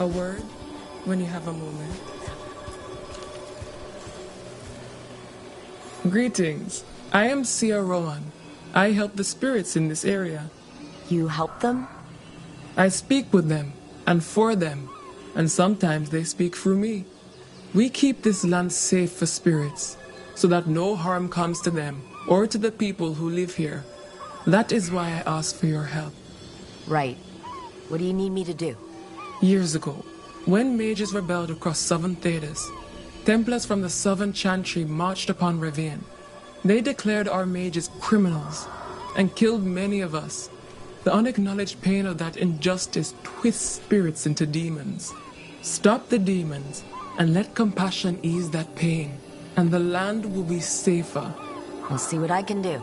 A word when you have a moment. Greetings. I am Sia Rowan. I help the spirits in this area. You help them? I speak with them and for them, and sometimes they speak through me. We keep this land safe for spirits, so that no harm comes to them or to the people who live here. That is why I ask for your help. Right. What do you need me to do? Years ago, when mages rebelled across southern Thedas, Templars from the southern Chantry marched upon Ravine. They declared our mages criminals and killed many of us. The unacknowledged pain of that injustice twists spirits into demons. Stop the demons and let compassion ease that pain, and the land will be safer. I'll see what I can do.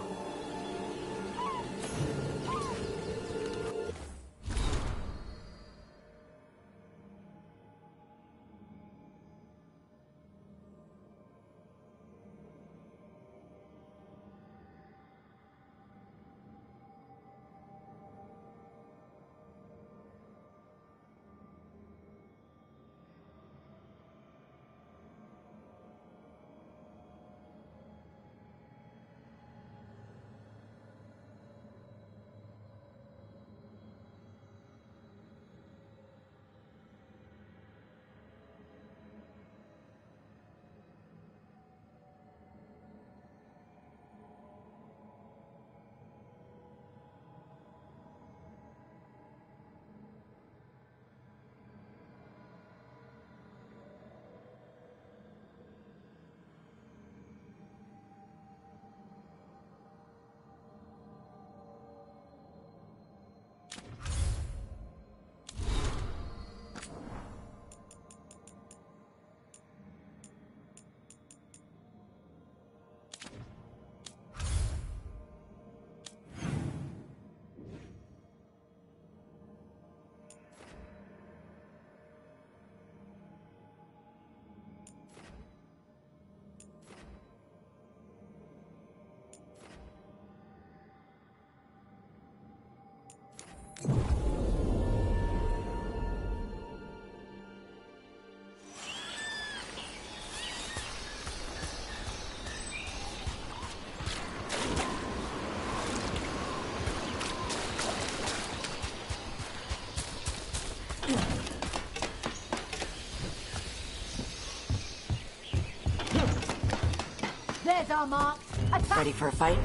There's our mark. Attack! Ready for a fight?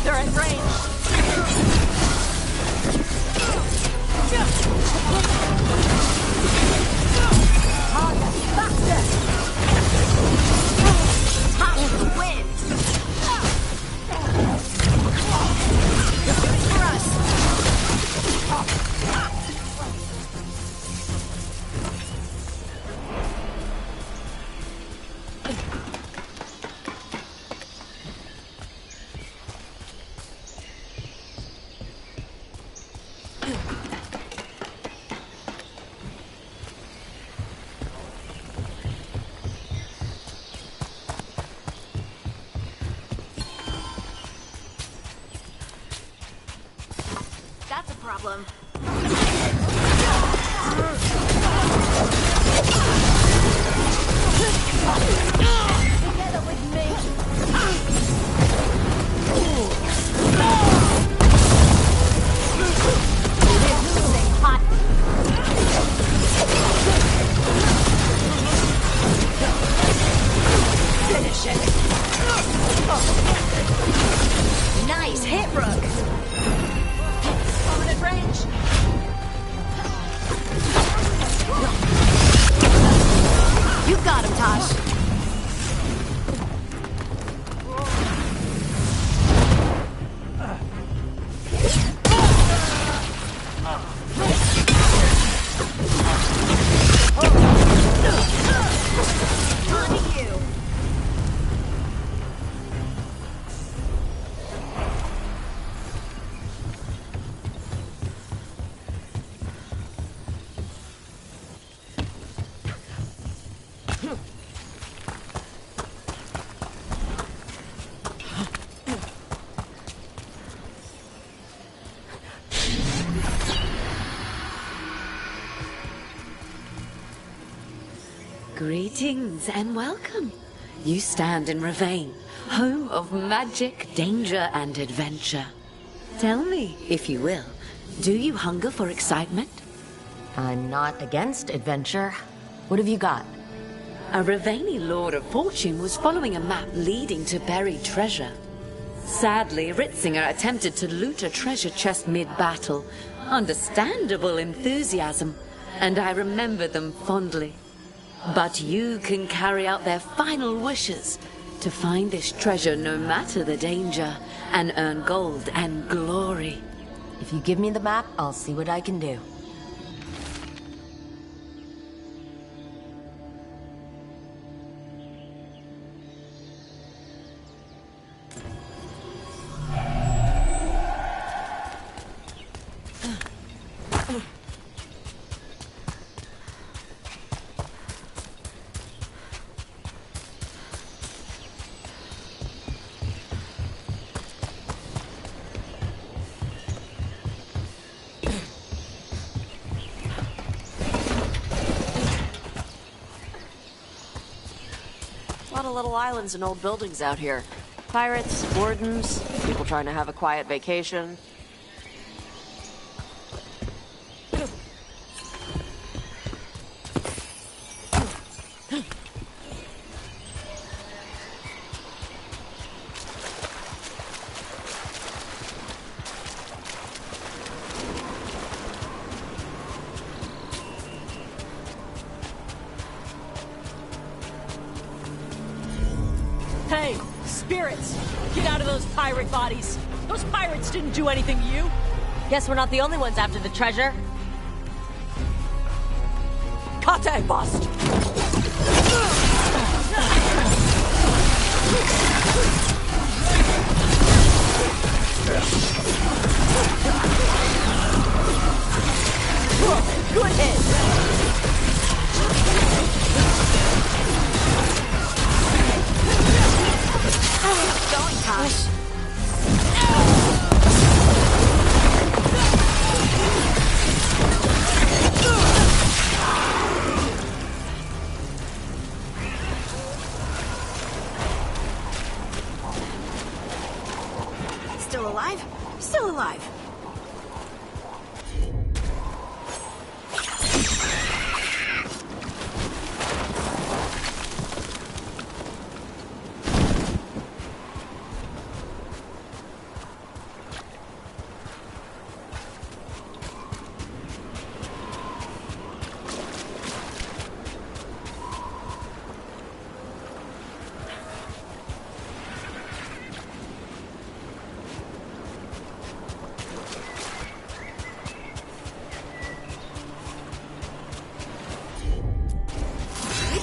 They're in range. Harder! Faster! Hot with the wind. For us. That's a problem. Together with me. We're losing hot. Finish it. Nice hit, Rook. Prominent range. You got him, Tosh. On to you. Greetings and welcome. You stand in Ravane, home of magic, danger, and adventure. Tell me, if you will, do you hunger for excitement? I'm not against adventure. What have you got? A Ravani Lord of Fortune was following a map leading to buried treasure. Sadly, Ritzinger attempted to loot a treasure chest mid-battle. Understandable enthusiasm, and I remember them fondly. But you can carry out their final wishes to find this treasure no matter the danger, and earn gold and glory. If you give me the map, I'll see what I can do. A lot of little islands and old buildings out here. Pirates, wardens, people trying to have a quiet vacation. Hey, spirits! Get out of those pirate bodies! Those pirates didn't do anything to you! Guess we're not the only ones after the treasure. Kate bust! Good hit! Going, Tosh. Still alive? Still alive.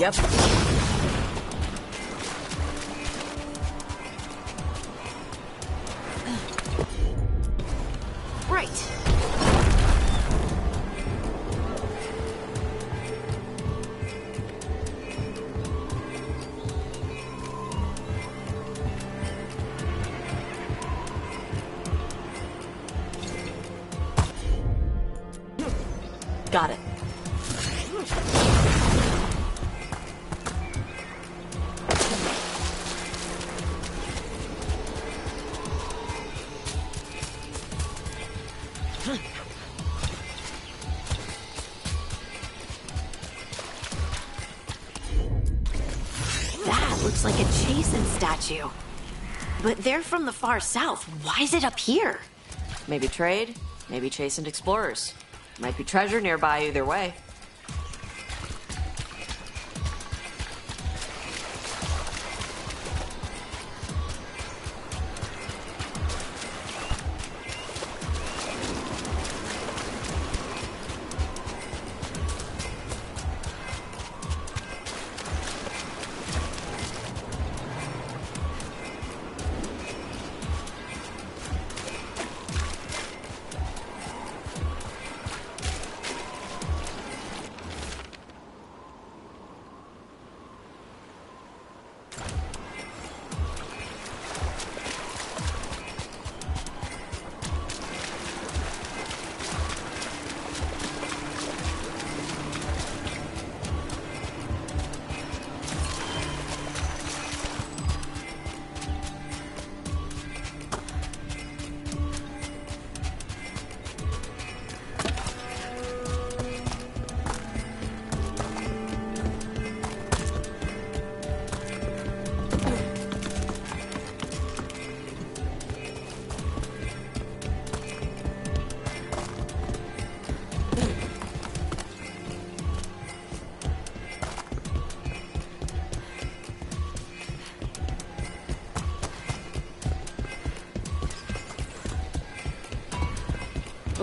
Yep. Right. Got it. That looks like a Jason statue. But they're from the far south. Why is it up here? Maybe trade, maybe chasing explorers. Might be treasure nearby either way.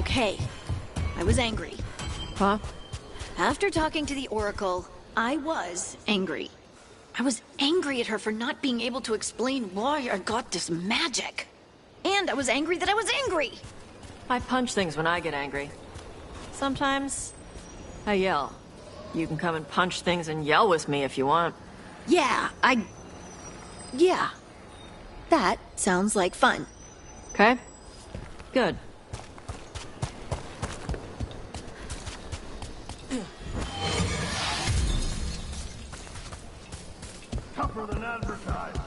Okay, I was angry. Huh? After talking to the Oracle, I was angry. I was angry at her for not being able to explain why I got this magic. And I was angry that I was angry. I punch things when I get angry. Sometimes I yell. You can come and punch things and yell with me if you want. Yeah, Yeah. That sounds like fun. Okay? Good. Tougher than advertised.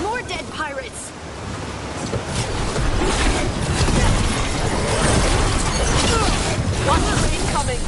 More dead pirates! Watch incoming!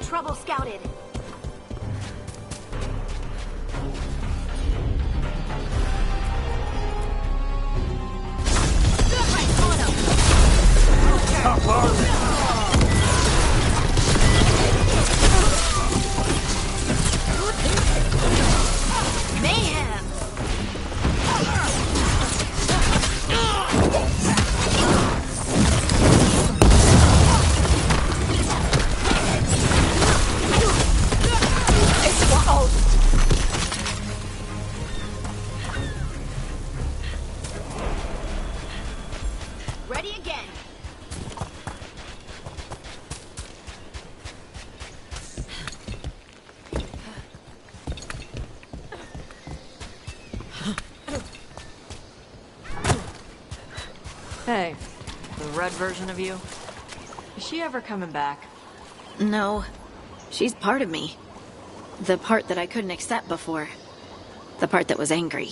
Trouble scouted. Mayhem! Ready again. Hey, the red version of you? Is she ever coming back? No, she's part of me. The part that I couldn't accept before. The part that was angry.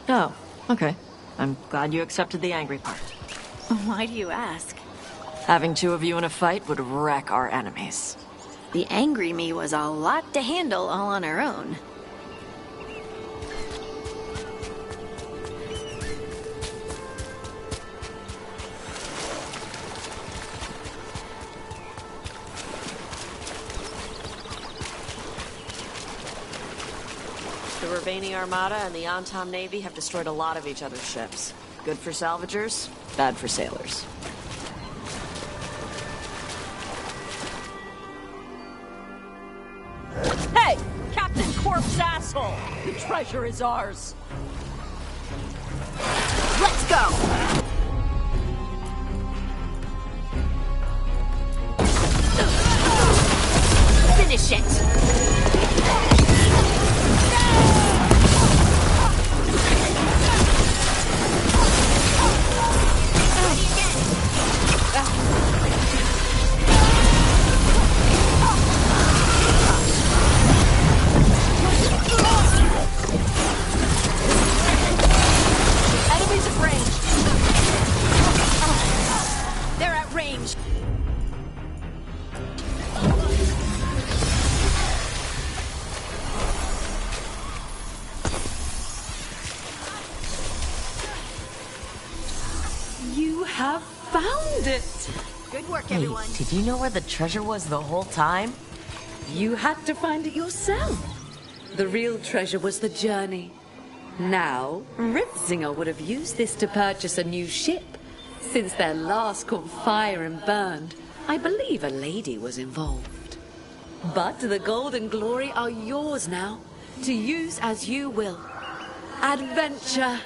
Oh, okay. I'm glad you accepted the angry part. Why do you ask? Having two of you in a fight would wreck our enemies. The angry me was a lot to handle all on her own. The Ravani Armada and the Antam Navy have destroyed a lot of each other's ships. Good for salvagers, bad for sailors. Hey! Captain Corpse asshole! The treasure is ours! Let's go! Finish it! Enemies at range! They're at range! You have found it! Good work, Wait, everyone. did you know where the treasure was the whole time? You had to find it yourself. The real treasure was the journey. Now, Ripsinger would have used this to purchase a new ship. Since their last caught fire and burned, I believe a lady was involved. But the gold and glory are yours now, to use as you will. Adventure!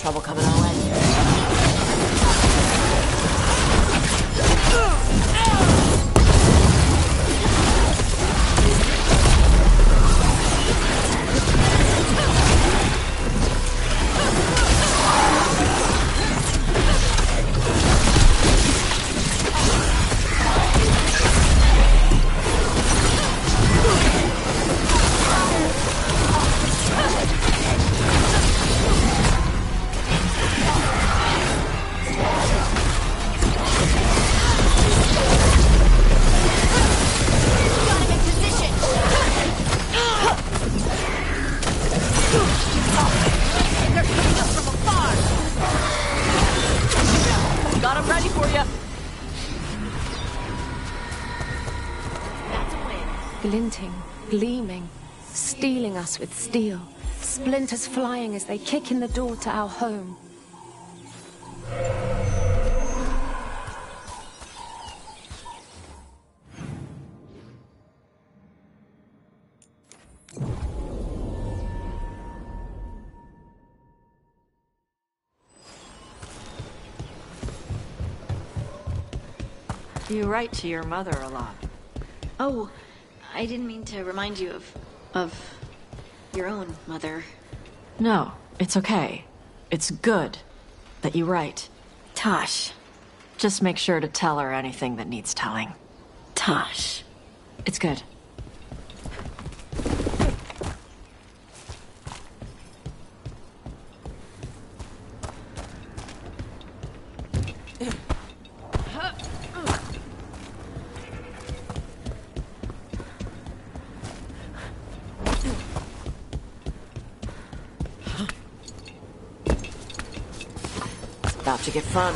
Trouble coming our way. glinting, gleaming, stealing us with steel, splinters flying as they kick in the door to our home. You write to your mother a lot. Oh, I didn't mean to remind you of your own mother. No, it's okay. It's good that you write. Tosh. Just make sure to tell her anything that needs telling. Tosh. It's good. About to get fun.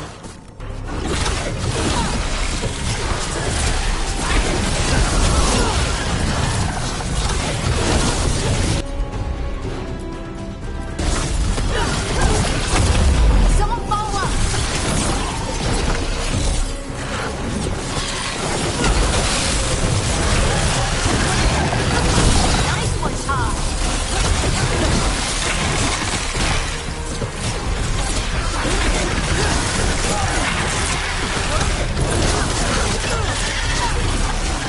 Someone follow up! Nice one, Tosh!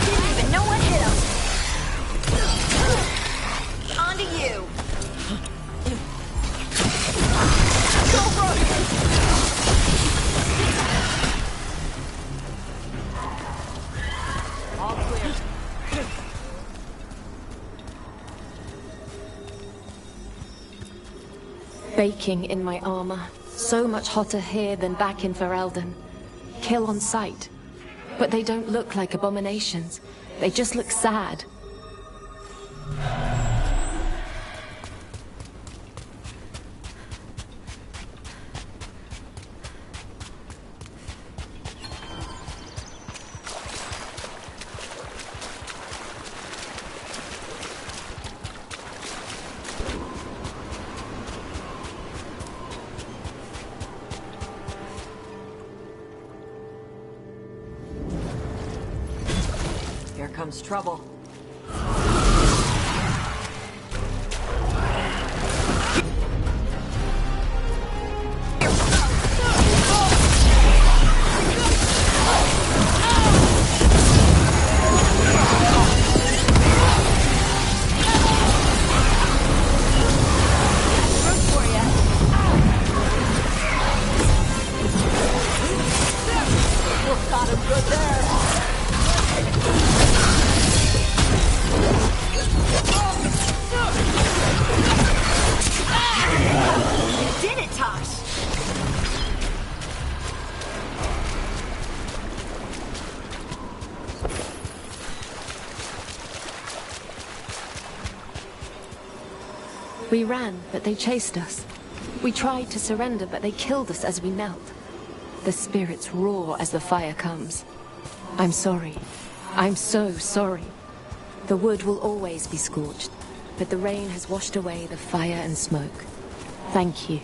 Didn't even know what hit him. On to you. Go for it. All clear. Baking in my armor, so much hotter here than back in Ferelden. Kill on sight. But they don't look like abominations. They just look sad. Here comes trouble. Got him good there. You did it, Tosh! We ran, but they chased us. We tried to surrender, but they killed us as we knelt. The spirits roar as the fire comes. I'm sorry. I'm so sorry. The wood will always be scorched, but the rain has washed away the fire and smoke. Thank you.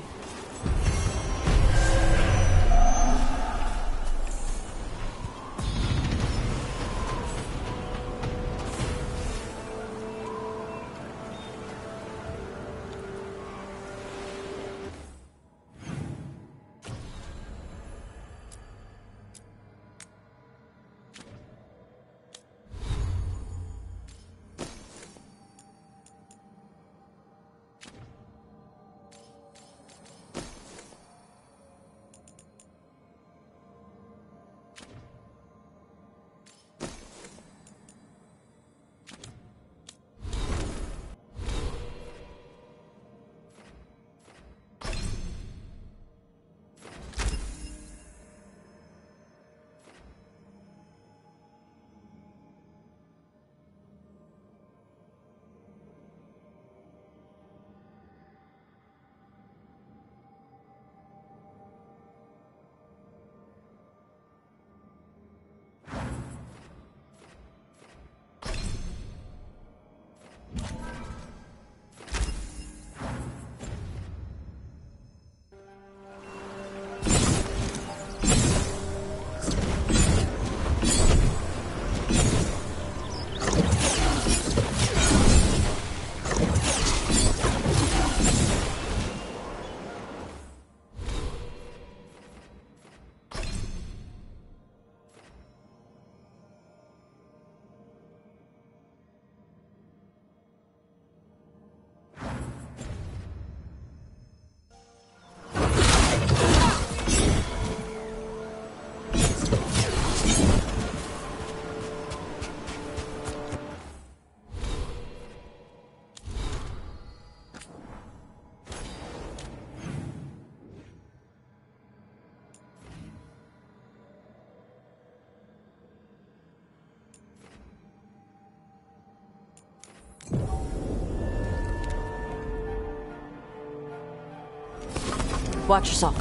Watch yourself.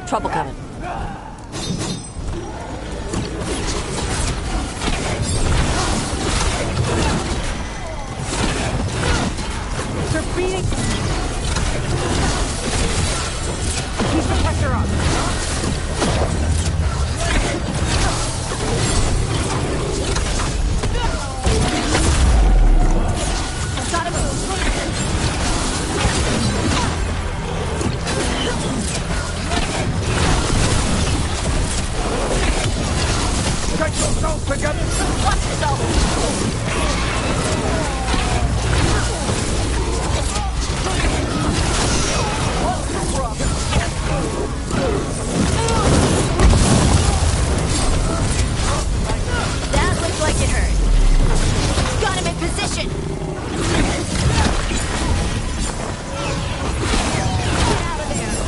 Trouble coming. They're beating... Keep the pressure up. Gotta move. Get yourself together! Watch yourself! That looked like it hurt. Got him in position. Get out of there.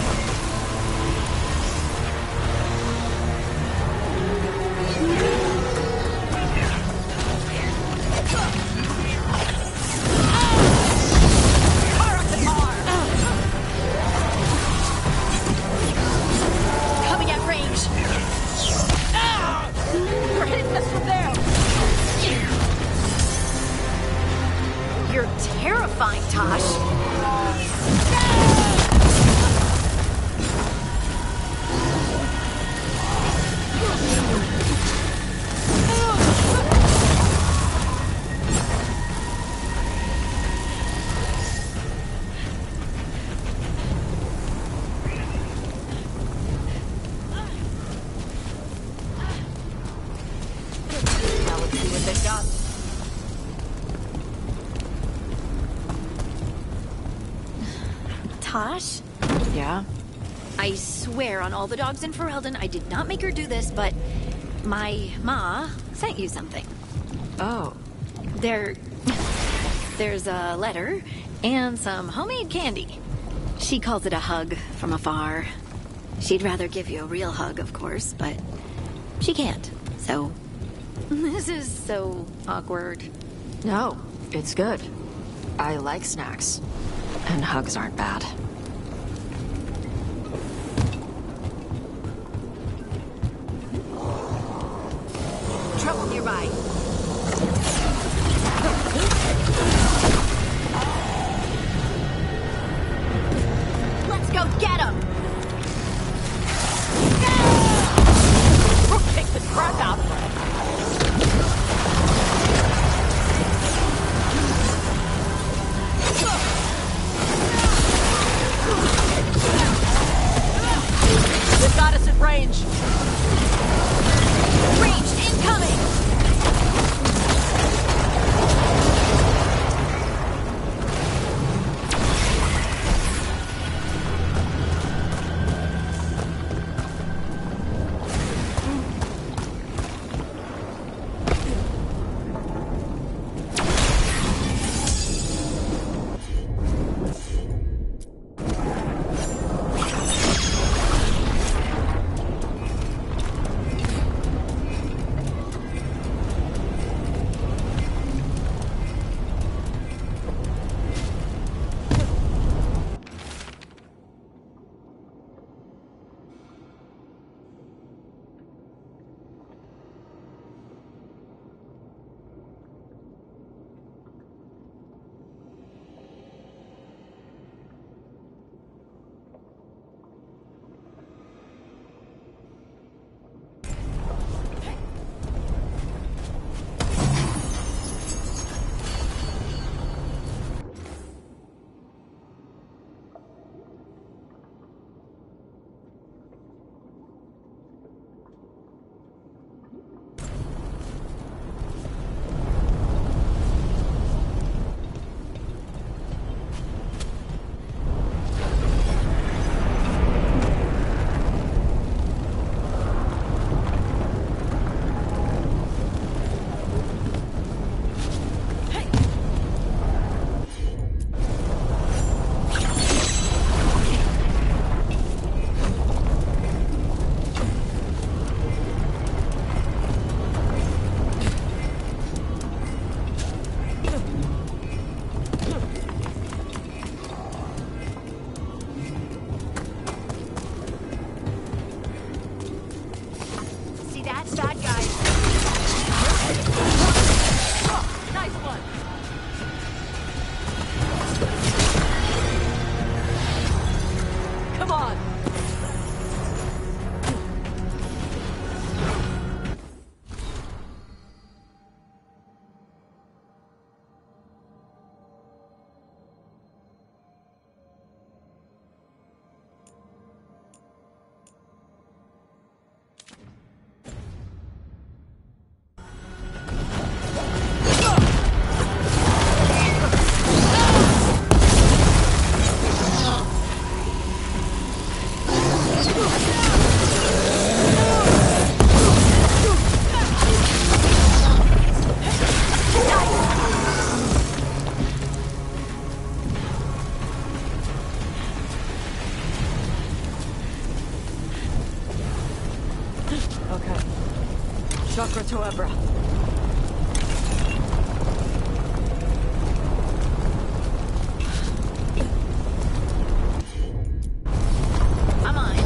Fire up the car! Coming at range. They're hitting us from there! You're terrifying, Tosh. Now let's see what they've got. Tosh? Yeah? I swear on all the dogs in Ferelden, I did not make her do this, but my ma sent you something. Oh. There's a letter and some homemade candy. She calls it a hug from afar. She'd rather give you a real hug, of course, but she can't. So, this is so awkward. No, it's good. I like snacks. And hugs aren't bad. Trouble nearby. Let's go get him! Kick the crap out of her! They've got us at range. Ranged incoming! Chakra Toebra. I'm on.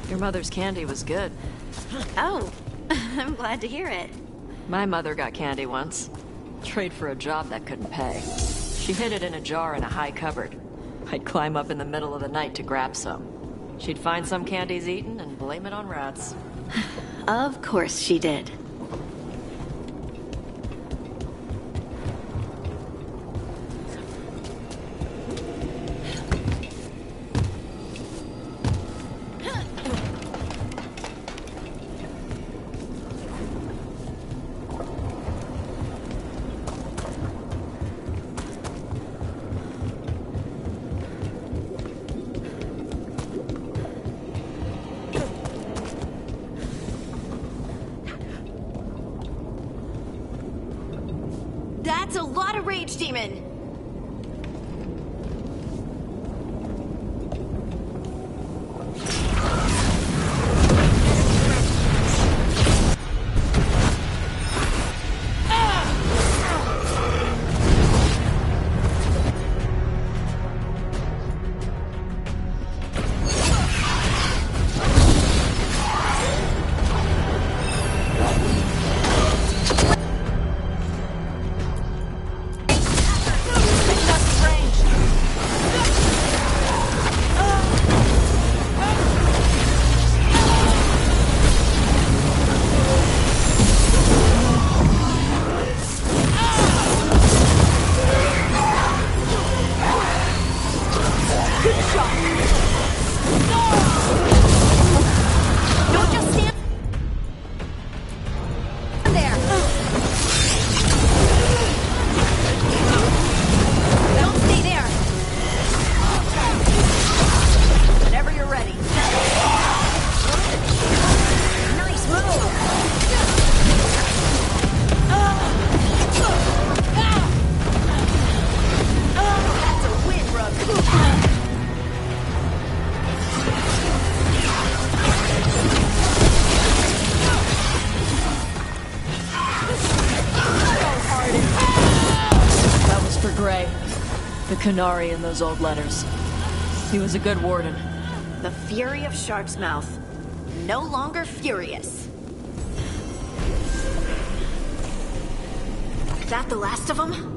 Your mother's candy was good. Oh, I'm glad to hear it. My mother got candy once. Trade for a job that couldn't pay. She hid it in a jar in a high cupboard. I'd climb up in the middle of the night to grab some. She'd find some candies eaten and blame it on rats. Of course she did. That's a lot of rage, demon! Don't just stand there! Don't stay there! Whenever you're ready. Nice move! That's a win, Rook! That was for Gray. The Canary in those old letters. He was a good warden. The fury of Sharp's Mouth. No longer furious. That the last of them?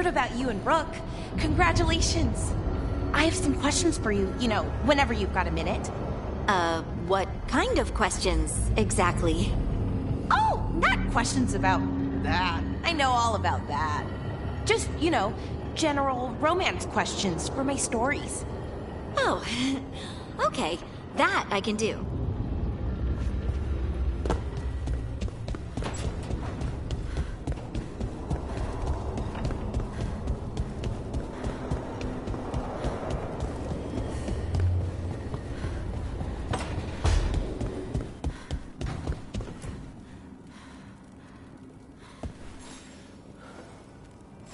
heard about you and Brooke. Congratulations. I have some questions for you, whenever you've got a minute. What kind of questions, exactly? Oh, not questions about that. I know all about that. Just, general romance questions for my stories. Oh, okay. That I can do.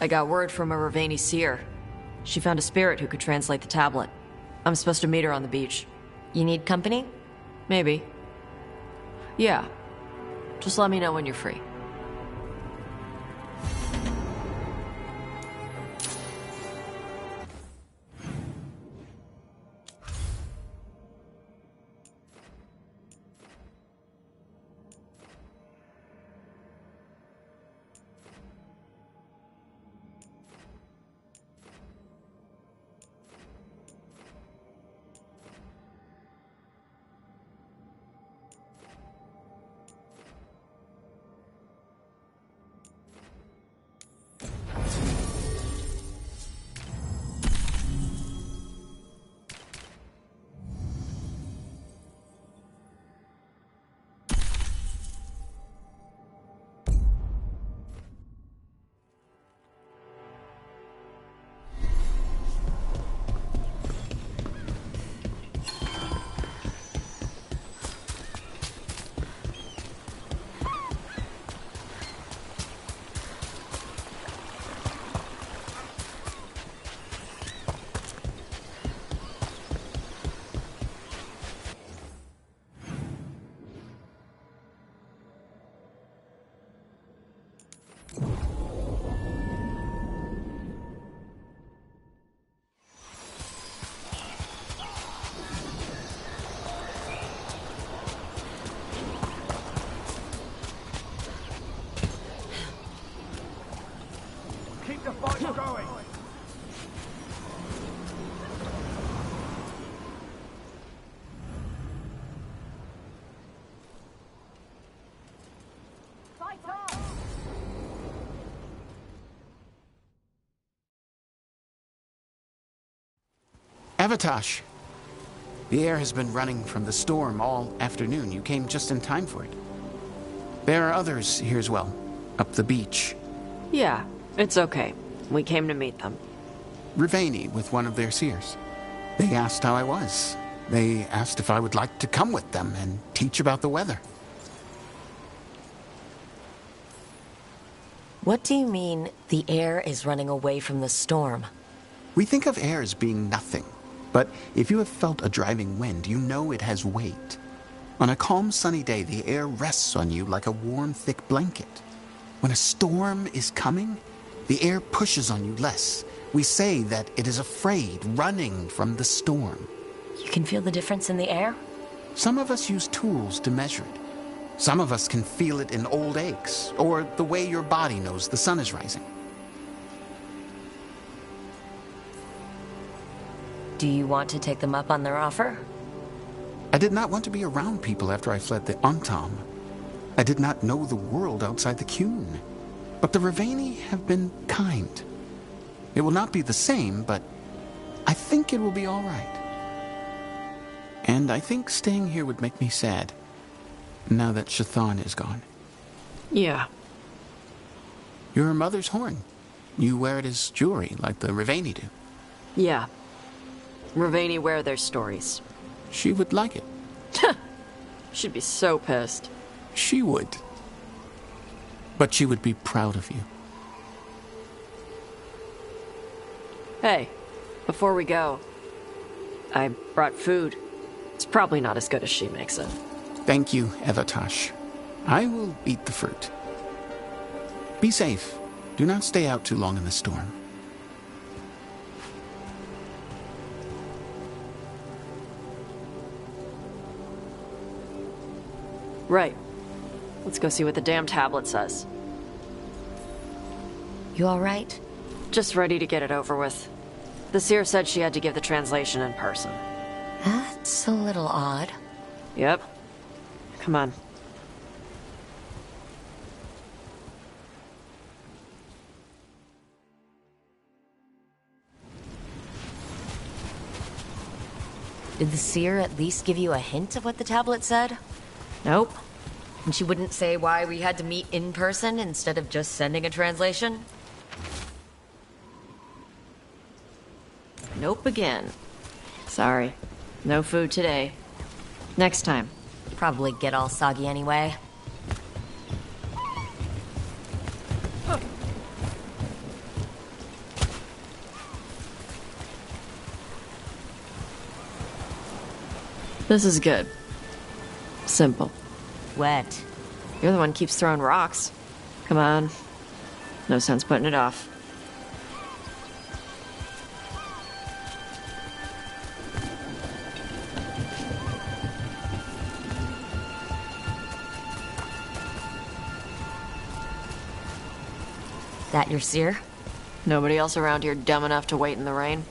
I got word from a Ravani seer. She found a spirit who could translate the tablet. I'm supposed to meet her on the beach. You need company? Maybe. Yeah. Just let me know when you're free. Keep the fight going. Avatosh! The air has been running from the storm all afternoon. You came just in time for it. There are others here as well, up the beach. Yeah, it's okay. We came to meet them. Ravani with one of their seers. They asked how I was. They asked if I would like to come with them and teach about the weather. What do you mean, the air is running away from the storm? We think of air as being nothing. But if you have felt a driving wind, you know it has weight. On a calm, sunny day, the air rests on you like a warm, thick blanket. When a storm is coming, the air pushes on you less. We say that it is afraid, running from the storm. You can feel the difference in the air? Some of us use tools to measure it. Some of us can feel it in old aches, or the way your body knows the sun is rising. Do you want to take them up on their offer? I did not want to be around people after I fled the Antam. I did not know the world outside the Qun. But the Ravani have been kind. It will not be the same, but I think it will be all right. And I think staying here would make me sad, now that Shathan is gone. Yeah. Your mother's horn. You wear it as jewelry, like the Ravani do. Yeah. Ravani wear their stories. She would like it. She'd be so pissed. She would. But she would be proud of you. Hey, before we go, I brought food. It's probably not as good as she makes it. Thank you, Avatosh. I will eat the fruit. Be safe. Do not stay out too long in the storm. Right. Let's go see what the damn tablet says. You all right? Just ready to get it over with. The seer said she had to give the translation in person. That's a little odd. Yep. Come on. Did the seer at least give you a hint of what the tablet said? Nope. And she wouldn't say why we had to meet in person instead of just sending a translation? Nope again. Sorry. No food today. Next time. Probably get all soggy anyway. This is good. Simple. Wet. You're the one who keeps throwing rocks. Come on. No sense putting it off. That your seer? Nobody else around here dumb enough to wait in the rain?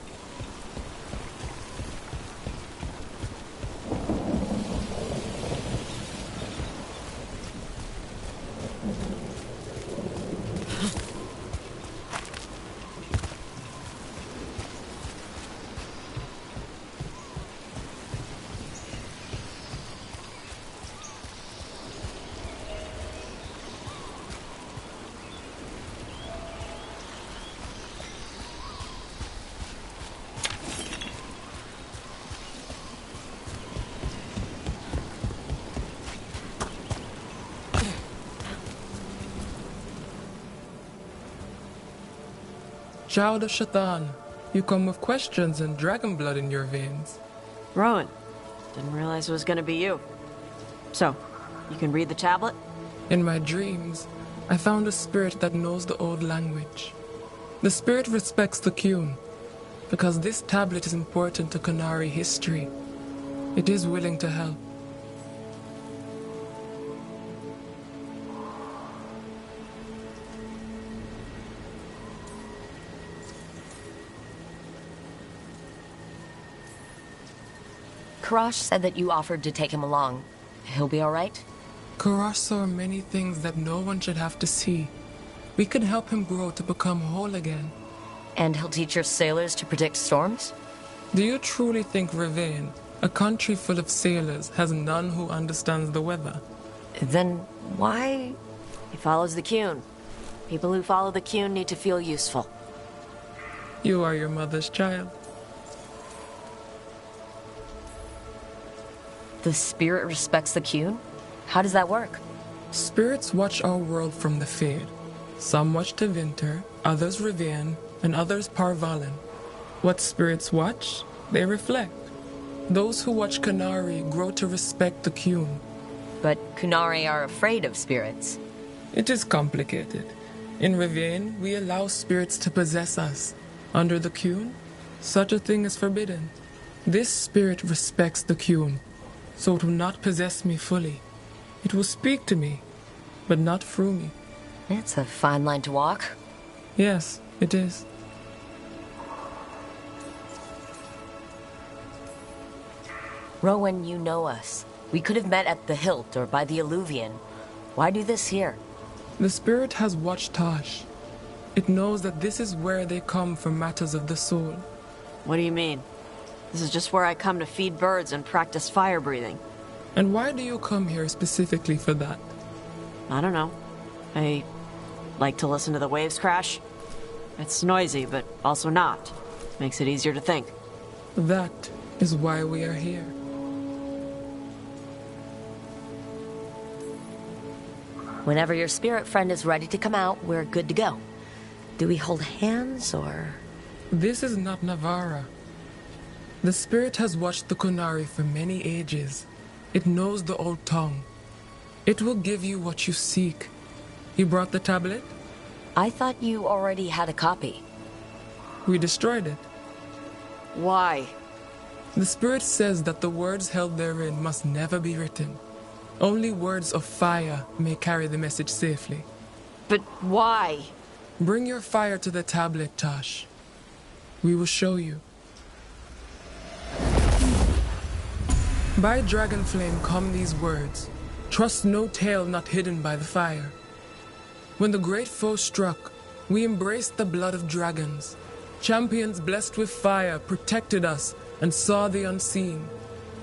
Child of Shaitan, you come with questions and dragon blood in your veins. Rowan. Didn't realize it was gonna be you. So, you can read the tablet? In my dreams, I found a spirit that knows the old language. The spirit respects the Qun, because this tablet is important to Qunari history. It is willing to help. Karash said that you offered to take him along. He'll be all right? Karash saw many things that no one should have to see. We could help him grow to become whole again. And he'll teach your sailors to predict storms? Do you truly think Ravane, a country full of sailors, has none who understands the weather? Then why? He follows the Qun. People who follow the Qun need to feel useful. You are your mother's child. The spirit respects the Qun? How does that work? Spirits watch our world from the Fade. Some watch Tevinter, others Rivian, and others Parvalen. What spirits watch, they reflect. Those who watch Qunari grow to respect the Qun. But Qunari are afraid of spirits. It is complicated. In Rivian, we allow spirits to possess us. Under the Qun, such a thing is forbidden. This spirit respects the Qun, so it will not possess me fully. It will speak to me, but not through me. It's a fine line to walk. Yes, it is. Rowan, you know us. We could have met at the Hilt or by the Alluvion. Why do this here? The spirit has watched Tosh. It knows that this is where they come for matters of the soul. What do you mean? This is just where I come to feed birds and practice fire breathing. And why do you come here specifically for that? I don't know. I like to listen to the waves crash. It's noisy, but also not. Makes it easier to think. That is why we are here. Whenever your spirit friend is ready to come out, we're good to go. Do we hold hands, or...? This is not Navara. The spirit has watched the Qunari for many ages. It knows the old tongue. It will give you what you seek. You brought the tablet? I thought you already had a copy. We destroyed it. Why? The spirit says that the words held therein must never be written. Only words of fire may carry the message safely. But why? Bring your fire to the tablet, Tosh. We will show you. By dragon flame come these words. Trust no tale not hidden by the fire. When the great foe struck, we embraced the blood of dragons. Champions blessed with fire protected us and saw the unseen.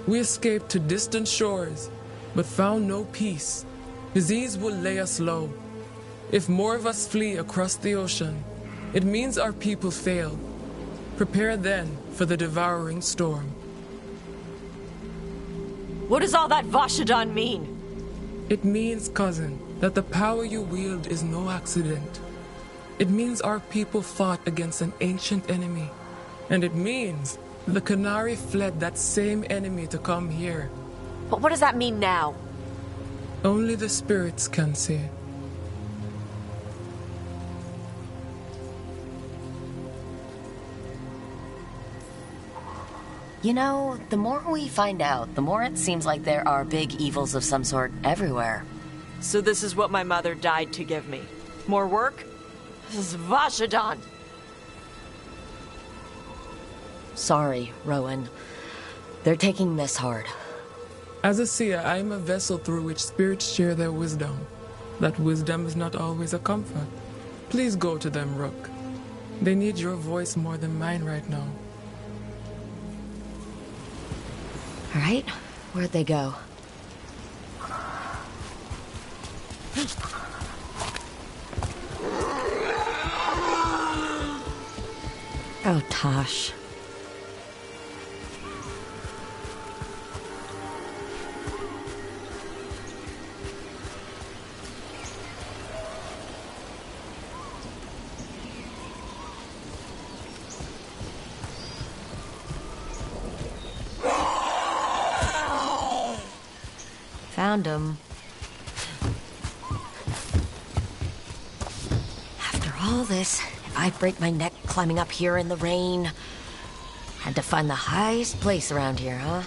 We escaped to distant shores, but found no peace. Disease will lay us low. If more of us flee across the ocean, it means our people failed. Prepare then for the devouring storm. What does all that Vashadan mean? It means, cousin, that the power you wield is no accident. It means our people fought against an ancient enemy. And it means the Qunari fled that same enemy to come here. But what does that mean now? Only the spirits can say. You know, the more we find out, the more it seems like there are big evils of some sort everywhere. So this is what my mother died to give me. More work? This is Vashadan. Sorry, Rowan. They're taking this hard. As a seer, I am a vessel through which spirits share their wisdom. That wisdom is not always a comfort. Please go to them, Rook. They need your voice more than mine right now. All right, where'd they go? Oh, Tosh. Found him. After all this, if I break my neck climbing up here in the rain, had to find the highest place around here, huh?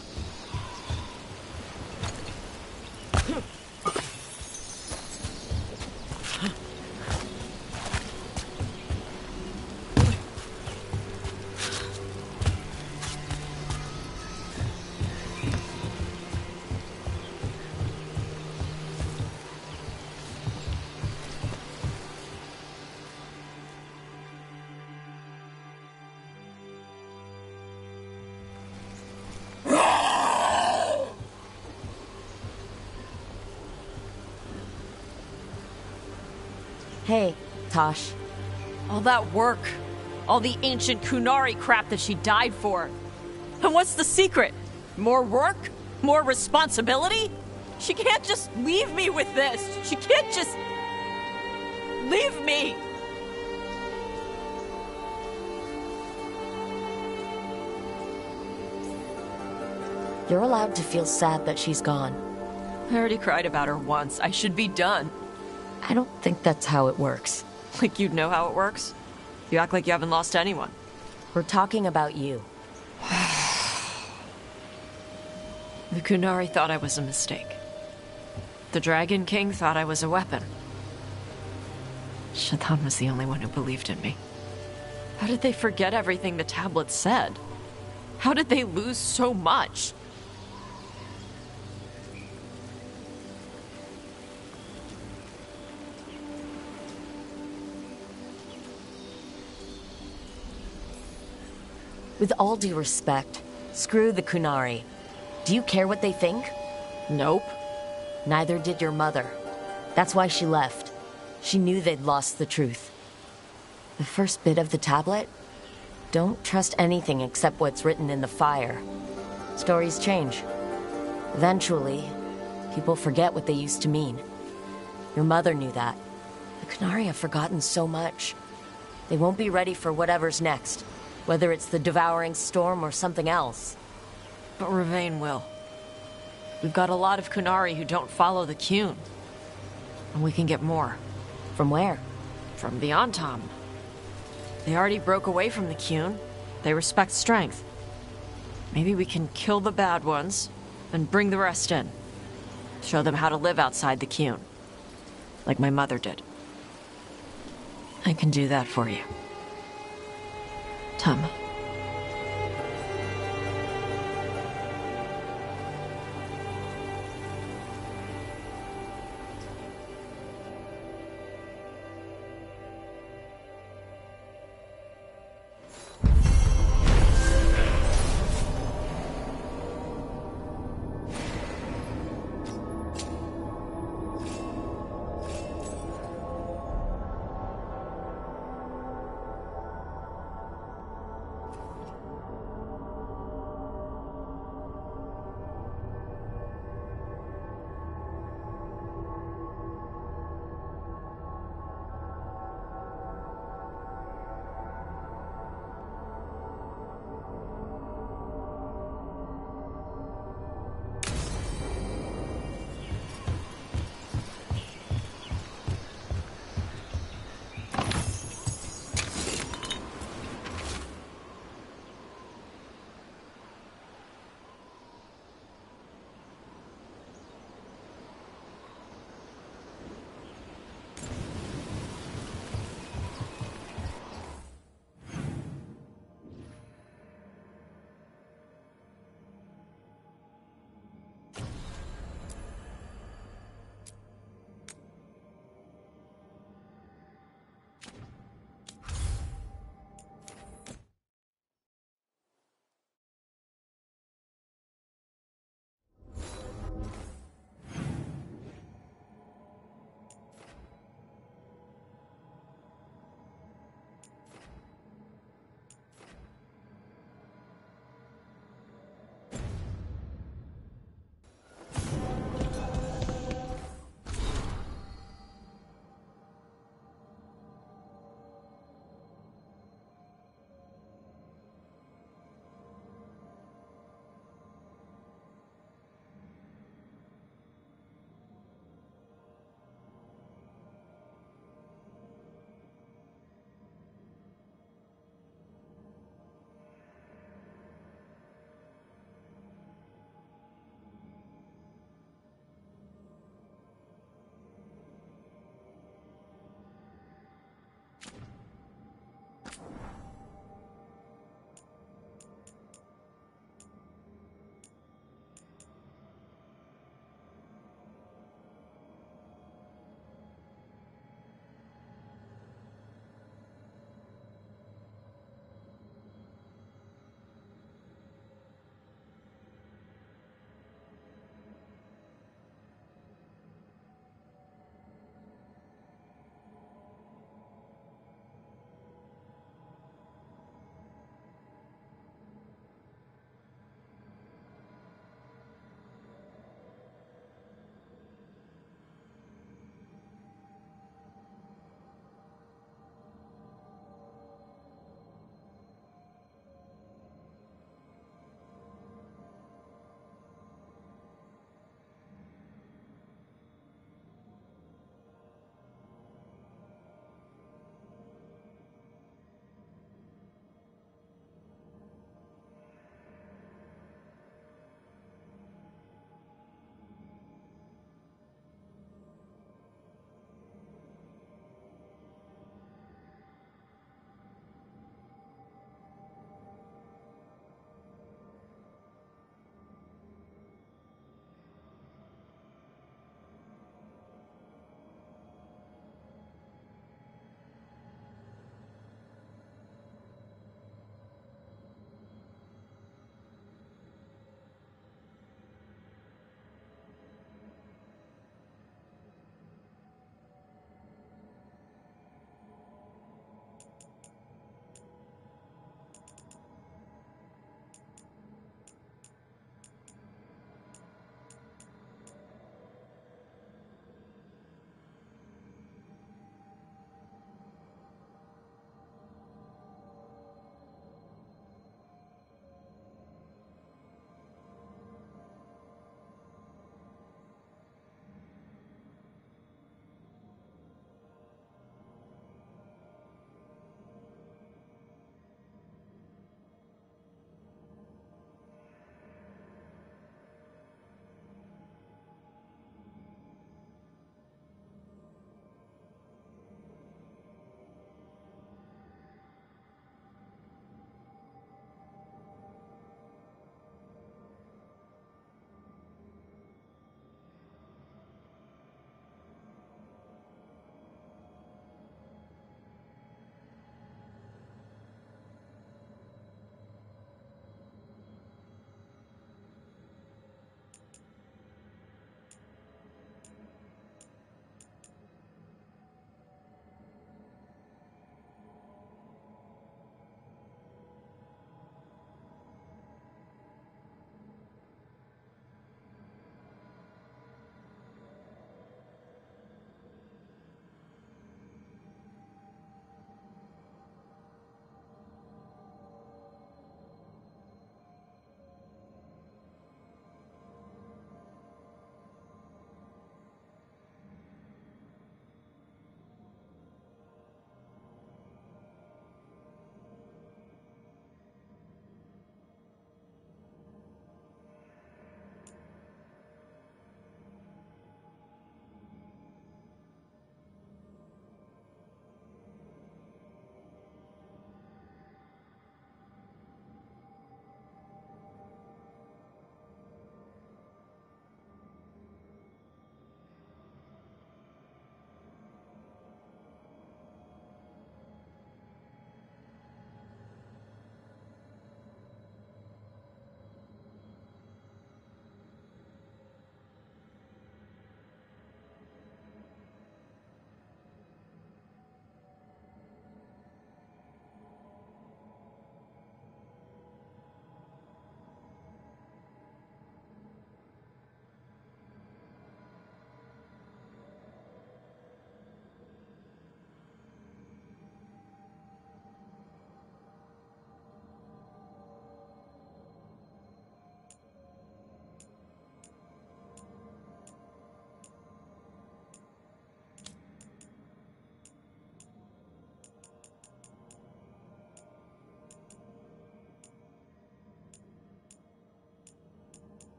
Hey, Tosh. All that work. All the ancient Qunari crap that she died for. And what's the secret? More work? More responsibility? She can't just leave me with this. She can't just... leave me! You're allowed to feel sad that she's gone. I already cried about her once. I should be done. I don't think that's how it works. Like you'd know how it works? You act like you haven't lost anyone. We're talking about you. The Qunari thought I was a mistake. The Dragon King thought I was a weapon. Shaitan was the only one who believed in me. How did they forget everything the tablets said? How did they lose so much? With all due respect, screw the Qunari. Do you care what they think? Nope. Neither did your mother. That's why she left. She knew they'd lost the truth. The first bit of the tablet? Don't trust anything except what's written in the fire. Stories change. Eventually, people forget what they used to mean. Your mother knew that. The Qunari have forgotten so much. They won't be ready for whatever's next. Whether it's the devouring storm or something else. But Ravain will. We've got a lot of Qunari who don't follow the Qun. And we can get more. From where? From the Antam. They already broke away from the Qun. They respect strength. Maybe we can kill the bad ones and bring the rest in. Show them how to live outside the Qun. Like my mother did. I can do that for you. Tama.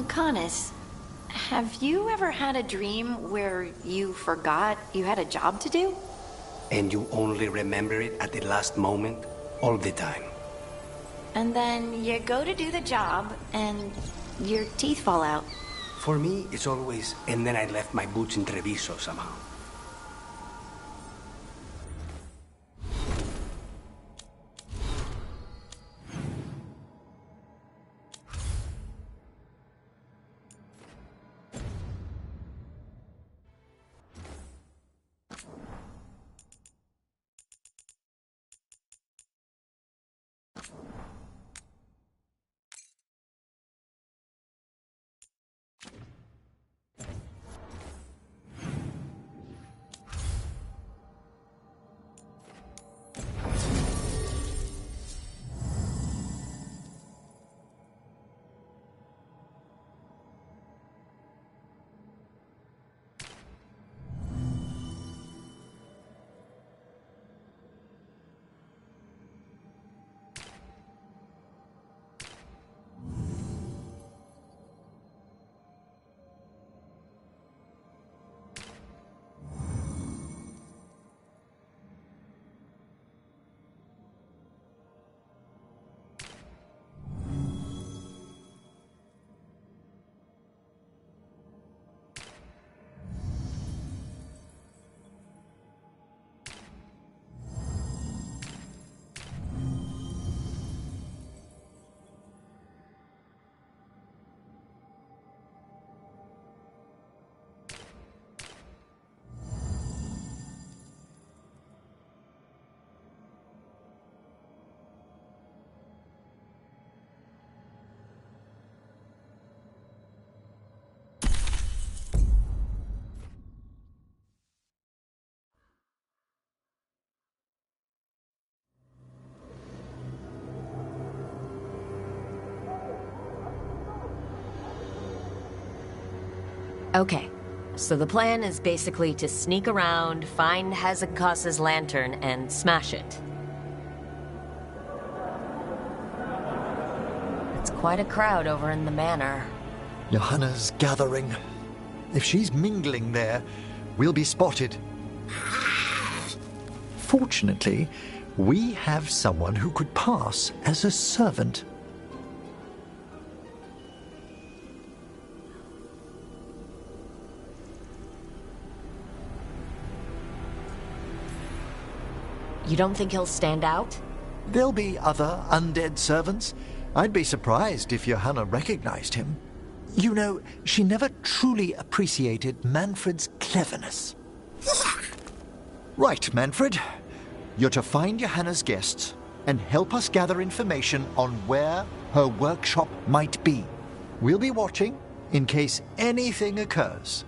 Canis, have you ever had a dream where you forgot you had a job to do? And you only remember it at the last moment, all the time. And then you go to do the job, and your teeth fall out. For me, it's always, and then I left my boots in Treviso somehow. Okay, so the plan is basically to sneak around, find Hezekiah's lantern, and smash it. It's quite a crowd over in the manor. Johanna's gathering. If she's mingling there, we'll be spotted. Fortunately, we have someone who could pass as a servant. You don't think he'll stand out? There'll be other undead servants. I'd be surprised if Johanna recognized him. You know, she never truly appreciated Manfred's cleverness. Right, Manfred. You're to find Johanna's guests and help us gather information on where her workshop might be. We'll be watching in case anything occurs.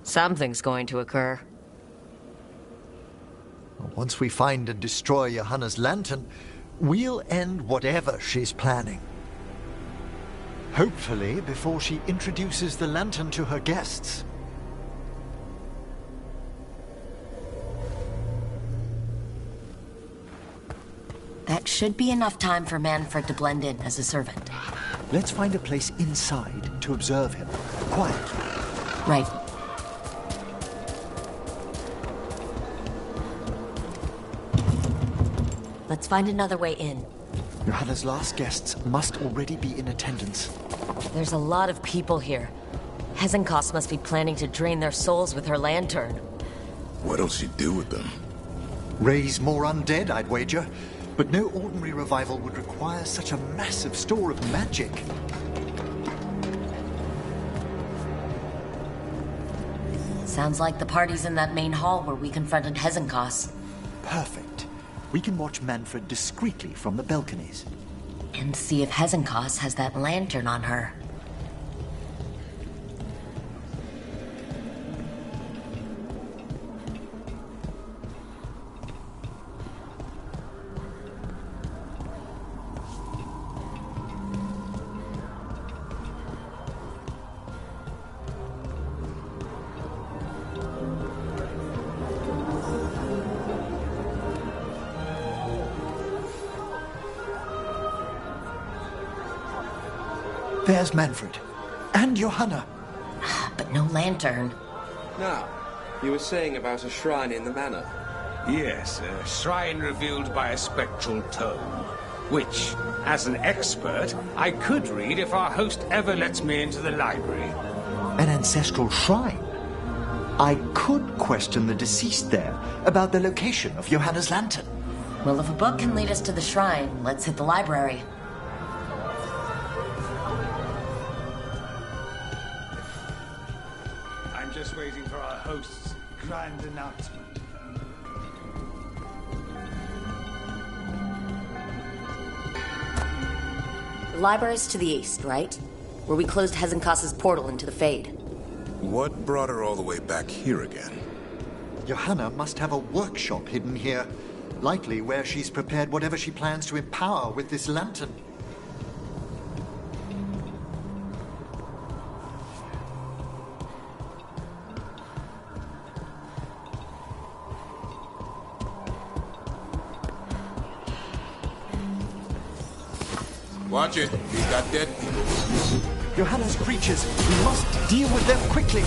Something's going to occur. Once we find and destroy Johanna's lantern, we'll end whatever she's planning. Hopefully before she introduces the lantern to her guests. That should be enough time for Manfred to blend in as a servant. Let's find a place inside to observe him. Quiet. Right. Let's find another way in. Johanna's last guests must already be in attendance. There's a lot of people here. Hezekiah must be planning to drain their souls with her lantern. What'll she do with them? Raise more undead, I'd wager. But no ordinary revival would require such a massive store of magic. Sounds like the party's in that main hall where we confronted Hezekiah. Perfect. We can watch Manfred discreetly from the balconies. And see if Hezekiah has that lantern on her. There's Manfred. And Johanna. But no lantern. Now, you were saying about a shrine in the manor. Yes, a shrine revealed by a spectral tome, which, as an expert, I could read if our host ever lets me into the library. An ancestral shrine? I could question the deceased there about the location of Johanna's lantern. Well, if a book can lead us to the shrine, let's hit the library. I'm just waiting for our host's grand announcement. The library's to the east, right? Where we closed Hezenkas's portal into the Fade. What brought her all the way back here again? Johanna must have a workshop hidden here. Likely where she's prepared whatever she plans to empower with this lantern. Watch it. He's got dead people. Johanna's creatures. We must deal with them quickly.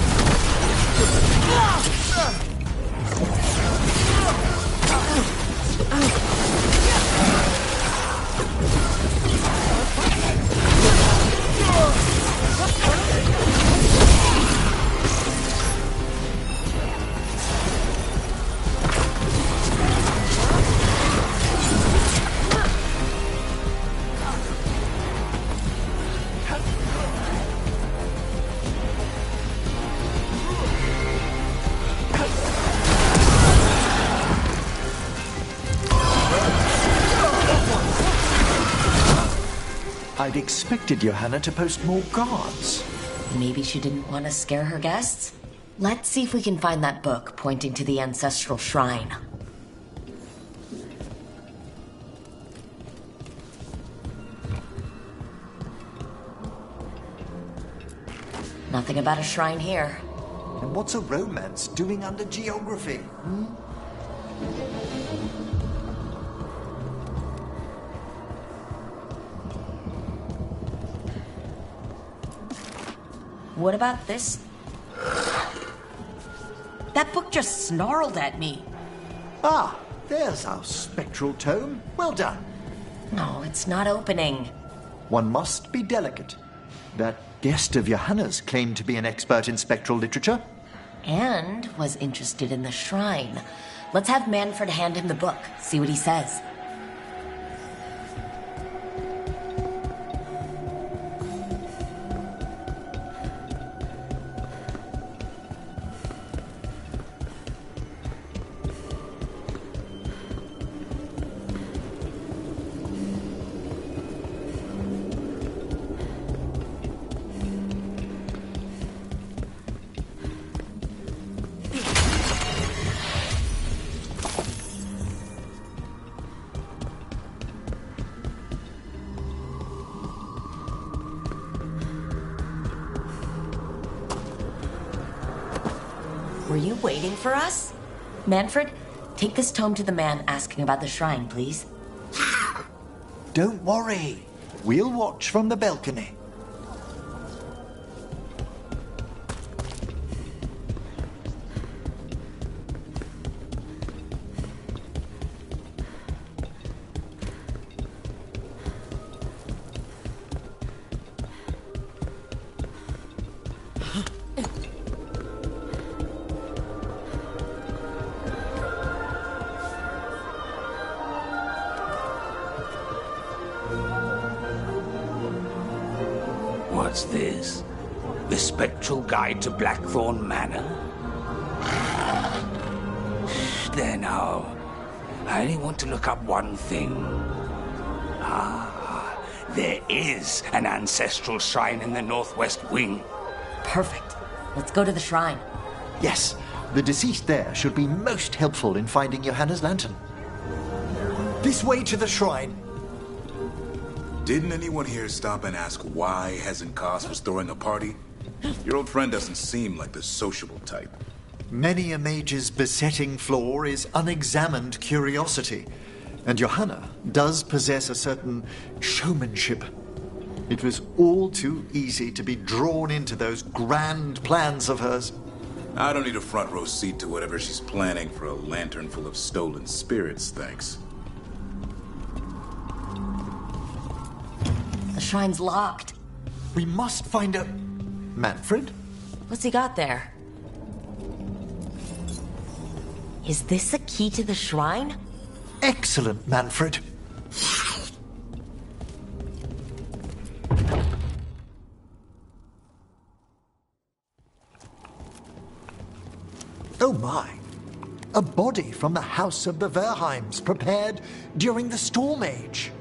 I'd expected Johanna to post more guards. Maybe she didn't want to scare her guests? Let's see if we can find that book pointing to the ancestral shrine. Nothing about a shrine here. And what's a romance doing under geography? What about this? That book just snarled at me. Ah, there's our spectral tome. Well done. No, it's not opening. One must be delicate. That guest of Johanna's claimed to be an expert in spectral literature. And was interested in the shrine. Let's have Manfred hand him the book, see what he says. Were you waiting for us? Manfred, take this tome to the man asking about the shrine, please. Don't worry. We'll watch from the balcony. What's this? The Spectral Guide to Blackthorn Manor? There now. I only want to look up one thing. There is an ancestral shrine in the northwest wing. Perfect. Let's go to the shrine. Yes, the deceased there should be most helpful in finding Johanna's lantern. This way to the shrine. Didn't anyone here stop and ask why Hezenkas was throwing a party? Your old friend doesn't seem like the sociable type. Many a mage's besetting flaw is unexamined curiosity, and Johanna does possess a certain showmanship. It was all too easy to be drawn into those grand plans of hers. I don't need a front row seat to whatever she's planning for a lantern full of stolen spirits, thanks. The shrine's locked. We must find a... Manfred? What's he got there? Is this a key to the shrine? Excellent, Manfred. Oh my! A body from the House of the Verheims, prepared during the Storm Age.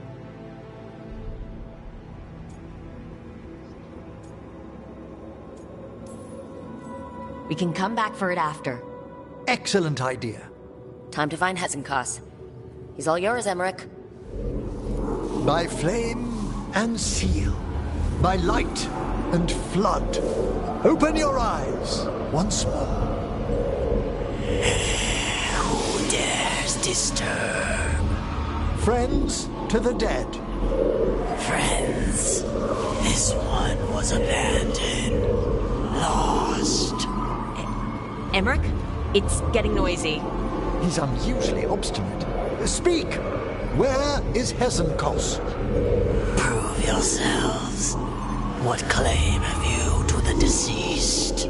We can come back for it after. Excellent idea. Time to find Hezenkos. He's all yours, Emmerich. By flame and seal, by light and flood, open your eyes once more. Who dares disturb? Friends to the dead. Friends. This one was abandoned. Lost. Emmerich? It's getting noisy. He's unusually obstinate. Speak! Where is Hezenkos? Prove yourselves. What claim have you to the deceased?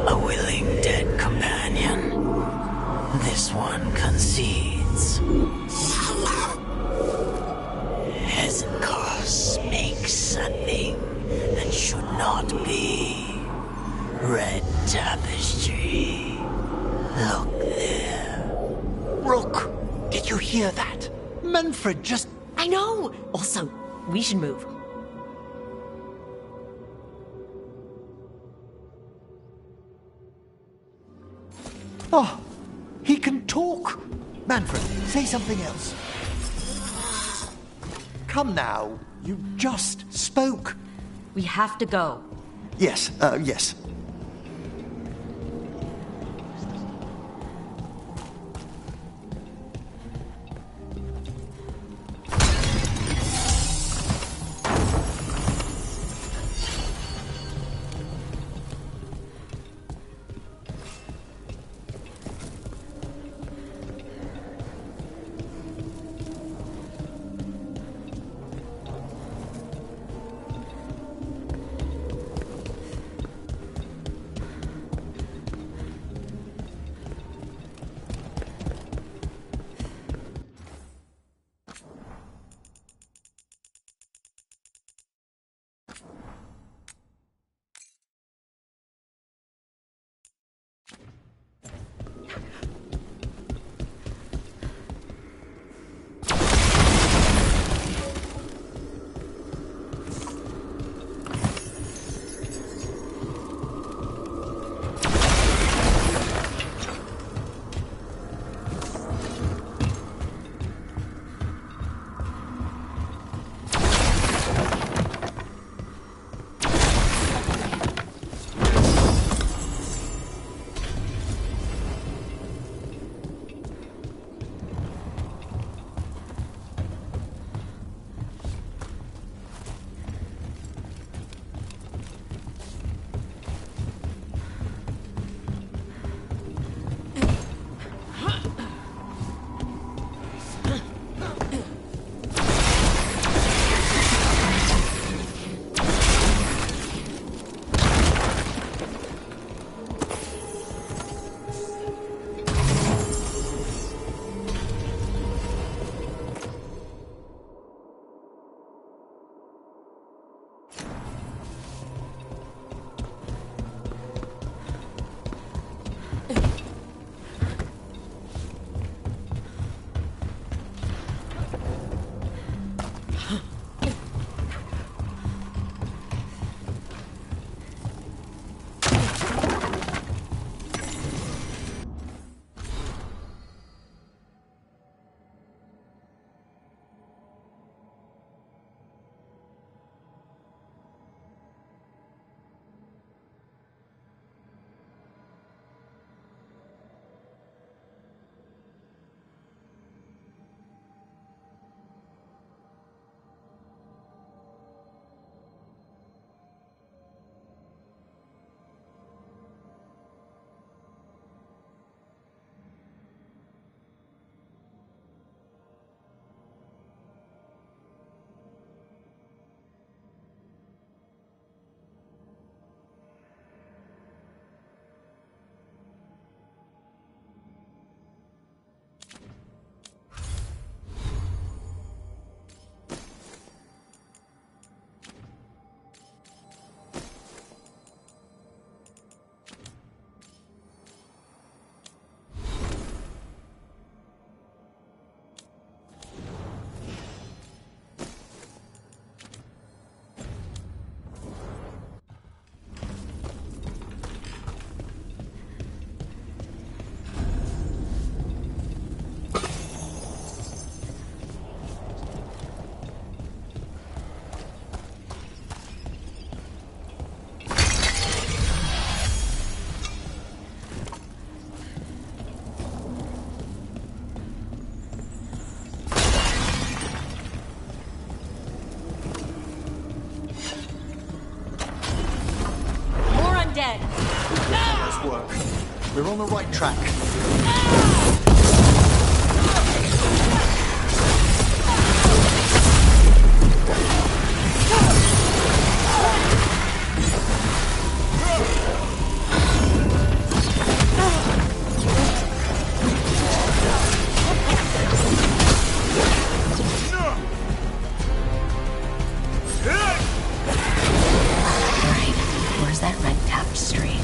A willing dead companion. This one concedes. Hezenkos makes a thing that should not be. Red tapestry. Look there. Rook, did you hear that? Manfred just... I know! Also, we should move. Oh, he can talk. Manfred, say something else. Come now, you just spoke. We have to go. Yes, yes. work. We're on the right track. Where's that red tapestry?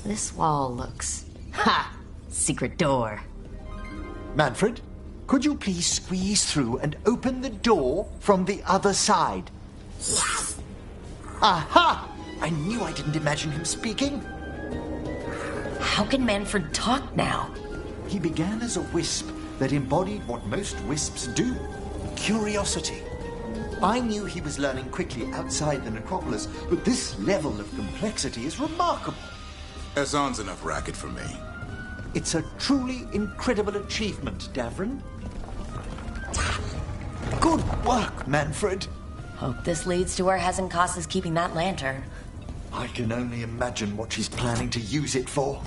This wall looks... Ha! Secret door. Manfred, could you please squeeze through and open the door from the other side? Yes! Aha! I knew I didn't imagine him speaking. How can Manfred talk now? He began as a wisp that embodied what most wisps do. Curiosity. I knew he was learning quickly outside the necropolis, but this level of complexity is remarkable. Hassan's enough racket for me. It's a truly incredible achievement, Davrin. Good work, Manfred. Hope this leads to where Hazenkoss is keeping that lantern. I can only imagine what she's planning to use it for.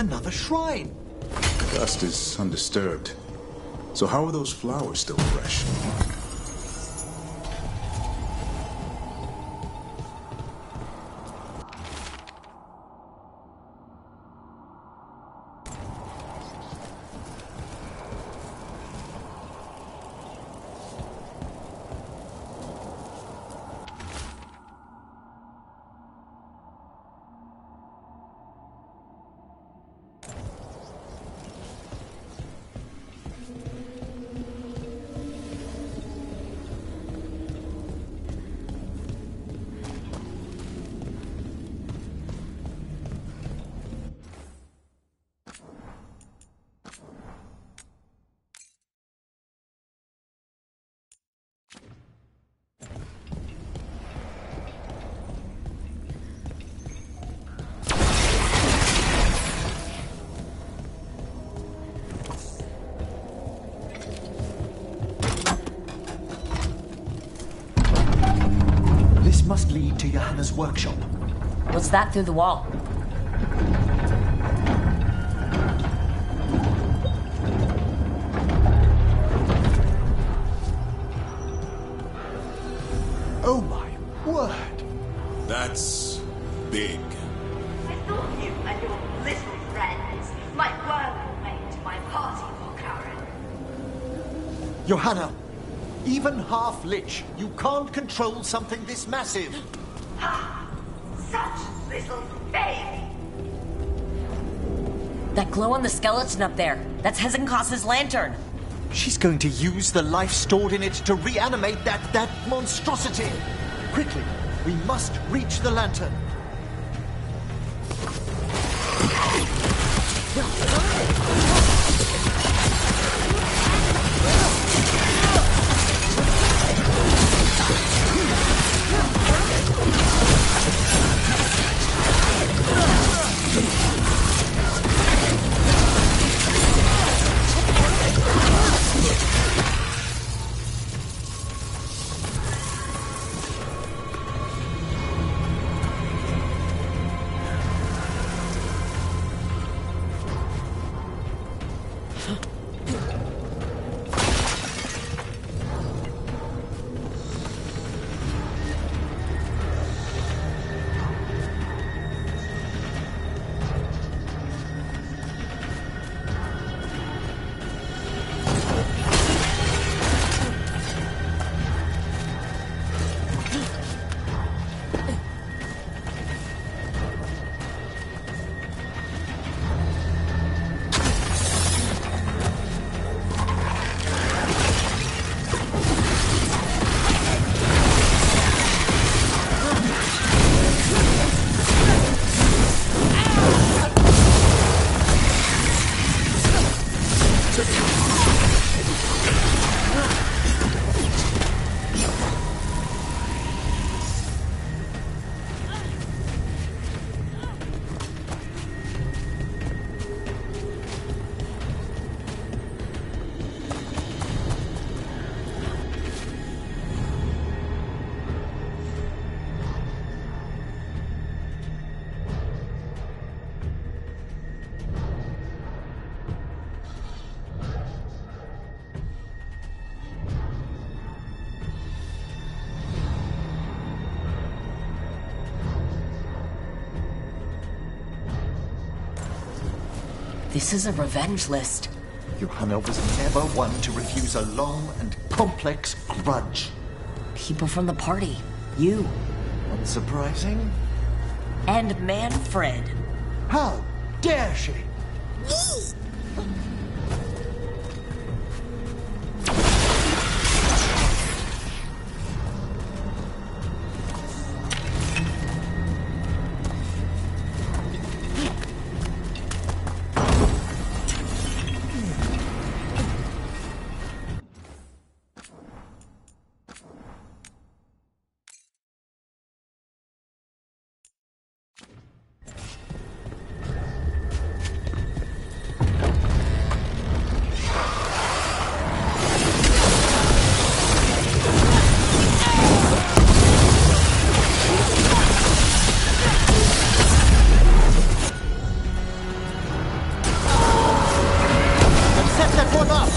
another shrine. The dust is undisturbed. So how are those flowers still fresh? Must lead to Johanna's workshop. What's that through the wall? Oh my word! That's big. I thought you and your little friends might work way to my party for Karen. Johanna! Even half-lich, you can't control something this massive. Ha! Such little faith! That glow on the skeleton up there, that's Hezekiah's lantern. She's going to use the life stored in it to reanimate that monstrosity. Quickly, we must reach the lantern. This is a revenge list. Johanna was never one to refuse a long and complex grudge. People from the party. You. Unsurprising. And Manfred. How dare she? one up!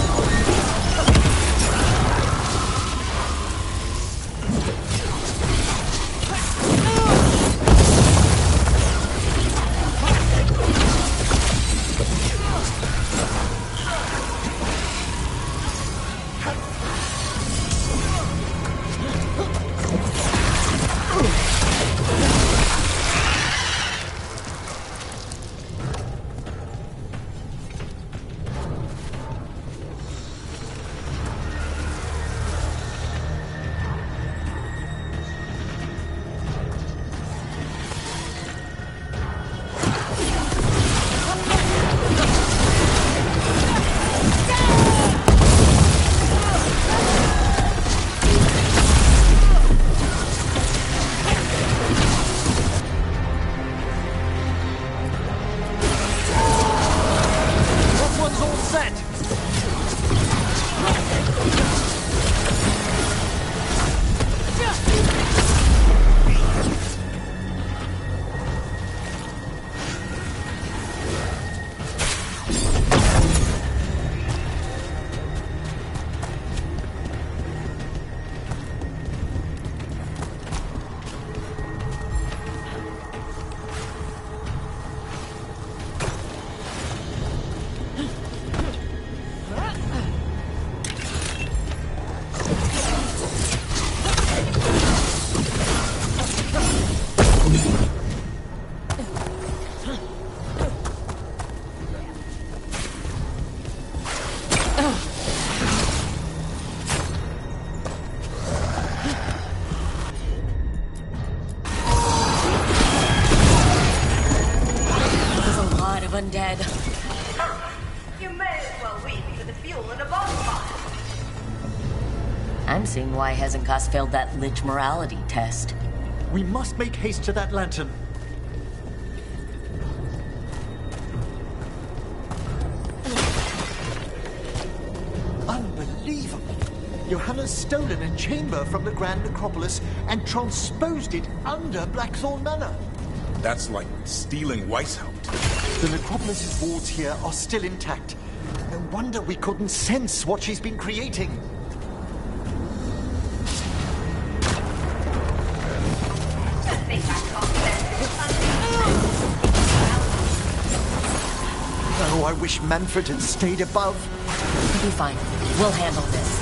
Undead. You may as well weep for the fuel in a bonfire. I'm seeing why Hezekiah failed that lich morality test. We must make haste to that lantern. Unbelievable! Johanna's stolen a chamber from the Grand Necropolis and transposed it under Blackthorn Manor. That's like stealing Weishaupt. The Necropolis' walls here are still intact. No wonder we couldn't sense what she's been creating. Oh, I wish Manfred had stayed above. We'll be fine. We'll handle this.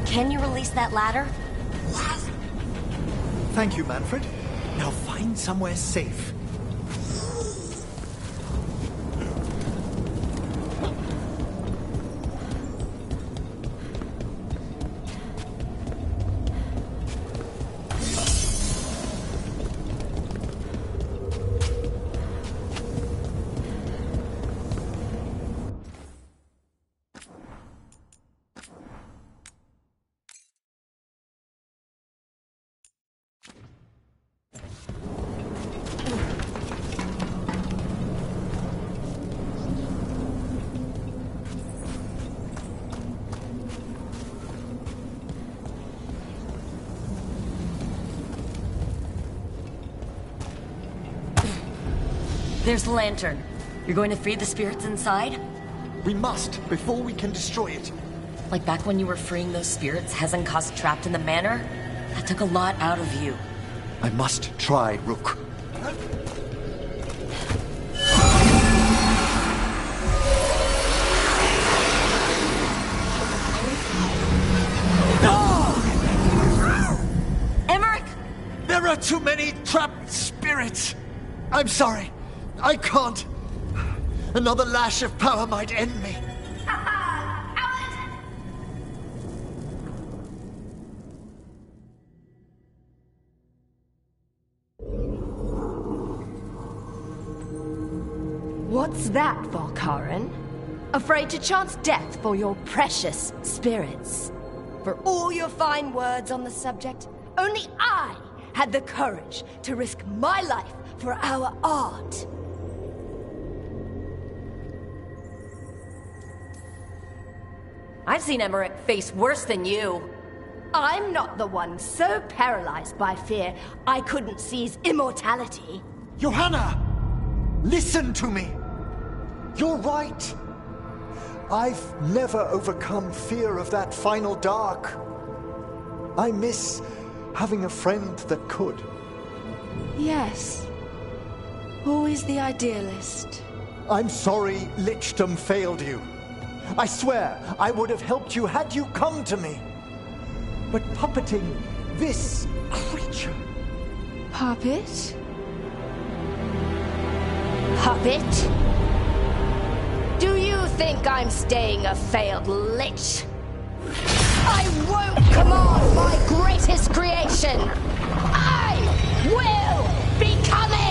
Can you release that ladder? Thank you, Manfred. Now find somewhere safe. There's the lantern. You're going to free the spirits inside? We must, before we can destroy it. Like back when you were freeing those spirits Hezekiah trapped in the manor? That took a lot out of you. I must try, Rook. Emmerich! There are too many trapped spirits! I'm sorry. I can't. Another lash of power might end me. What's that, Volkaren? Afraid to chance death for your precious spirits? For all your fine words on the subject, only I had the courage to risk my life for our art. I've seen Emmerich face worse than you. I'm not the one so paralyzed by fear I couldn't seize immortality. Johanna! Listen to me! You're right! I've never overcome fear of that final dark. I miss having a friend that could. Yes. Always the idealist. I'm sorry Lichdom failed you. I swear I would have helped you had you come to me. But puppeting this creature... Puppet? Puppet? Do you think I'm staying a failed lich? I won't command my greatest creation! I will become it!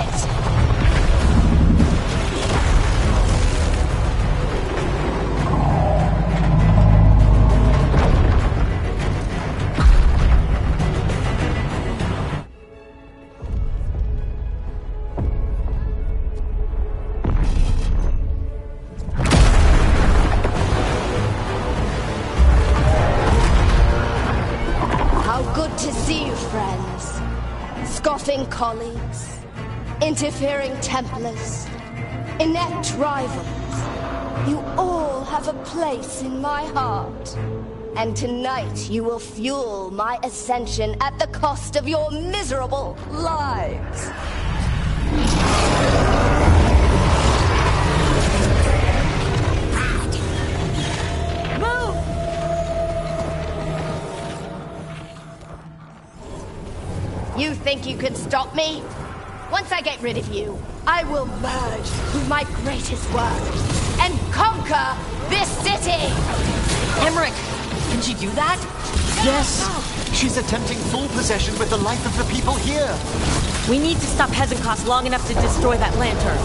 Colleagues, interfering Templars, inept rivals, you all have a place in my heart. And tonight you will fuel my ascension at the cost of your miserable lives. You think you can stop me? Once I get rid of you, I will merge with my greatest work and conquer this city! Emmerich, can she do that? Yes! She's attempting full possession with the life of the people here! We need to stop Hezenkos long enough to destroy that lantern.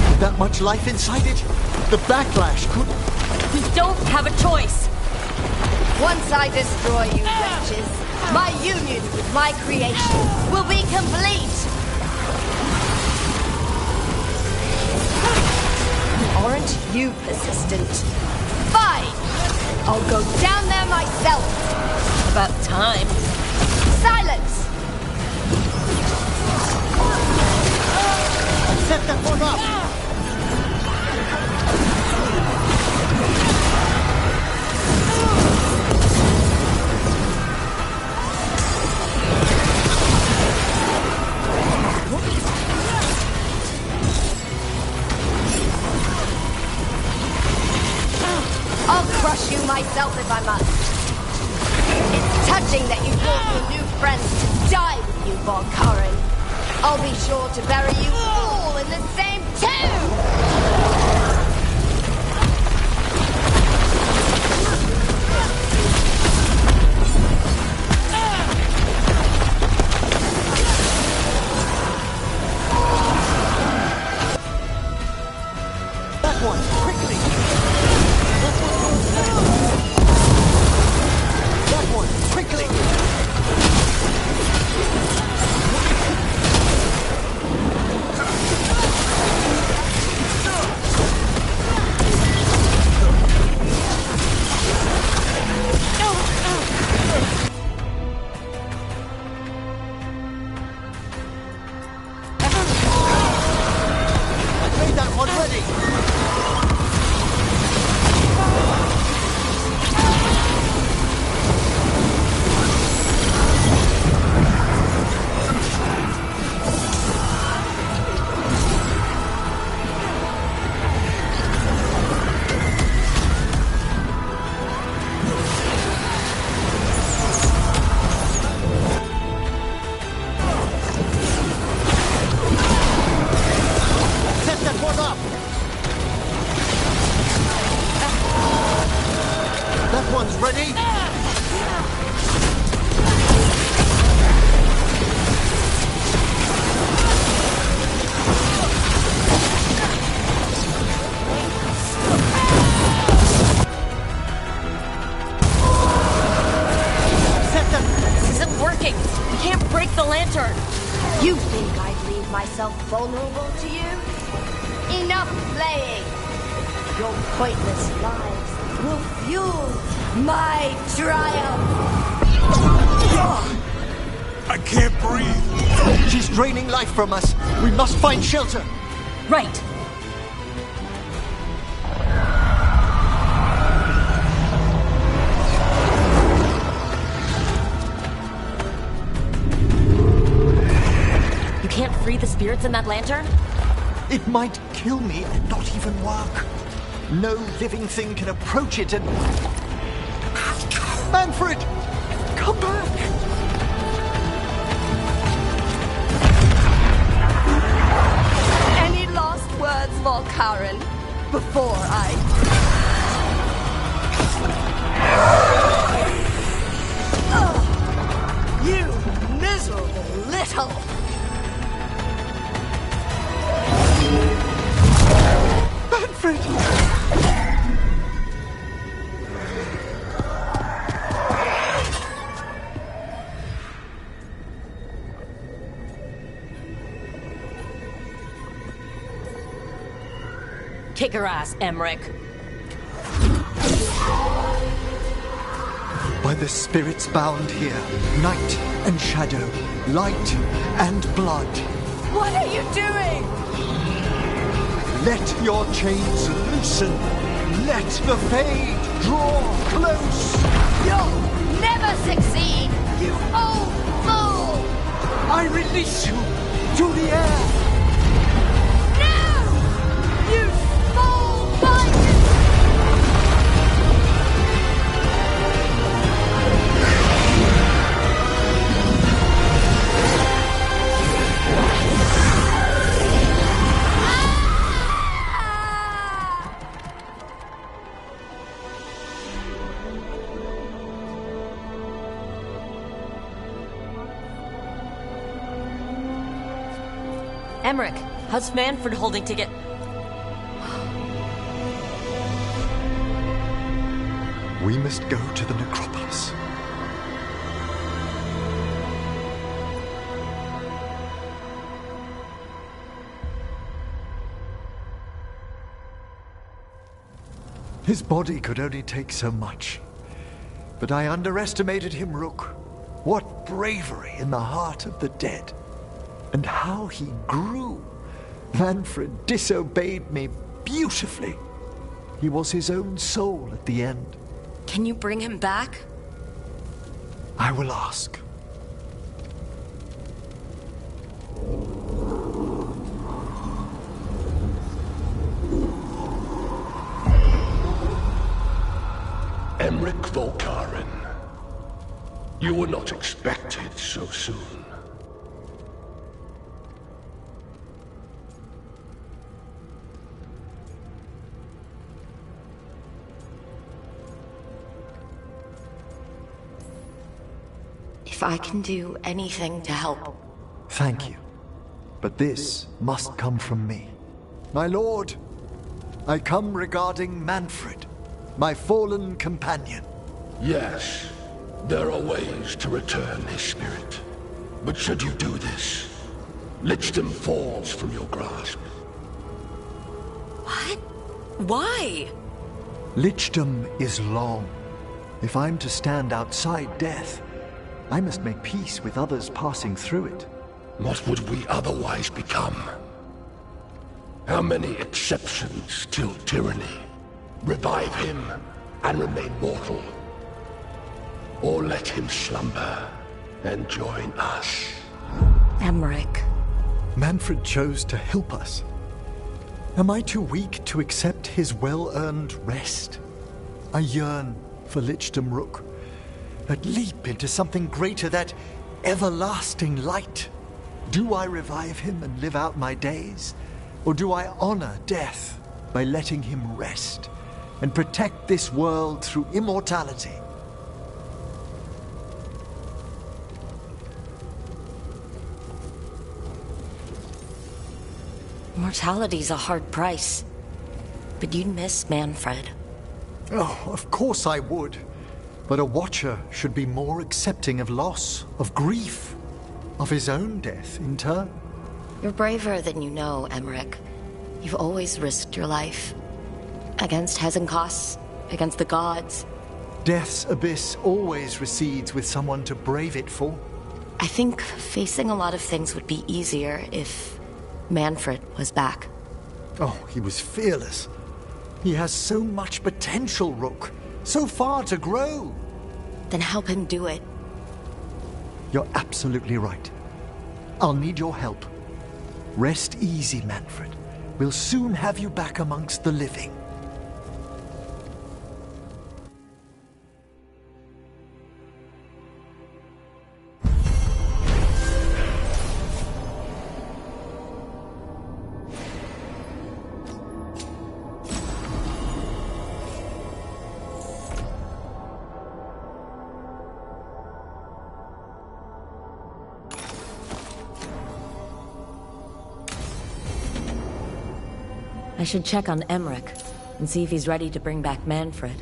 With that much life inside it, the backlash could... We don't have a choice! Once I destroy you wretches, my union with my creation will be complete! Aren't you persistent? Fine! I'll go down there myself! About time. Silence! Set that one up! I'll crush you myself if I must. It's touching that you brought your new friends to die with you, Volkaren. I'll be sure to bury you all in the same tomb! That one, quickly! That one, quickly! I made that one ready! myself vulnerable to you? Enough playing! Your pointless lives will fuel my triumph! I can't breathe! She's draining life from us! We must find shelter! Right! You can't free the spirits in that lantern? It might kill me and not even work. No living thing can approach it and... Manfred! Come back! Any last words, Volkaren, before I... You miserable little... Manfred! Kick her ass, Emmerich. By the spirits bound here, night and shadow, light and blood. What are you doing? Let your chains loosen. Let the fade draw close. You'll never succeed, you old fool! I release you to the air. No! You small-minded... Emmerich, how's Manfred holding to get... We must go to the necropolis. His body could only take so much. But I underestimated him, Rook. What bravery in the heart of the dead. And how he grew. Manfred disobeyed me beautifully. He was his own soul at the end. Can you bring him back? I will ask. Emmerich Volkaren. You were not expected so soon. If I can do anything to help... Thank you. But this must come from me. My lord, I come regarding Manfred, my fallen companion. Yes, there are ways to return his spirit. But should you do this, Lichdom falls from your grasp. What? Why? Lichdom is long. If I'm to stand outside death, I must make peace with others passing through it. What would we otherwise become? How many exceptions till tyranny? Revive him and remain mortal. Or let him slumber and join us. Emmerich. Manfred chose to help us. Am I too weak to accept his well-earned rest? I yearn for Lichdom Rook. That leap into something greater, that everlasting light. Do I revive him and live out my days? Or do I honor death by letting him rest and protect this world through immortality? Mortality's a hard price. But you'd miss Manfred. Oh, of course I would. But a Watcher should be more accepting of loss, of grief, of his own death in turn. You're braver than you know, Emmerich. You've always risked your life. Against Hezenkos, against the gods. Death's abyss always recedes with someone to brave it for. I think facing a lot of things would be easier if Manfred was back. Oh, he was fearless. He has so much potential, Rook. So far to grow. Then help him do it. You're absolutely right. I'll need your help. Rest easy, Manfred. We'll soon have you back amongst the living. I should check on Emmerich and see if he's ready to bring back Manfred.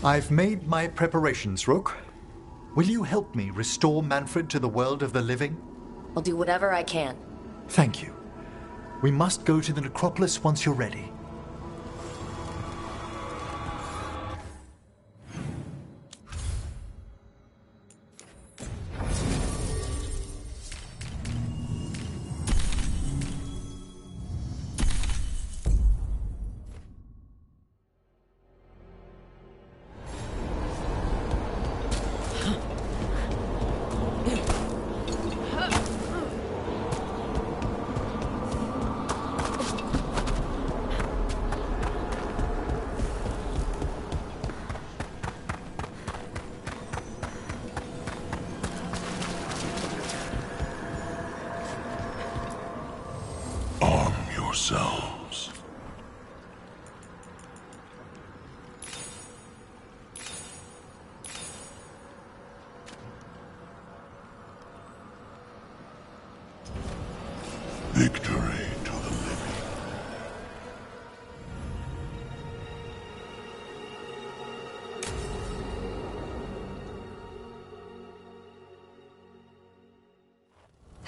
I've made my preparations, Rook. Will you help me restore Manfred to the world of the living? I'll do whatever I can. Thank you. We must go to the necropolis once you're ready. Yourselves. Victory to the living.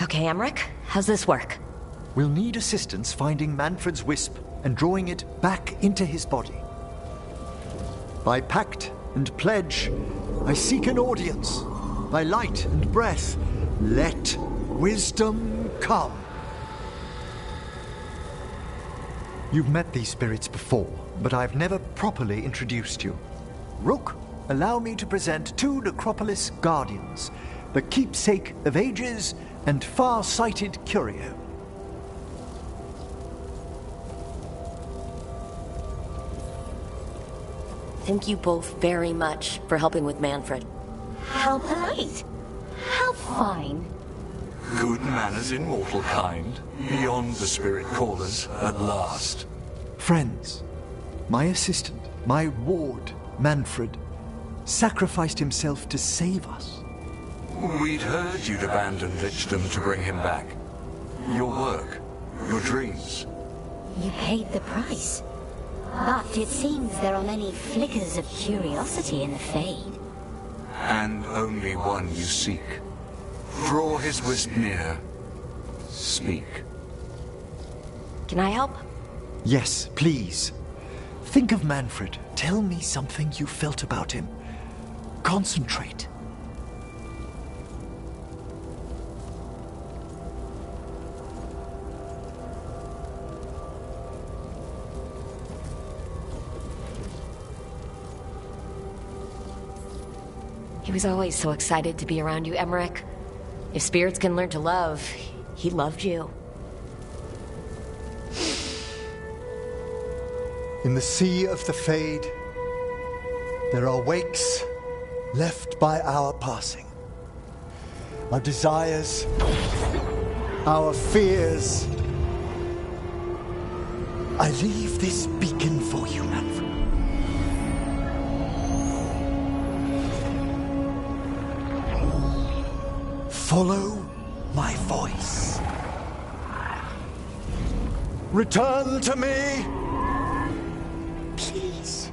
Okay, Emmerich, how's this work? We'll need assistance finding Manfred's wisp and drawing it back into his body. By pact and pledge, I seek an audience. thy light and breath, let wisdom come. You've met these spirits before, but I've never properly introduced you. Rook, allow me to present two Necropolis guardians, the keepsake of ages and far-sighted curio. Thank you both very much for helping with Manfred. How polite. How fine. Good manners in mortal kind, beyond the spirit callers at last. Friends, my assistant, my ward, Manfred, sacrificed himself to save us. We'd heard you'd abandoned Lichdom to bring him back. Your work, your dreams. You paid the price. But it seems there are many flickers of curiosity in the Fade. And only one you seek. Draw his wisp near. Speak. Can I help? Yes, please. Think of Manfred. Tell me something you felt about him. Concentrate. He was always so excited to be around you, Emmerich. If spirits can learn to love, he loved you. In the sea of the Fade, there are wakes left by our passing. Our desires, our fears. I leave this beacon for you, Manfred. Follow my voice. Return to me. Please.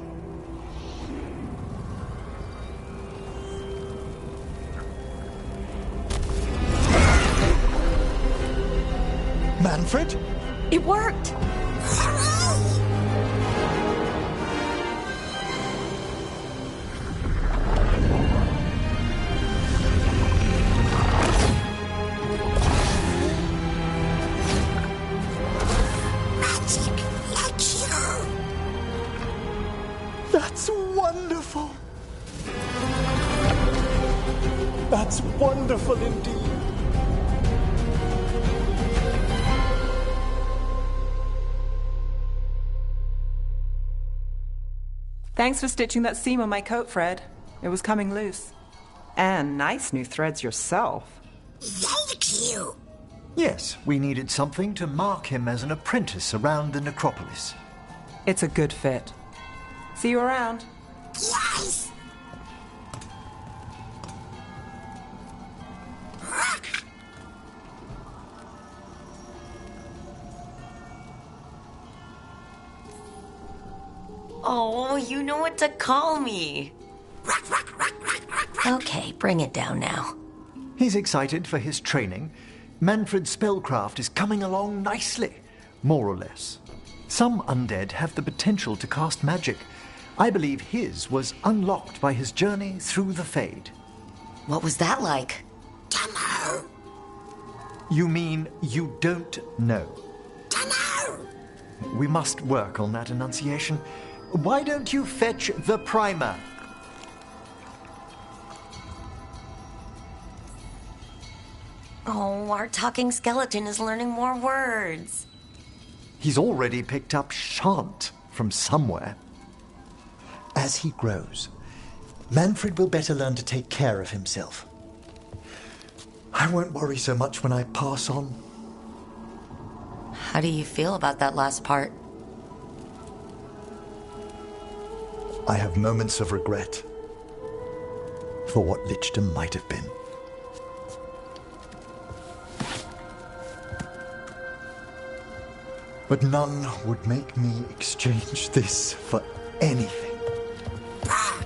Manfred? It worked! That's wonderful. That's wonderful indeed. Thanks for stitching that seam on my coat, Fred. It was coming loose. And nice new threads yourself. Thank you. Yes, we needed something to mark him as an apprentice around the Necropolis. It's a good fit. See you around. Yes! Oh, you know what to call me. Okay, bring it down now. He's excited for his training. Manfred's spellcraft is coming along nicely, more or less. Some undead have the potential to cast magic. I believe his was unlocked by his journey through the Fade. What was that like? Dunno. You mean you don't know? Dunno. We must work on that enunciation. Why don't you fetch the primer? Oh, our talking skeleton is learning more words. He's already picked up shan't from somewhere. As he grows, Manfred will better learn to take care of himself. I won't worry so much when I pass on. How do you feel about that last part? I have moments of regret for what Lichdom might have been. But none would make me exchange this for anything. Back!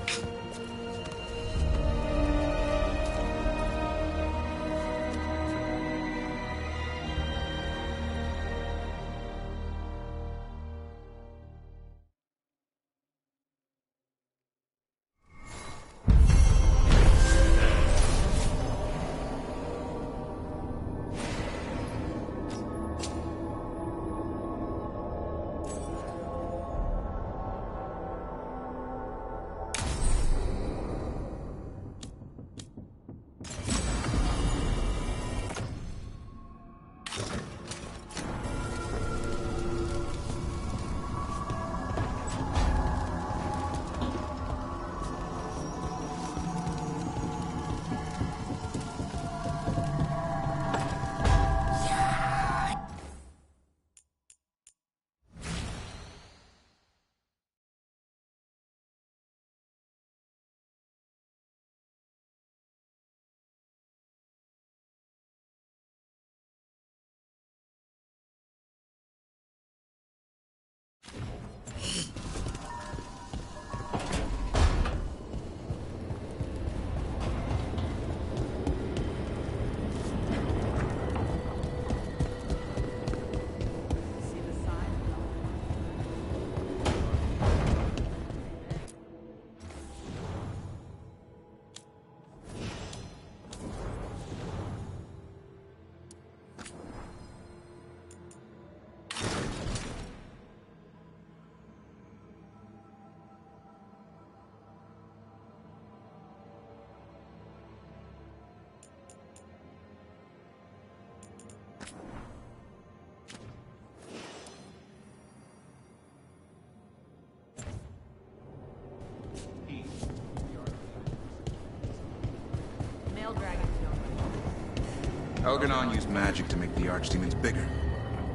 Algernon used magic to make the archdemons bigger.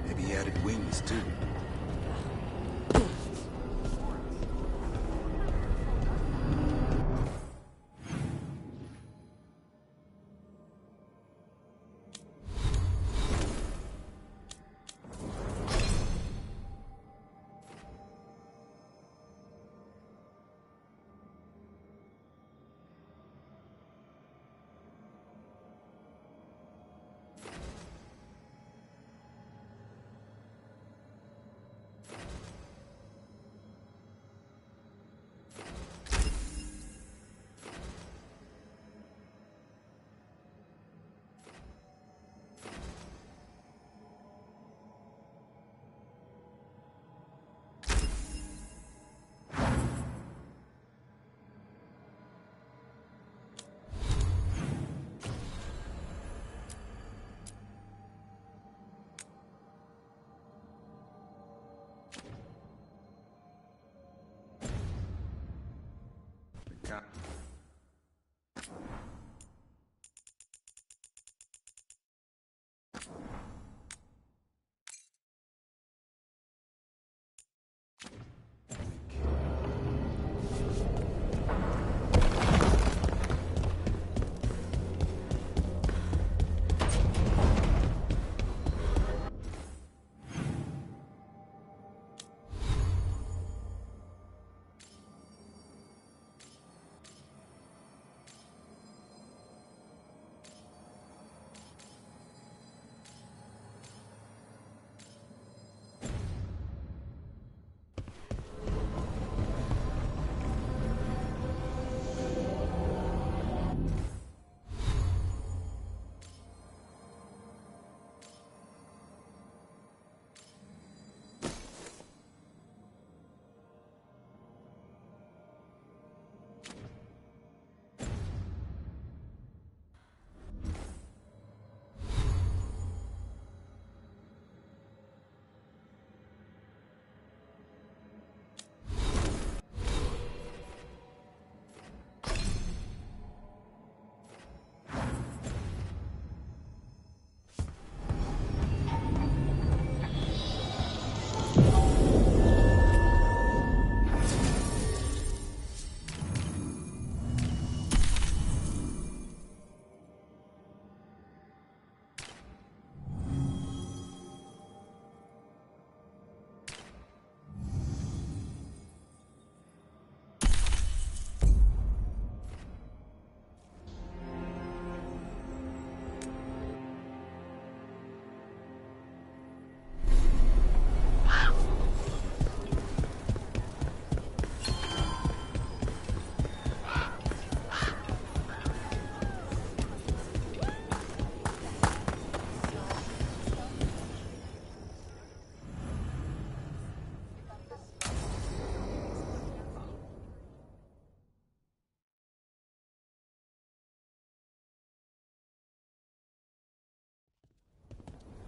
Maybe he added wings, too.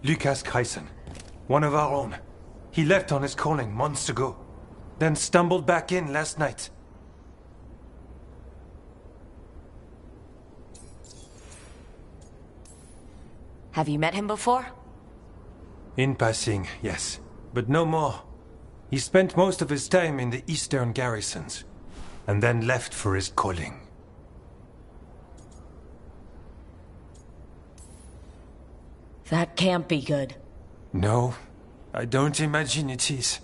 Lucas Kreisen, one of our own. He left on his calling months ago, then stumbled back in last night. Have you met him before? In passing, yes, but no more. He spent most of his time in the eastern garrisons, and then left for his calling. That can't be good. No, I don't imagine it is.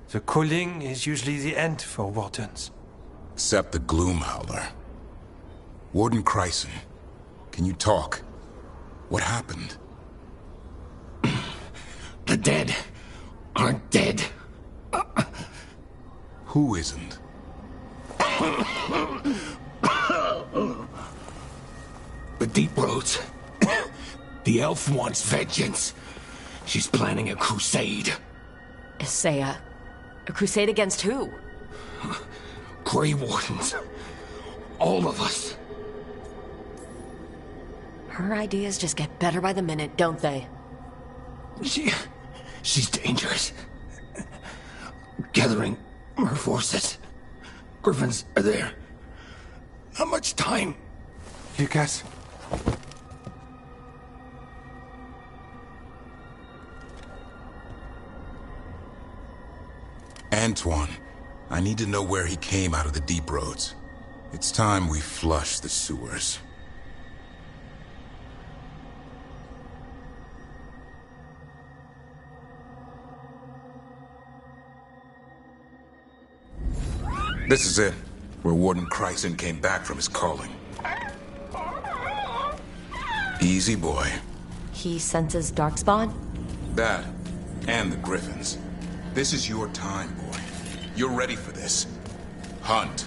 The calling is usually the end for wardens. Except the Gloomhowler. Warden Kreisen, can you talk? What happened? The dead aren't dead. Who isn't? The Deep Roads. The elf wants vengeance. She's planning a crusade. Isaiah, a crusade against who? Grey Wardens. All of us. Her ideas just get better by the minute, don't they? She's dangerous. Gathering her forces. Griffins are there. How much time? Lucas? Antoine. I need to know where he came out of the deep roads. It's time we flush the sewers. This is it, where Warden Chryson came back from his calling. Easy, boy. He senses Darkspawn? That, and the Griffins. This is your time, boy. You're ready for this. Hunt.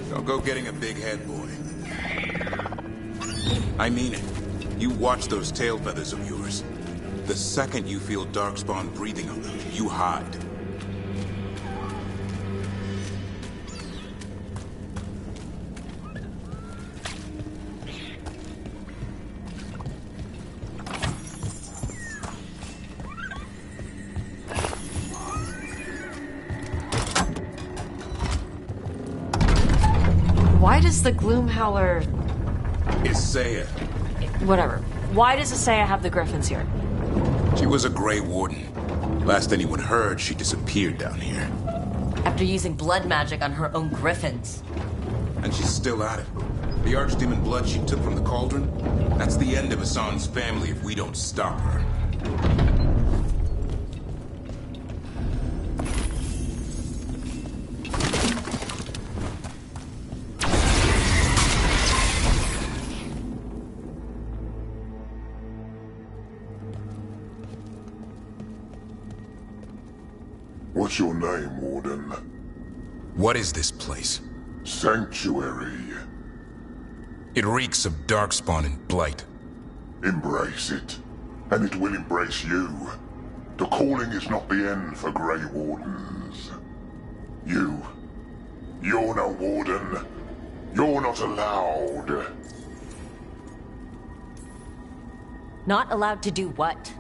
Don't go getting a big head, boy. I mean it. You watch those tail feathers of yours. The second you feel Darkspawn breathing on them, you hide. Why does the Gloomhowler... Isaiah. Whatever. Why does Isaiah have the Griffins here? She was a Grey Warden. Last anyone heard, she disappeared down here. After using blood magic on her own Griffins. And she's still at it. The Archdemon blood she took from the cauldron? That's the end of Hassan's family if we don't stop her. What's your name, Warden? What is this place? Sanctuary. It reeks of Darkspawn and Blight. Embrace it, and it will embrace you. The calling is not the end for Grey Wardens. You're no Warden. You're not allowed. Not allowed to do what?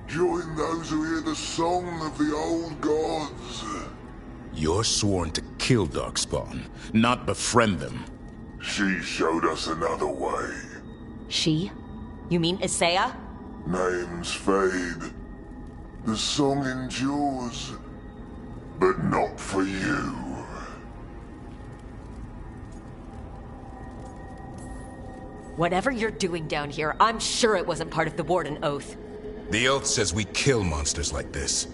Join those who hear the song of the old gods. You're sworn to kill Darkspawn, not befriend them. She showed us another way. She? You mean Isaiah? Names fade. The song endures. But not for you. Whatever you're doing down here, I'm sure it wasn't part of the Warden Oath. The oath says we kill monsters like this.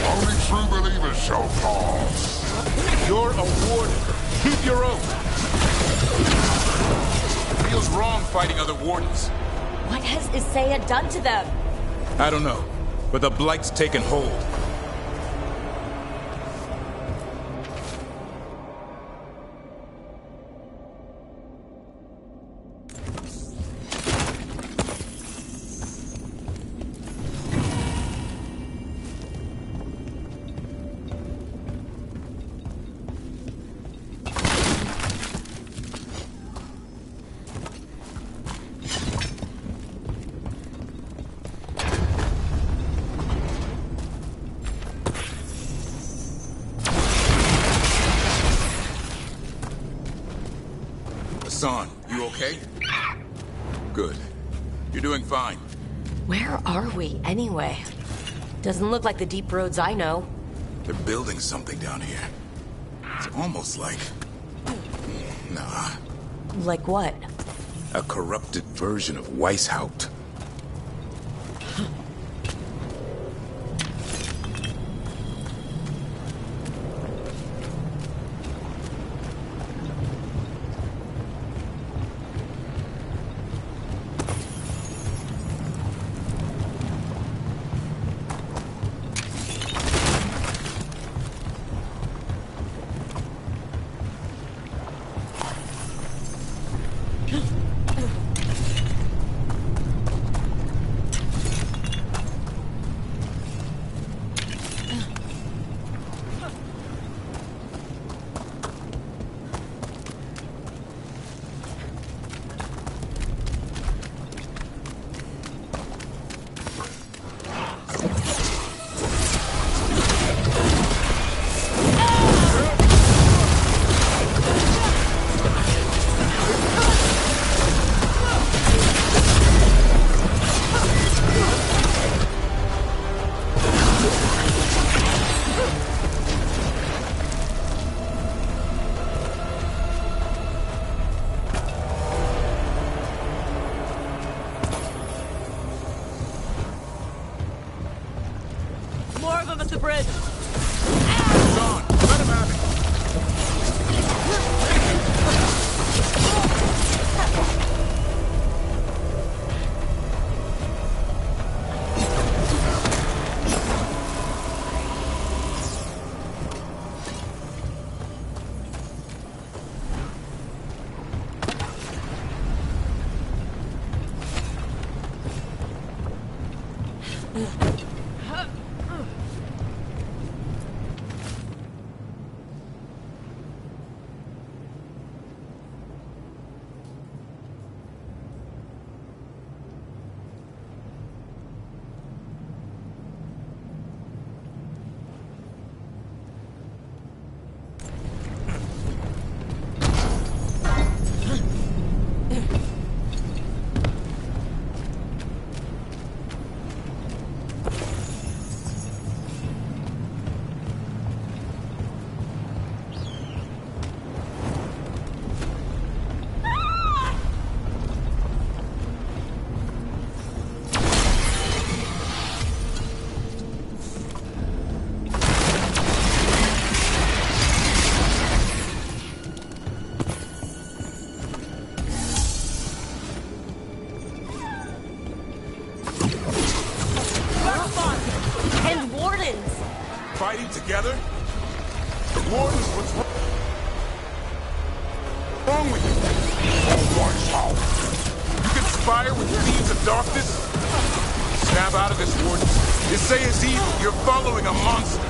Only true believers shall pass. You're a warden. Keep your oath. It feels wrong fighting other wardens. What has Isaiah done to them? I don't know, but the Blight's taken hold. Hassan, you okay? Good. You're doing fine. Where are we, anyway? Doesn't look like the deep roads I know. They're building something down here. It's almost like... Nah. Like what? A corrupted version of Weishaupt. fighting together? Wardens, what's wrong with you? You conspire with fiends of darkness? Snap out of this, Warden. Isaiah's evil. You're following a monster.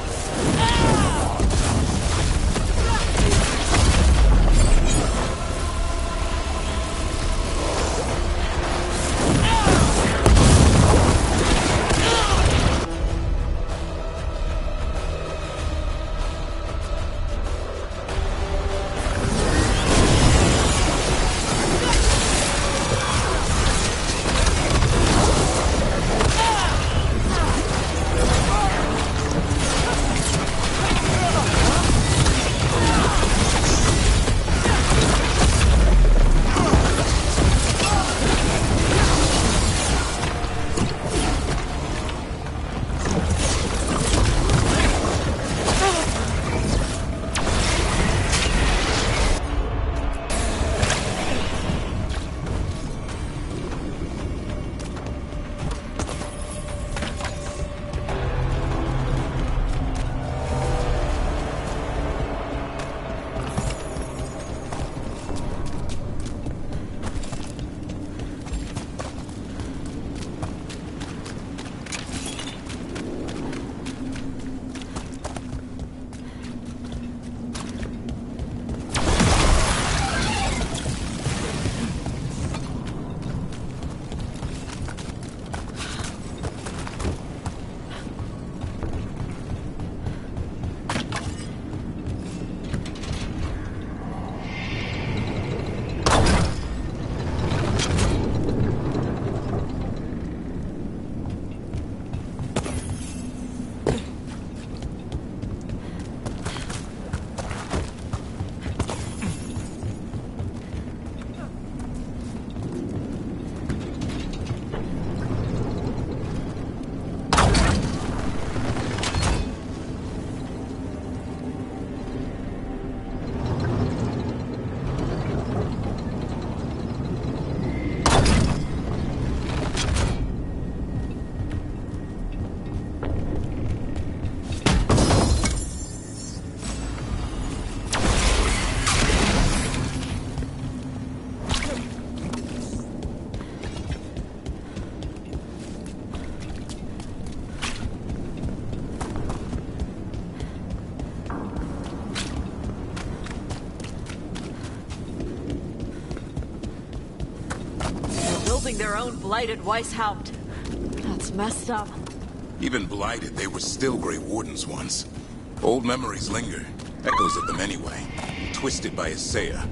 Their own blighted Weishaupt. That's messed up. Even blighted, they were still Grey Wardens once. Old memories linger. Echoes of them anyway. Twisted by Isaiah.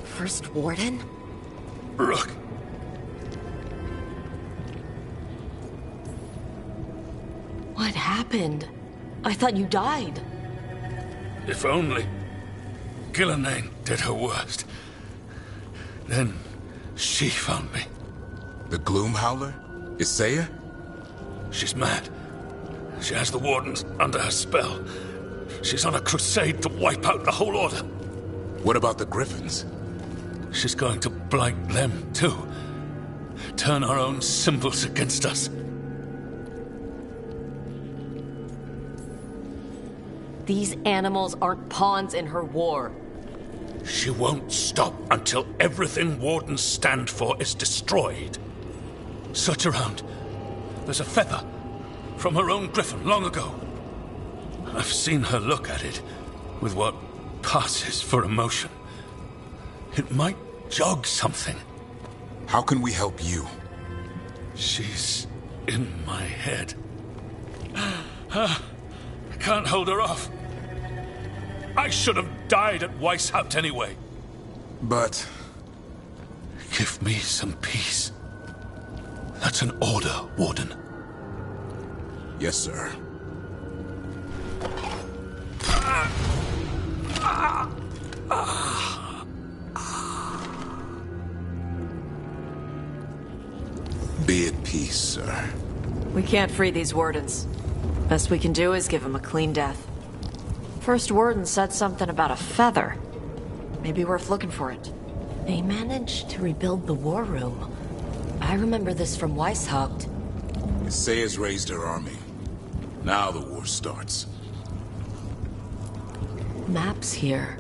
First Warden? Look. What happened? I thought you died. If only Gillenane did her worst. Then she found me. The Gloom Howler? Isaiah? She's mad. She has the Wardens under her spell. She's on a crusade to wipe out the whole Order. What about the Griffins? She's going to blight them, too. Turn our own symbols against us. These animals aren't pawns in her war. She won't stop until everything Wardens stand for is destroyed. Search around. There's a feather from her own griffin long ago. I've seen her look at it with what passes for emotion. It might jog something. How can we help you? She's in my head. I can't hold her off. I should have died at Weishaupt anyway. But... Give me some peace. That's an order, Warden. Yes, sir. Be at peace, sir. We can't free these wardens. Best we can do is give them a clean death. First warden said something about a feather. Maybe worth looking for it. They managed to rebuild the war room. I remember this from Weishaupt. Isaiah's raised her army. Now the war starts. Maps here.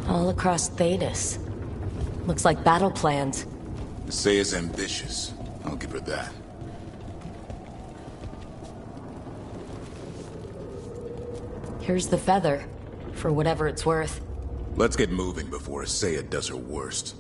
All across Thetis. Looks like battle plans. Isaiah's ambitious. I'll give her that. Here's the feather, for whatever it's worth. Let's get moving before Isaiah does her worst.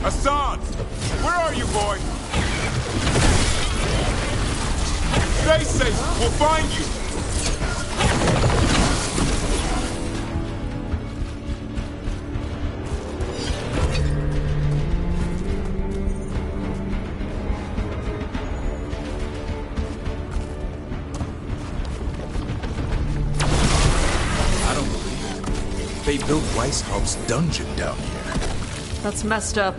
Hassan! Where are you, boy? Stay safe! We'll find you! I don't believe it. They built Weishaupt's dungeon down here. That's messed up.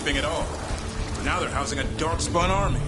anything at all. Now they're housing a darkspawn army.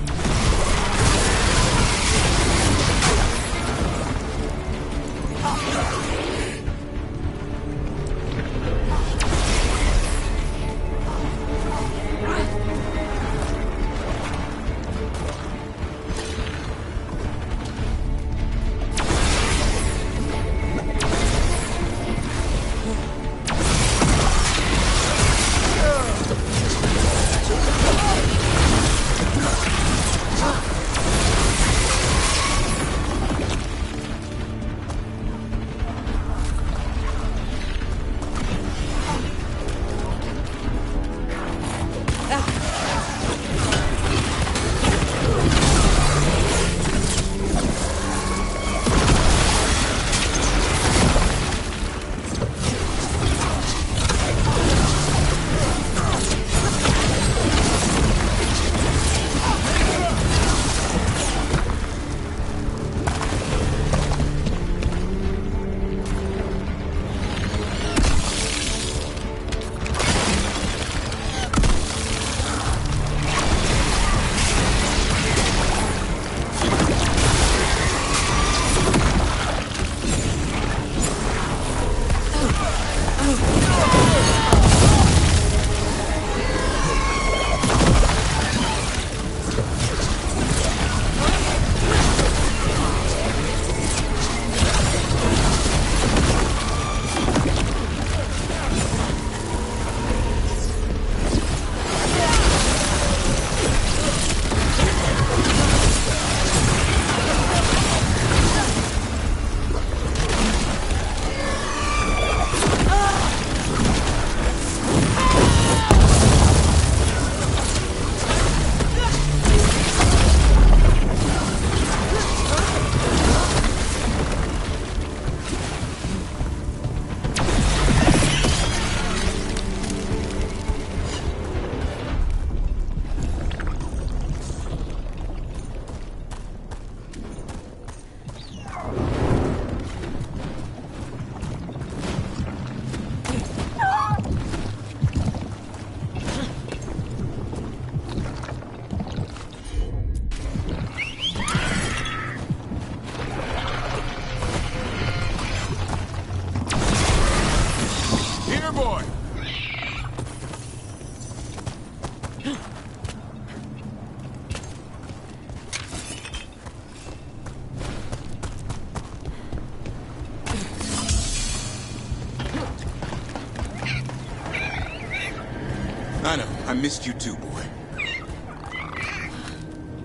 I know. I missed you too, boy.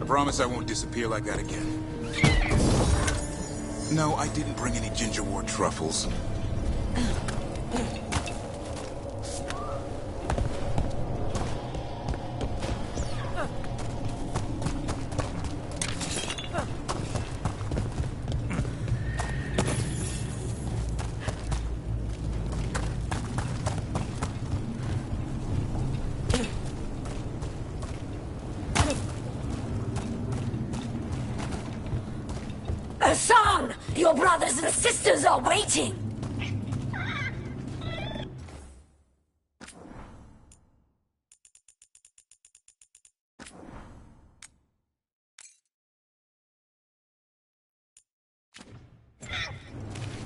I promise I won't disappear like that again. No, I didn't bring any ginger wort truffles. Hassan! Your brothers and sisters are waiting!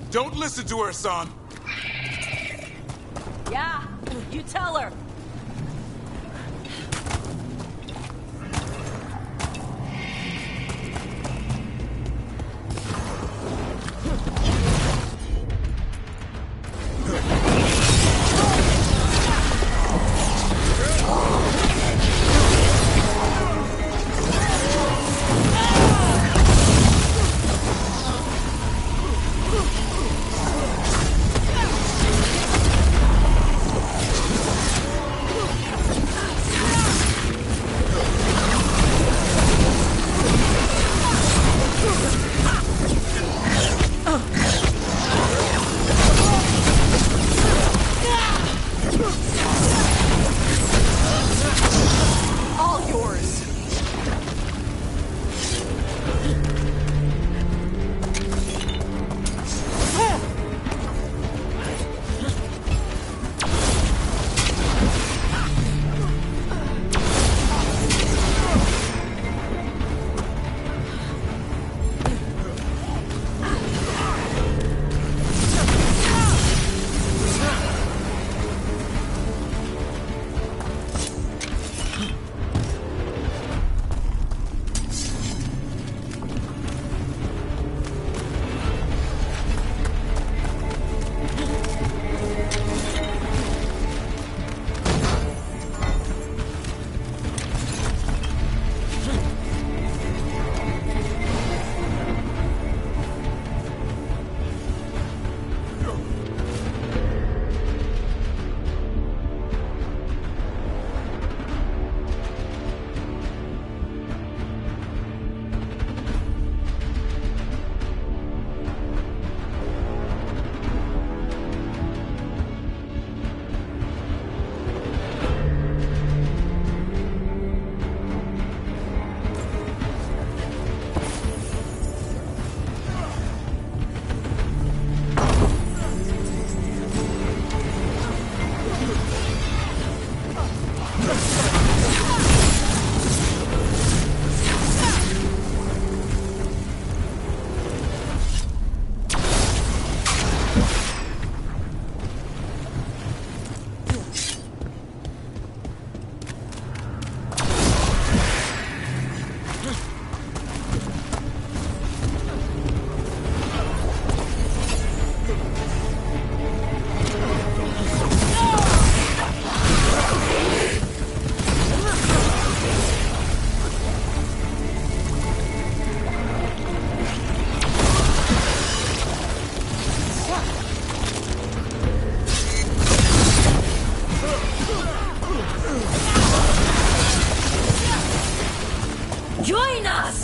Don't listen to her, Hassan! Yeah, you tell her.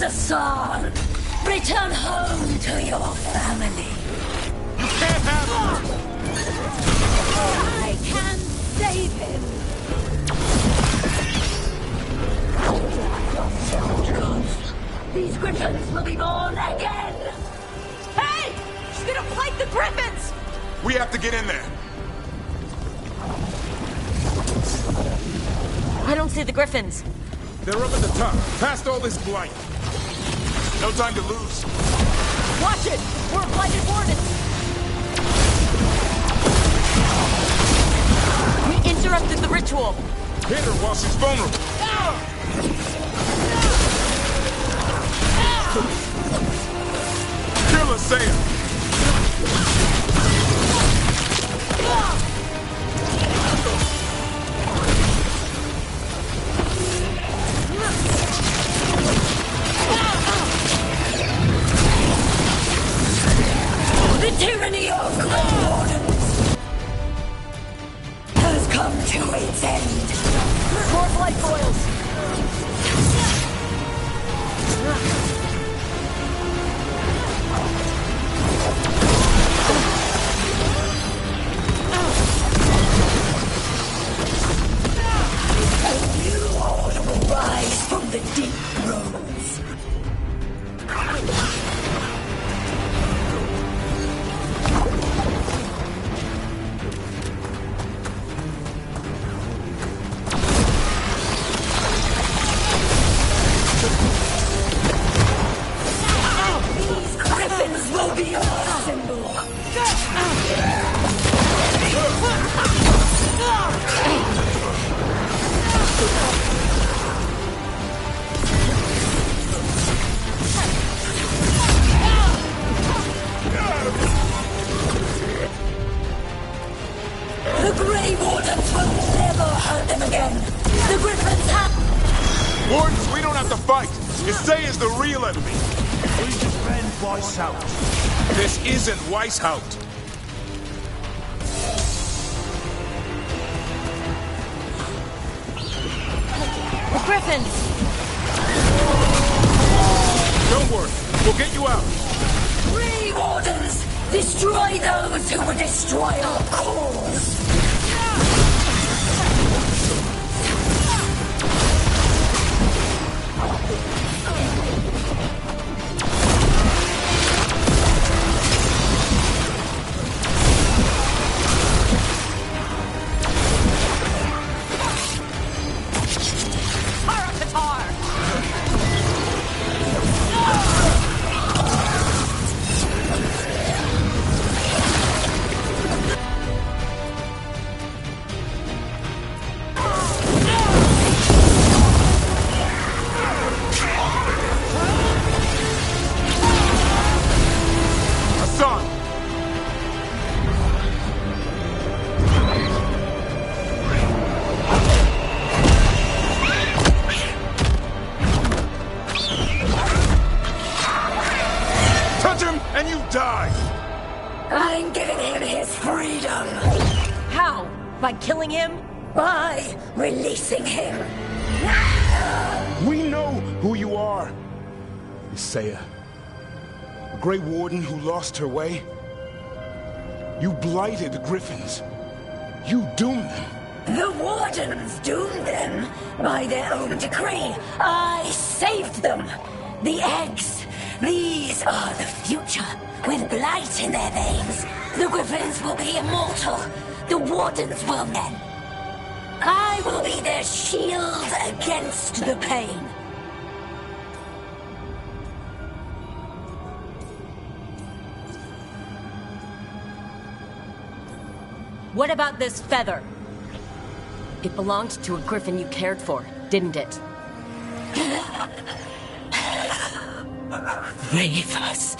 Hassan! Return home to your family. You can't have him! I can save him. These griffins will be born again. Hey! She's gonna fight the griffins! We have to get in there. I don't see the griffins. They're up at the top, past all this blight. No time to lose. Watch it! We're blighted wardens! We interrupted the ritual. Hit her while she's vulnerable. Kill her, Saya. The tyranny of Grey Wardens has come to its end. More blight boils! A new horde will rise from the deep roads. These griffins will be our symbol. The Grey Wardens will never hurt them again. The griffins have... Wardens, we don't have to fight. Isaya's the real enemy. We defend Weishaupt. This isn't Weishaupt. The griffins! Don't worry, we'll get you out. Grey Wardens! Destroy those who would destroy our cause! And you die! I'm giving him his freedom! How? By killing him? By releasing him! We know who you are! Isaiah. A Grey Warden who lost her way. You blighted the Griffins. You doomed them. The Wardens doomed them by their own decree. I saved them. The eggs. These are the future. With blight in their veins, the Griffins will be immortal. The Wardens will then. I will be their shield against the pain. What about this feather? It belonged to a griffin you cared for, didn't it? Ravers.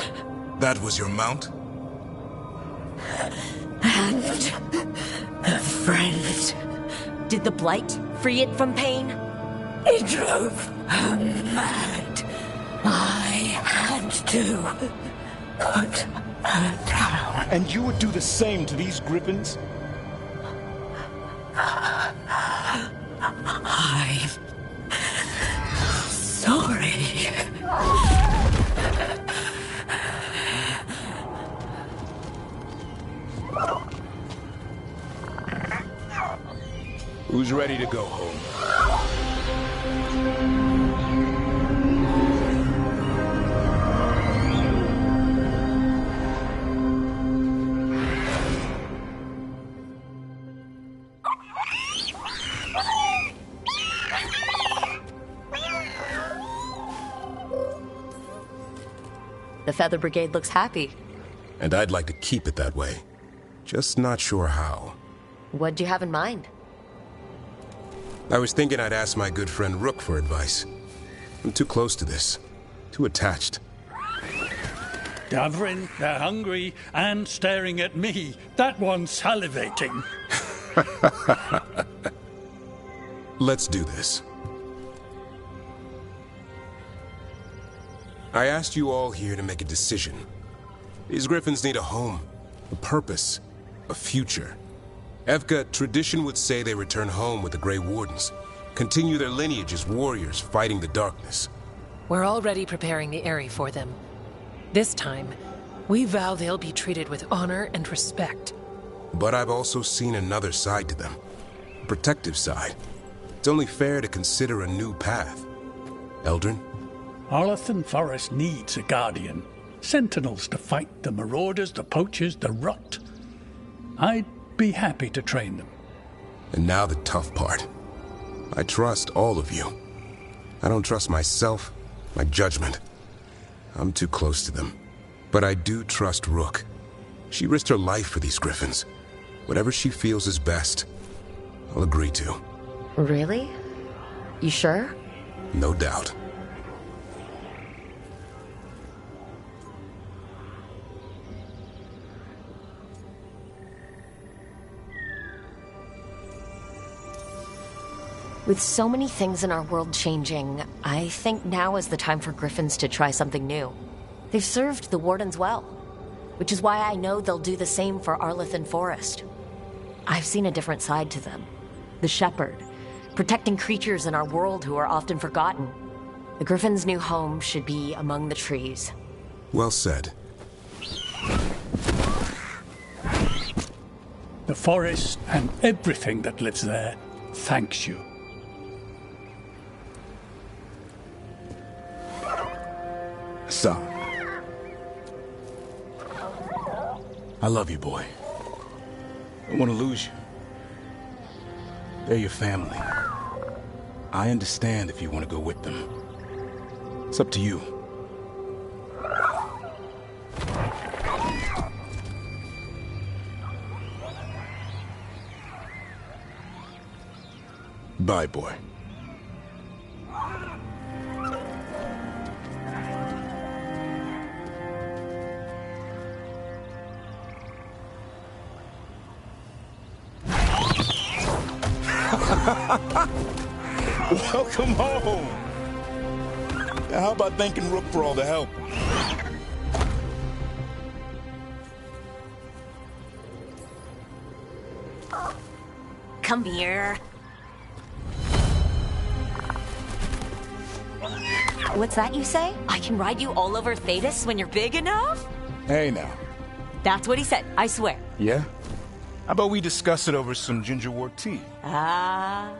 That was your mount? And a friend. Did the blight free it from pain? It drove her mad. I had to put her down. And you would do the same to these Griffins? I'm sorry. Who's ready to go home? The Feather Brigade looks happy. And I'd like to keep it that way. Just not sure how. What'd you have in mind? I was thinking I'd ask my good friend Rook for advice. I'm too close to this. Too attached. Davrin, they're hungry and staring at me. That one's salivating. Let's do this. I asked you all here to make a decision. These griffins need a home, a purpose, a future. Evka, tradition would say they return home with the Grey Wardens, continue their lineage as warriors fighting the darkness. We're already preparing the Eyrie for them. This time, we vow they'll be treated with honor and respect. But I've also seen another side to them, a protective side. It's only fair to consider a new path. Eldrin? Arlathan Forest needs a guardian. Sentinels to fight the marauders, the poachers, the rot. I'd be happy to train them. And now the tough part. I trust all of you. I don't trust myself, my judgment. I'm too close to them. But I do trust Rook. She risked her life for these griffins. Whatever she feels is best, I'll agree to. Really? You sure? No doubt. With so many things in our world changing, I think now is the time for griffins to try something new. They've served the Wardens well, which is why I know they'll do the same for Arlathan Forest. I've seen a different side to them. The shepherd, protecting creatures in our world who are often forgotten. The griffins' new home should be among the trees. Well said. The forest and everything that lives there thanks you. Son. I love you, boy. I don't want to lose you. They're your family. I understand if you want to go with them. It's up to you. Bye, boy. Welcome home. Now, how about thanking Rook for all the help? Come here. What's that you say? I can ride you all over Thetis when you're big enough? Hey, now. That's what he said, I swear. Yeah? How about we discuss it over some gingerwort tea? Ah.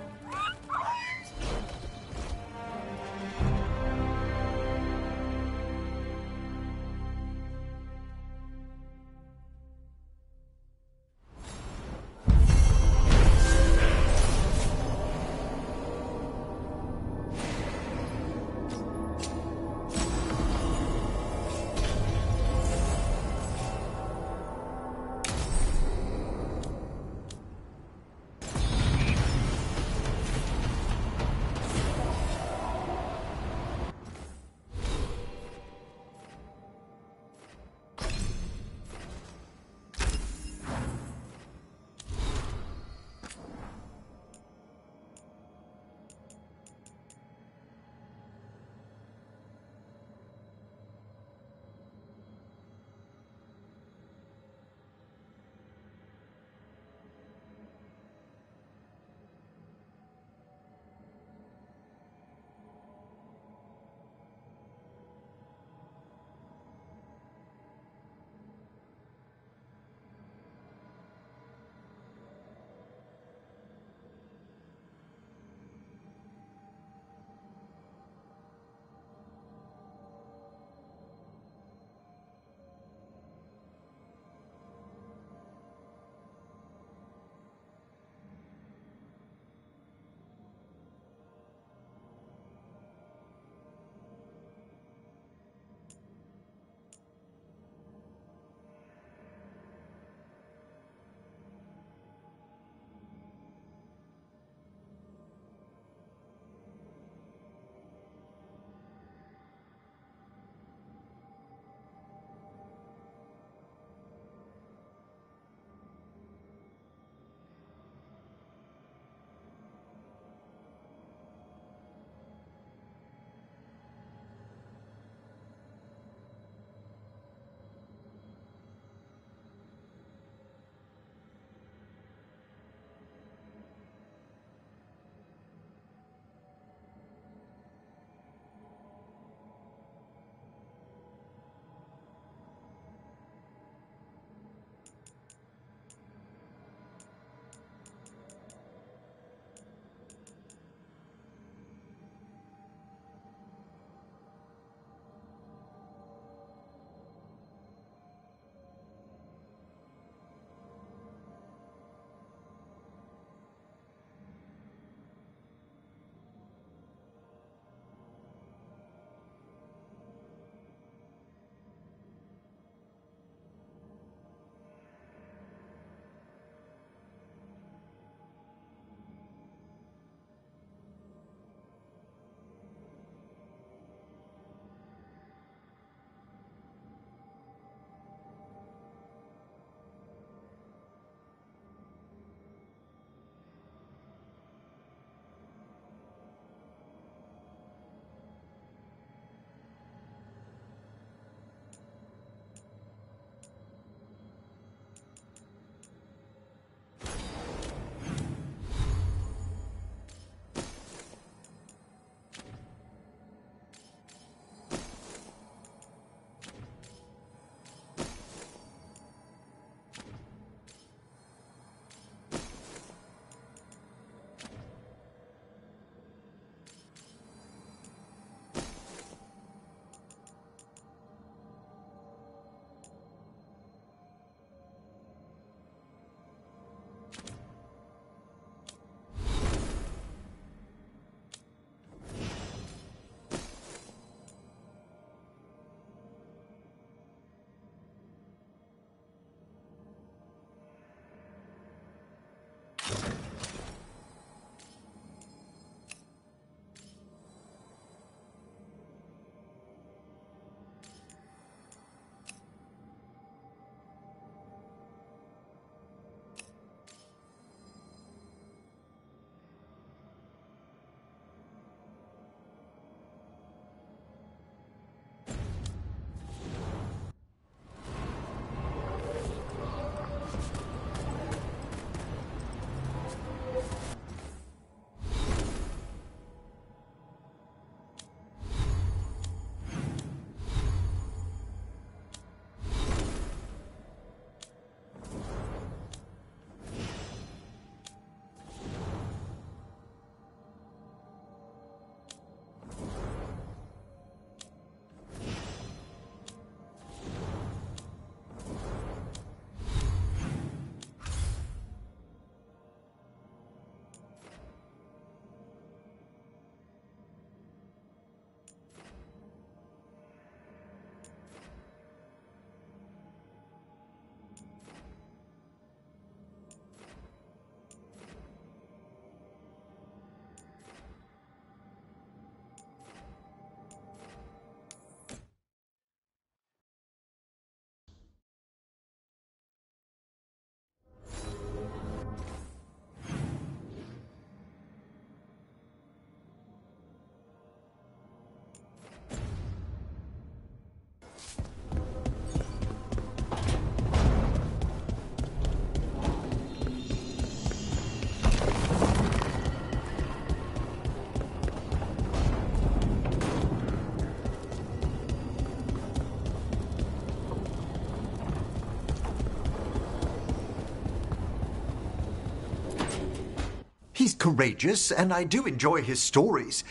courageous, and I do enjoy his stories.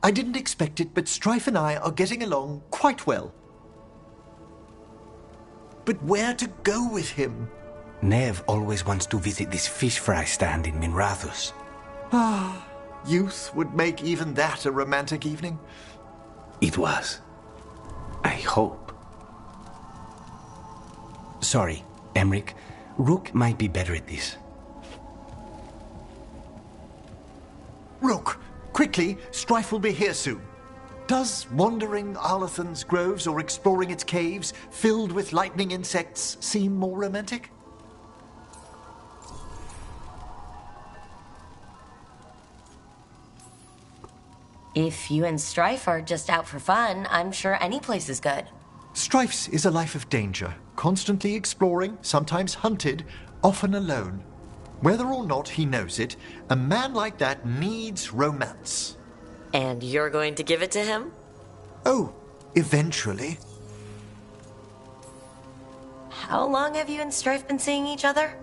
I didn't expect it, but Strife and I are getting along quite well. But where to go with him? Nev always wants to visit this fish fry stand in Minrathus. Ah, youth would make even that a romantic evening. It was. I hope. Sorry, Emric. Rook might be better at this. Rook, quickly, Strife will be here soon. Does wandering Arlathan's groves or exploring its caves filled with lightning insects seem more romantic? If you and Strife are just out for fun, I'm sure any place is good. Strife's is a life of danger, constantly exploring, sometimes hunted, often alone. Whether or not he knows it, a man like that needs romance. And you're going to give it to him? Oh, eventually. How long have you and Strife been seeing each other?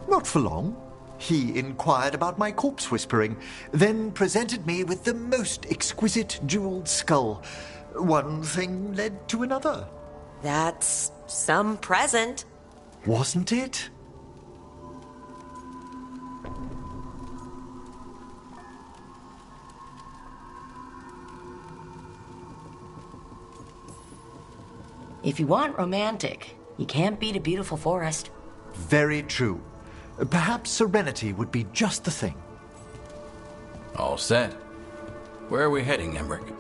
Not for long. He inquired about my corpse whispering, then presented me with the most exquisite jeweled skull. One thing led to another. That's some present. Wasn't it? If you want romantic, you can't beat a beautiful forest. Very true. Perhaps serenity would be just the thing. All set. Where are we heading, Emric?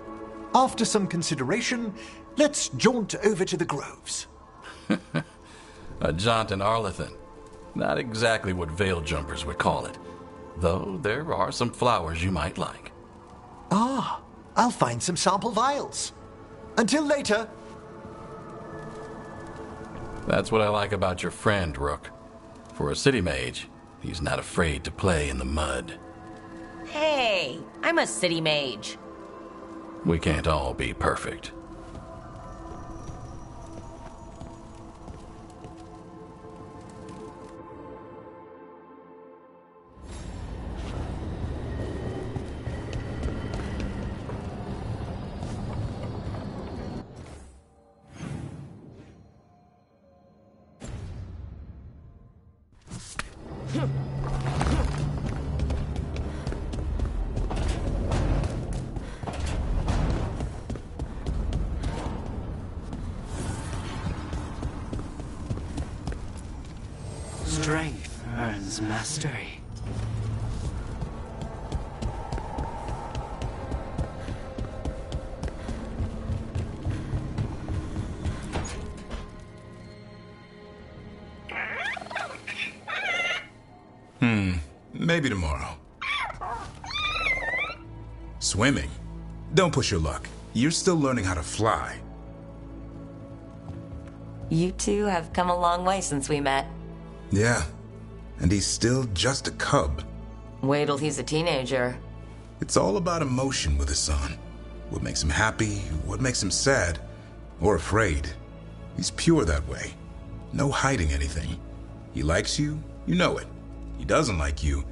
After some consideration, let's jaunt over to the groves. A jaunt in Arlathan. Not exactly what veil jumpers would call it. Though there are some flowers you might like. Ah, I'll find some sample vials. Until later. That's what I like about your friend, Rook. For a city mage, he's not afraid to play in the mud. Hey, I'm a city mage. We can't all be perfect. Strength earns mastery. Maybe tomorrow. Swimming? Don't push your luck. You're still learning how to fly. You two have come a long way since we met. Yeah, and he's still just a cub. Wait till he's a teenager. It's all about emotion with his son. What makes him happy, what makes him sad, or afraid. He's pure that way. No hiding anything. He likes you, you know it. He doesn't like you,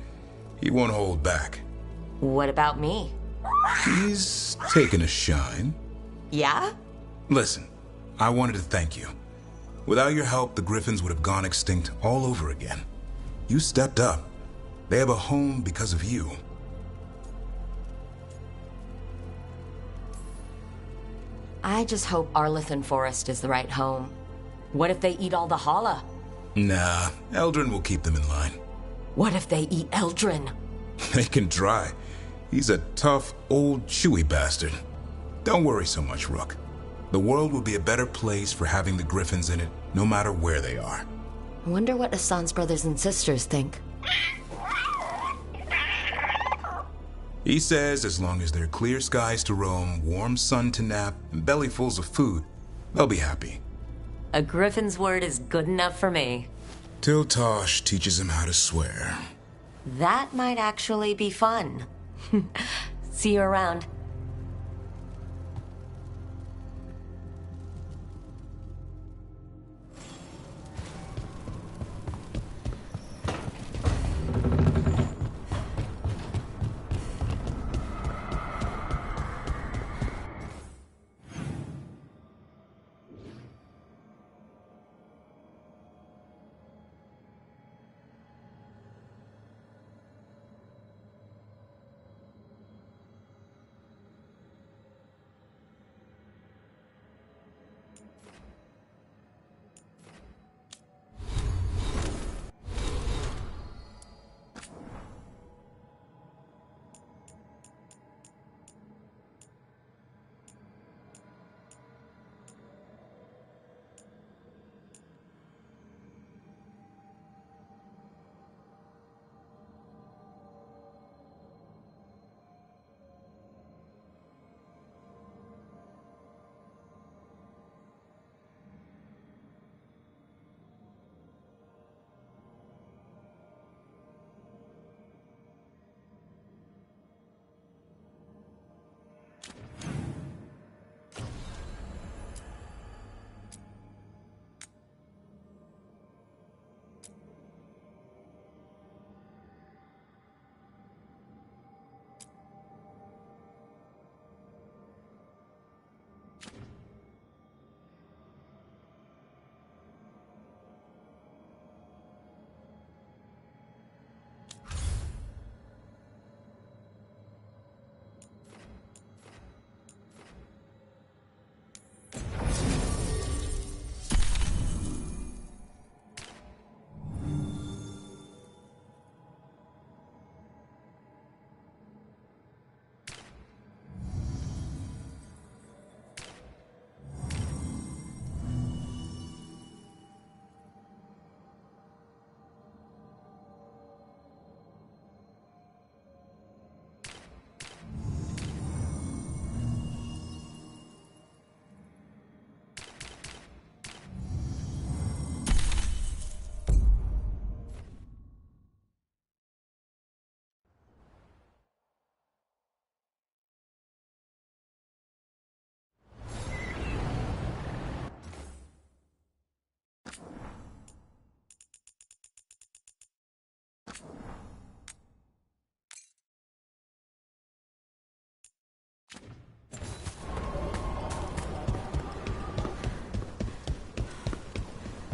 he won't hold back. What about me? He's taken a shine. Yeah? Listen, I wanted to thank you. Without your help, the Griffins would have gone extinct all over again. You stepped up. They have a home because of you. I just hope Arlathan Forest is the right home. What if they eat all the Hala? Nah, Eldrin will keep them in line. What if they eat Eldrin? They can try. He's a tough, old, chewy bastard. Don't worry so much, Rook. The world will be a better place for having the Griffins in it, no matter where they are. I wonder what Hassan's brothers and sisters think. He says as long as there are clear skies to roam, warm sun to nap, and bellyfuls of food, they'll be happy. A Griffin's word is good enough for me. Till Tosh teaches him how to swear. That might actually be fun. See you around.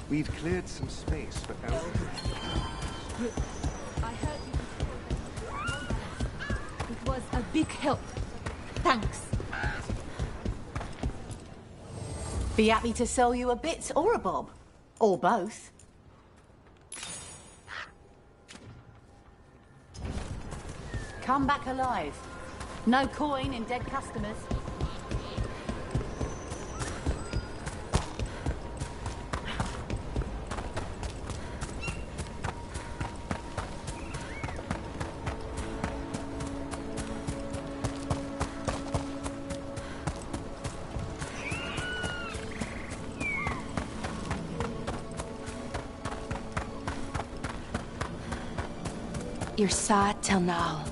We've cleared some space for elderly. I heard you. It was a big help. Thanks. Be happy to sell you a bit or a bob. Or both. Come back alive. No coin in dead customers. Irsa Telnal,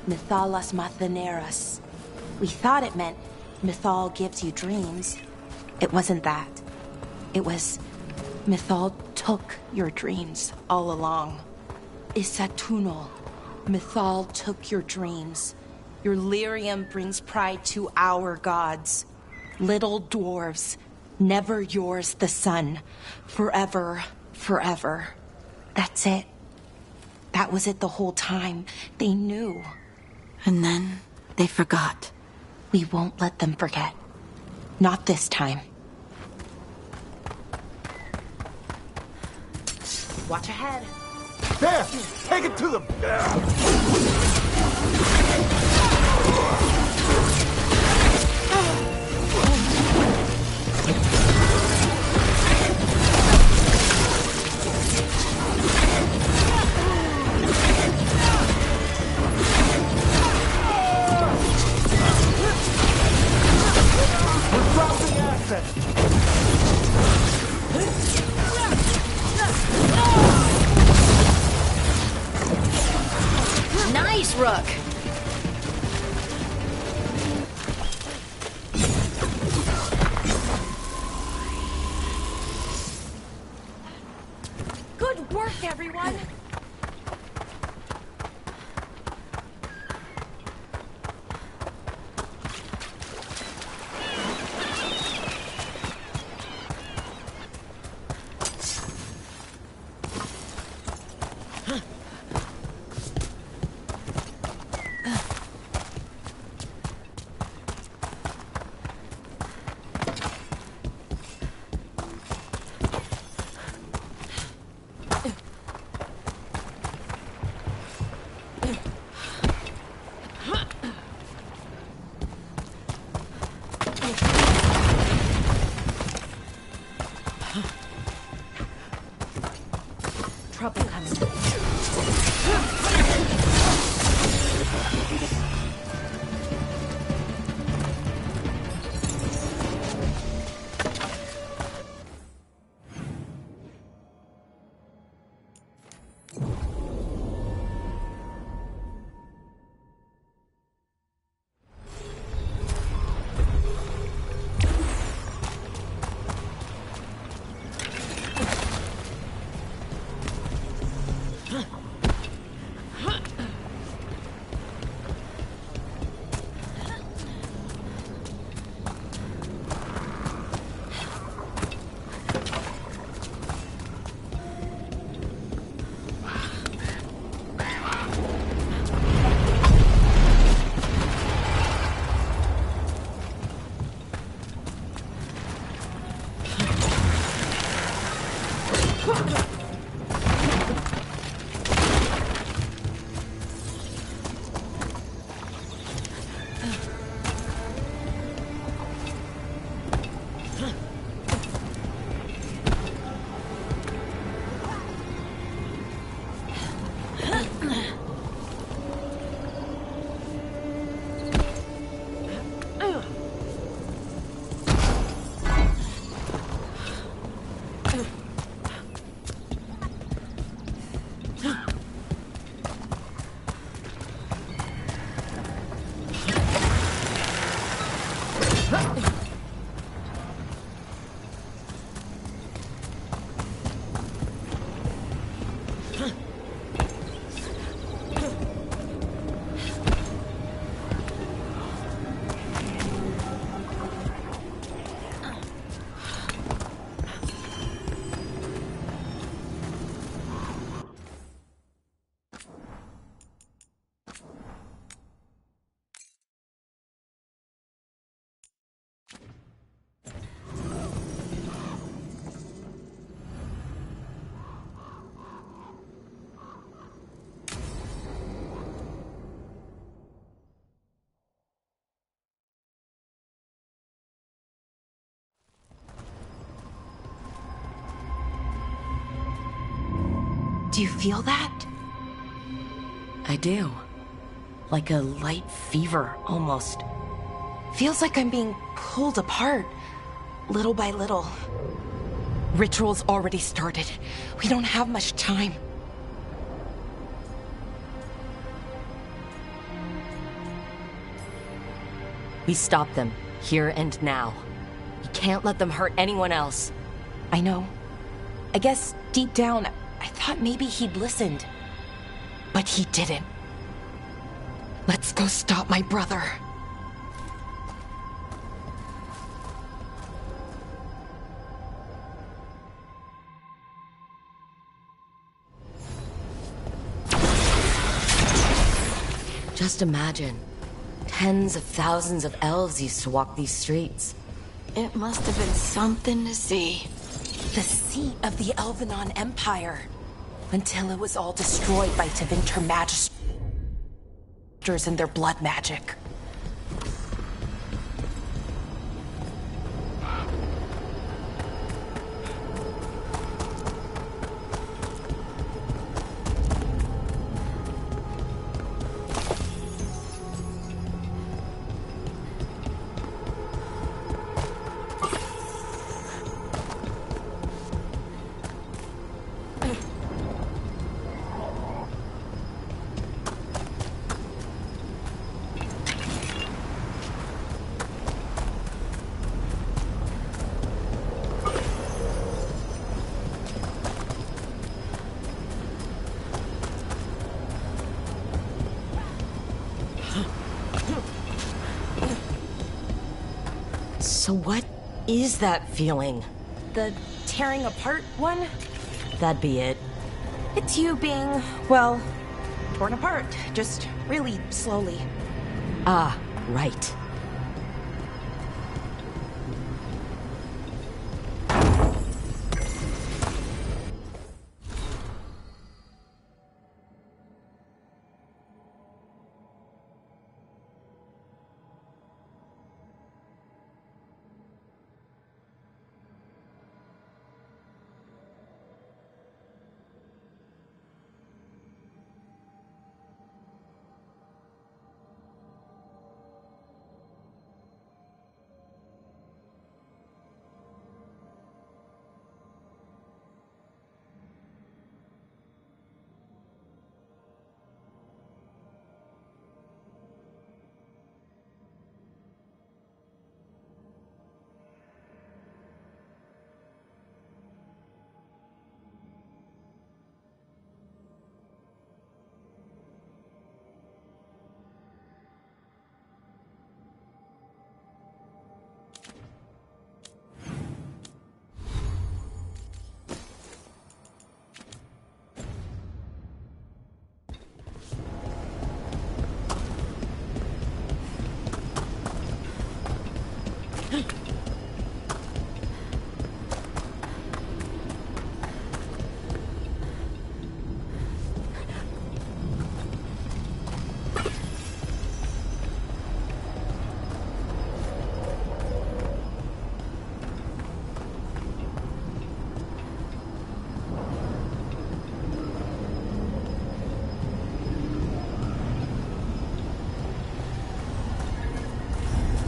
Mythalas Matheneras. We thought it meant Mythal gives you dreams. It wasn't that. It was Mythal took your dreams all along. Isatunal, Mythal took your dreams. Your lyrium brings pride to our gods. Little dwarves, never yours the sun. Forever, forever. That's it. That was it the whole time. They knew. And then they forgot. We won't let them forget. Not this time. Watch ahead. There! Take it to them! Nice, Rook! Good work, everyone! Trouble coming. Do you feel that? I do. Like a light fever, almost. Feels like I'm being pulled apart, little by little. Ritual's already started. We don't have much time. We stop them, here and now. You can't let them hurt anyone else. I know. I guess deep down, I thought maybe he'd listened. But he didn't. Let's go stop my brother. Just imagine. Tens of thousands of elves used to walk these streets. It must have been something to see. The seat of the Elvenon Empire. Until it was all destroyed by Tevinter Magisters and their blood magic. So what is that feeling? The tearing apart one? That'd be it. It's you being, well, torn apart. Just really slowly. Ah, right.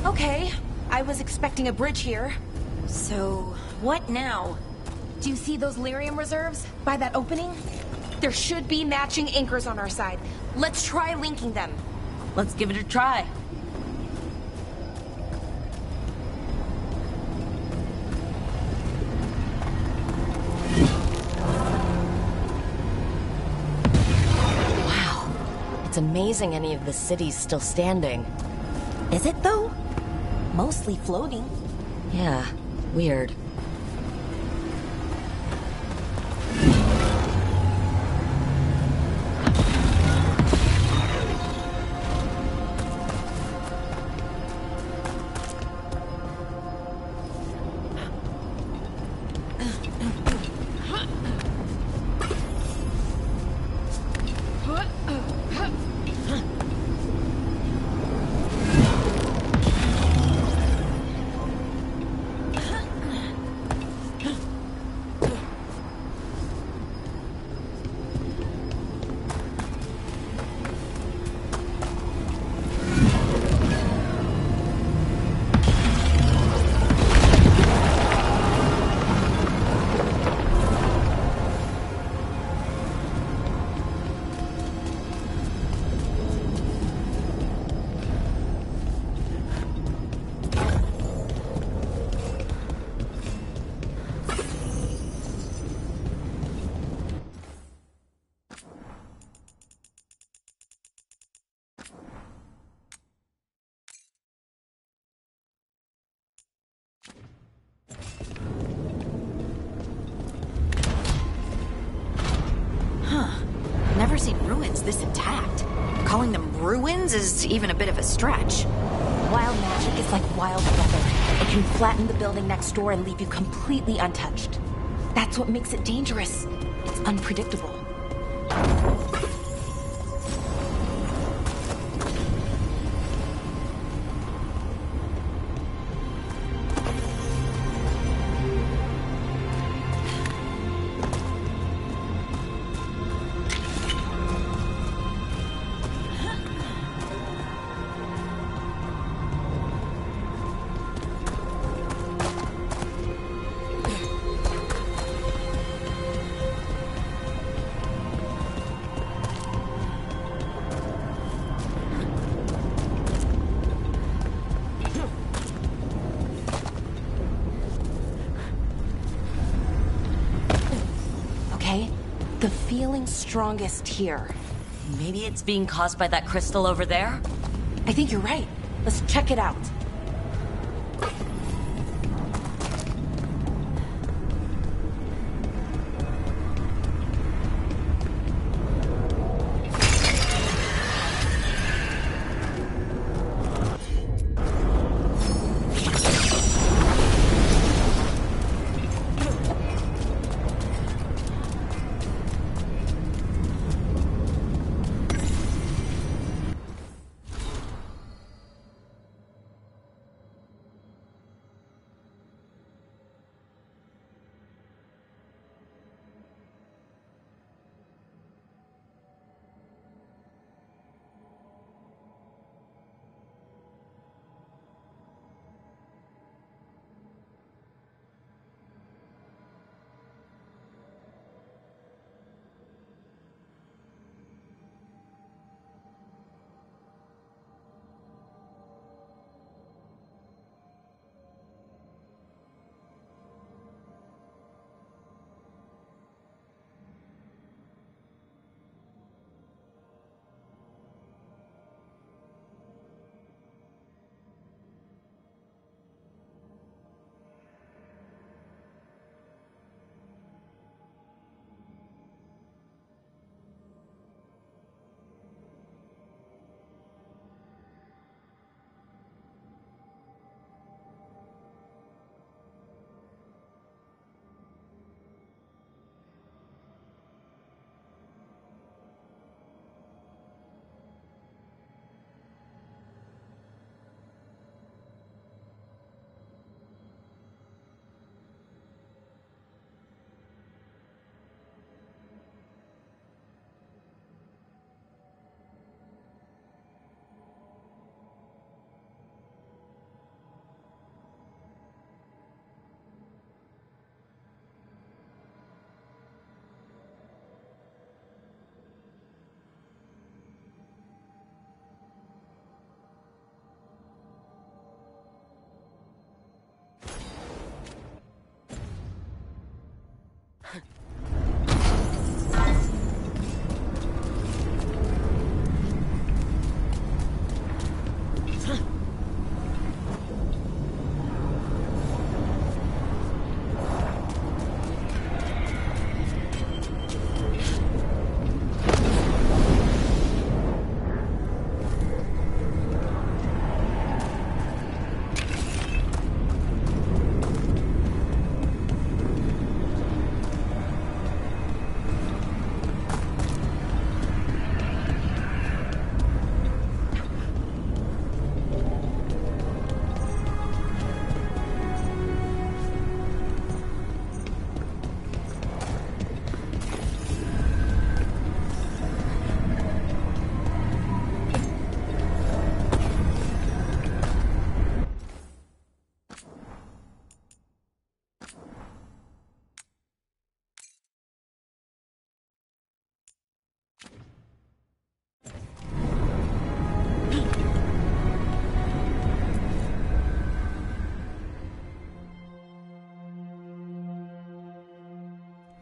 Okay, I was expecting a bridge here. So, what now? Do you see those lyrium reserves by that opening? There should be matching anchors on our side. Let's try linking them. Let's give it a try. Wow. It's amazing any of the city's still standing. Is it though? Mostly floating. Yeah, weird. never seen ruins this intact. Calling them ruins is even a bit of a stretch. Wild magic is like wild weather. It can flatten the building next door and leave you completely untouched. That's what makes it dangerous. It's unpredictable. The feeling's strongest here. Maybe it's being caused by that crystal over there? I think you're right. Let's check it out.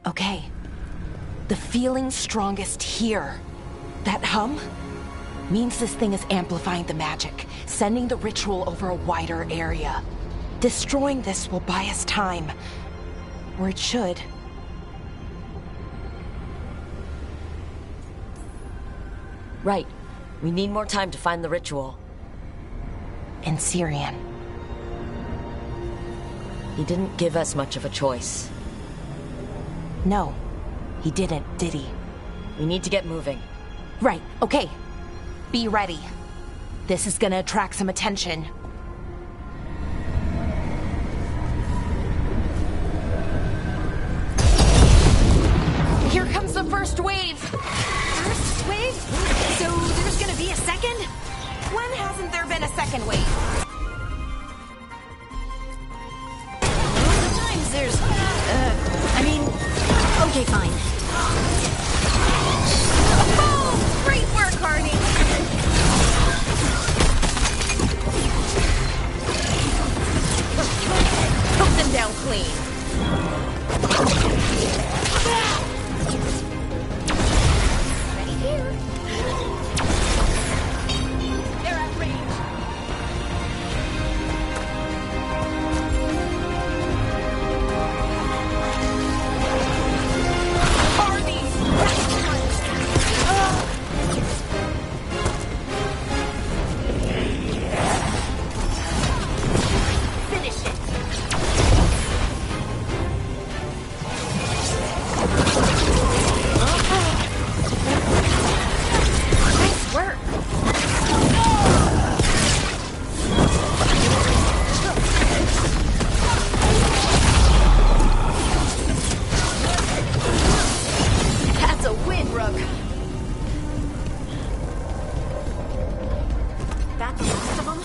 Okay. The feeling's strongest here. That hum means this thing is amplifying the magic, sending the ritual over a wider area. Destroying this will buy us time. Or it should. Right. We need more time to find the ritual. In Syrian. He didn't give us much of a choice. No, he didn't, did he? We need to get moving. Right, okay. Be ready. This is gonna attract some attention. Here comes the first wave! First wave? So there's gonna be a second? When hasn't there been a second wave? Sometimes there's... okay, fine. Oh, great work, Hardy! Took them down clean. Ready here. They're at range. Finish it. Nice work. That's a win, Rook. That's the last of them?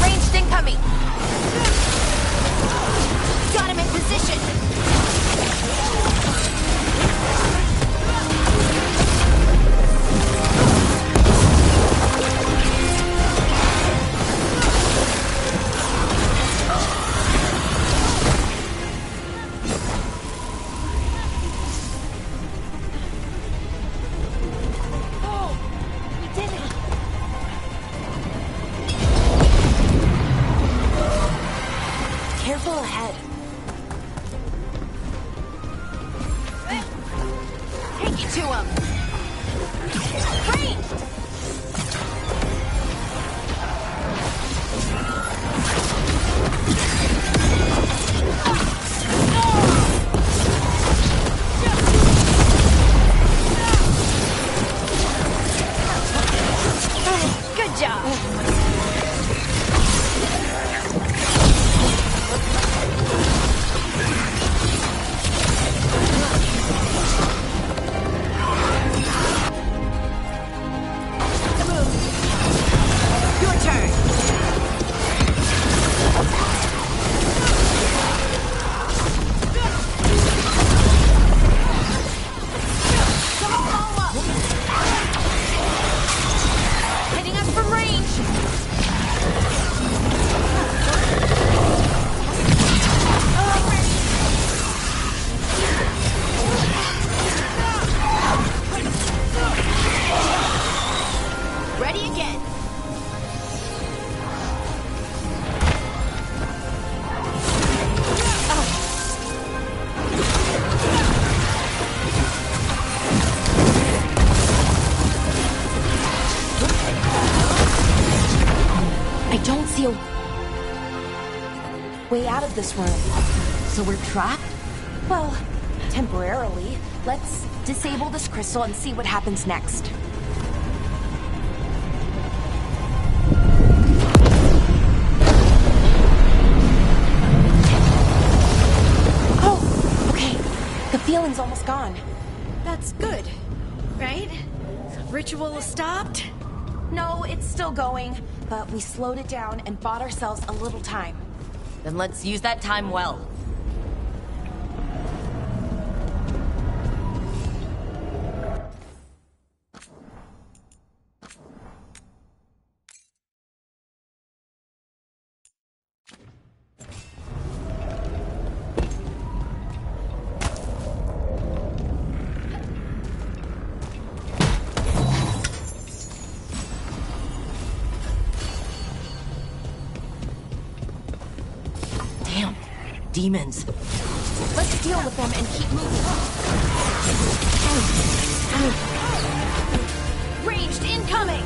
Ranged incoming! Got him in position! Oh, we did it! Careful ahead. Take it to him. Ranged! Good job. Your turn. Don't follow up. Hitting us from range. Ready again. I don't see a way out of this room. So we're trapped? Well, temporarily. Let's disable this crystal and see what happens next. feeling's almost gone. That's good, right? Ritual stopped? No, it's still going, but we slowed it down and bought ourselves a little time. Then let's use that time well. Demons. Let's deal with them and keep moving. Ranged incoming!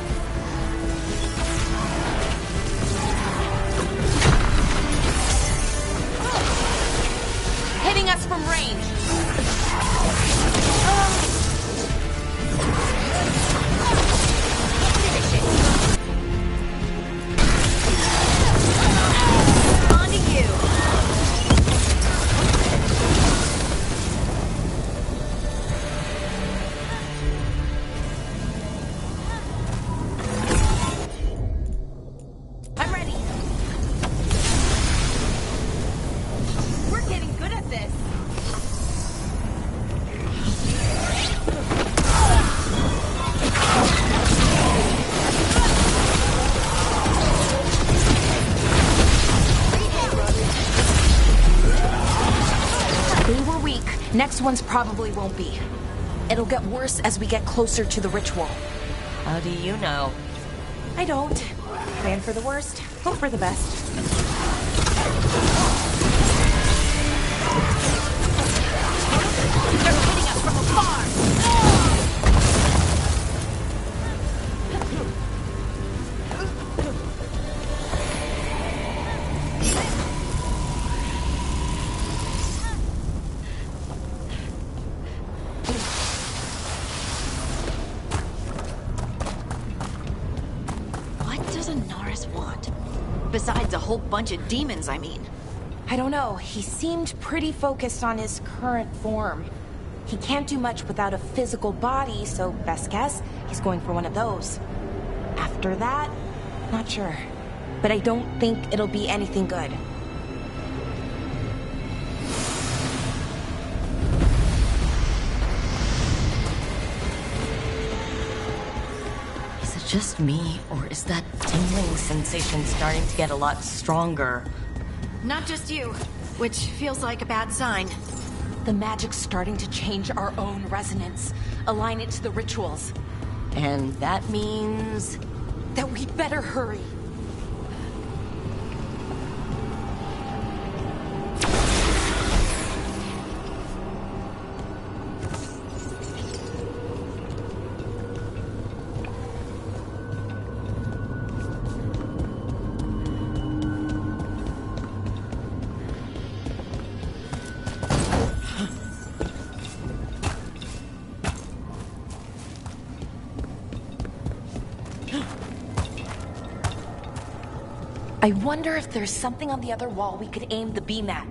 Hitting us from range. On to you. I'm ready. We're getting good at this. They were weak. Next ones probably won't be. It'll get worse as we get closer to the ritual. How do you know? I don't. Plan for the worst, hope for the best. They're hitting us from afar! What does Anaris want? Besides a whole bunch of demons, I mean. I don't know. He seemed pretty focused on his current form. He can't do much without a physical body, so best guess, he's going for one of those. After that, not sure. But I don't think it'll be anything good. Is it just me, or is that tingling sensation starting to get a lot stronger? Not just you, which feels like a bad sign. The magic's starting to change our own resonance, align it to the rituals. And that means... that we better hurry. I wonder if there's something on the other wall we could aim the beam at.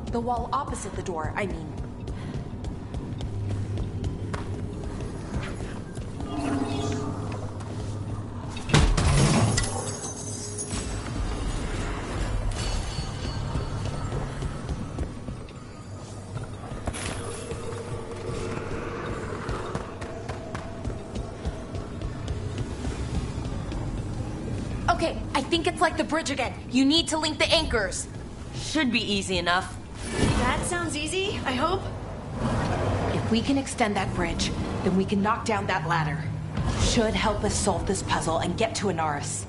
The wall opposite the door, I mean. Okay, I think it's like the bridge again. You need to link the anchors. Should be easy enough. That sounds easy, I hope. If we can extend that bridge, then we can knock down that ladder. Should help us solve this puzzle and get to Anaris.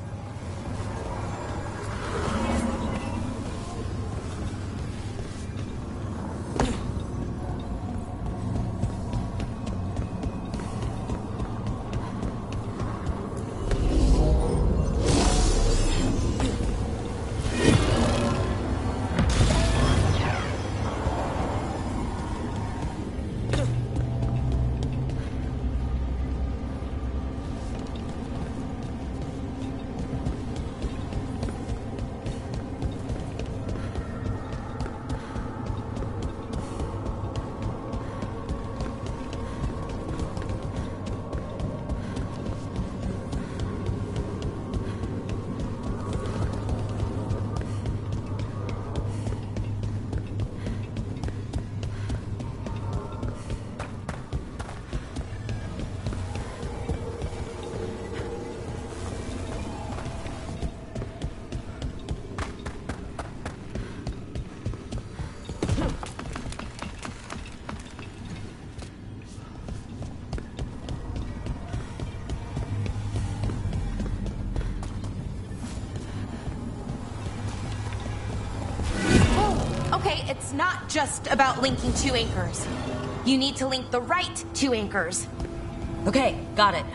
Okay, it's not just about linking two anchors. You need to link the right two anchors. Okay, got it.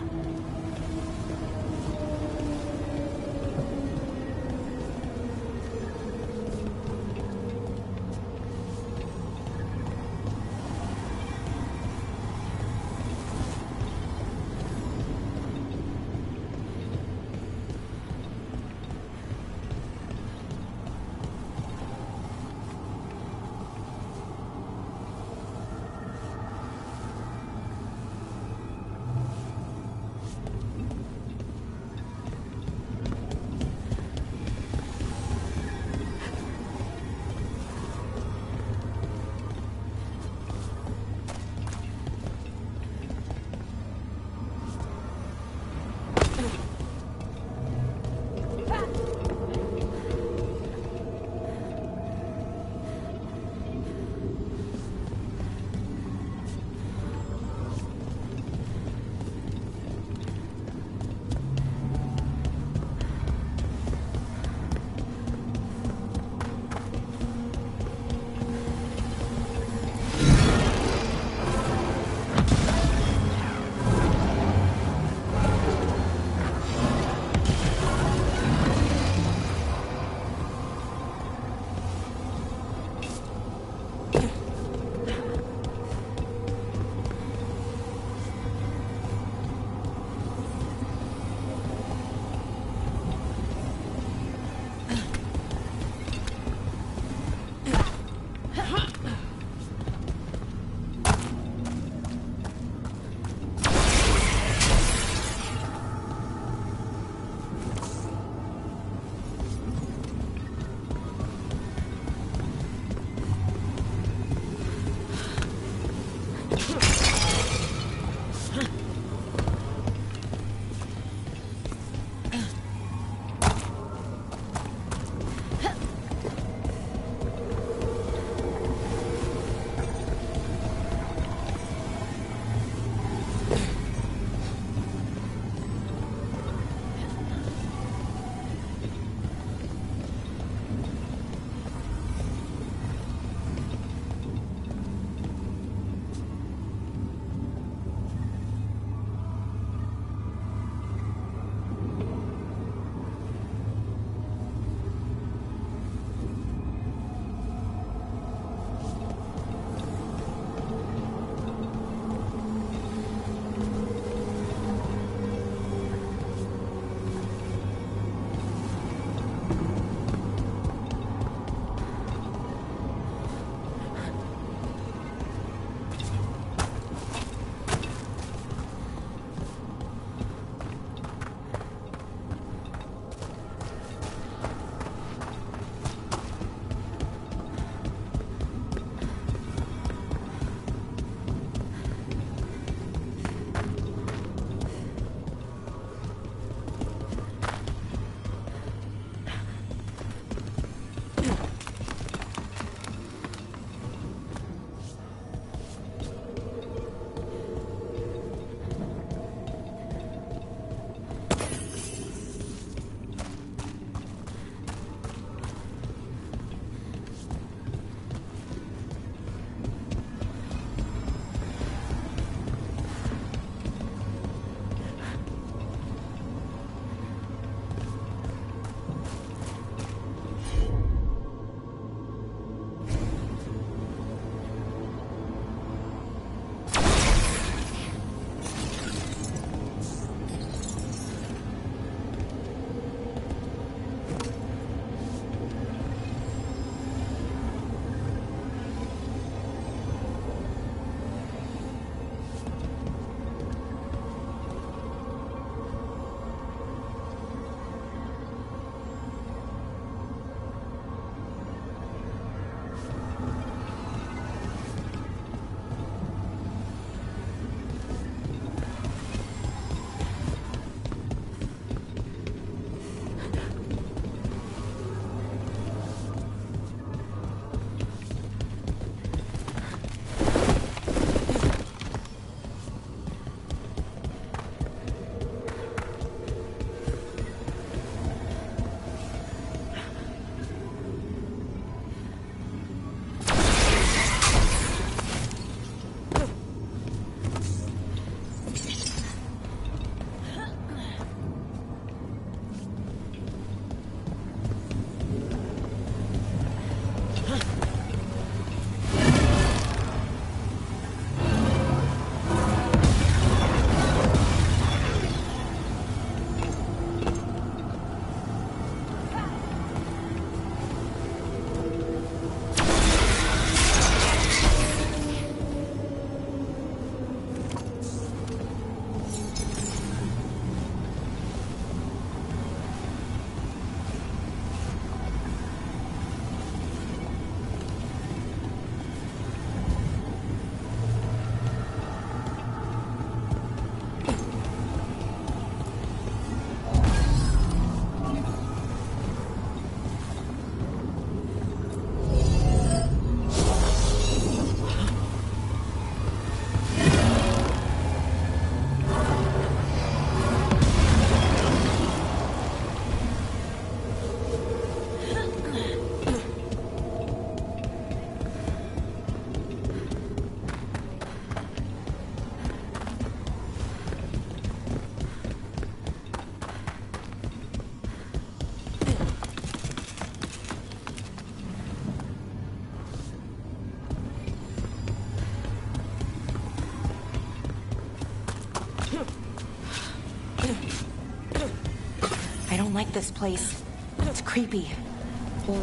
don't like this place. It's creepy.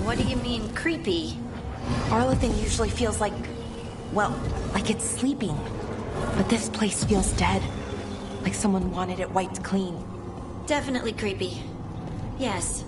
What do you mean, creepy? Arlithin usually feels like, well, like it's sleeping. But this place feels dead. Like someone wanted it wiped clean. Definitely creepy. Yes.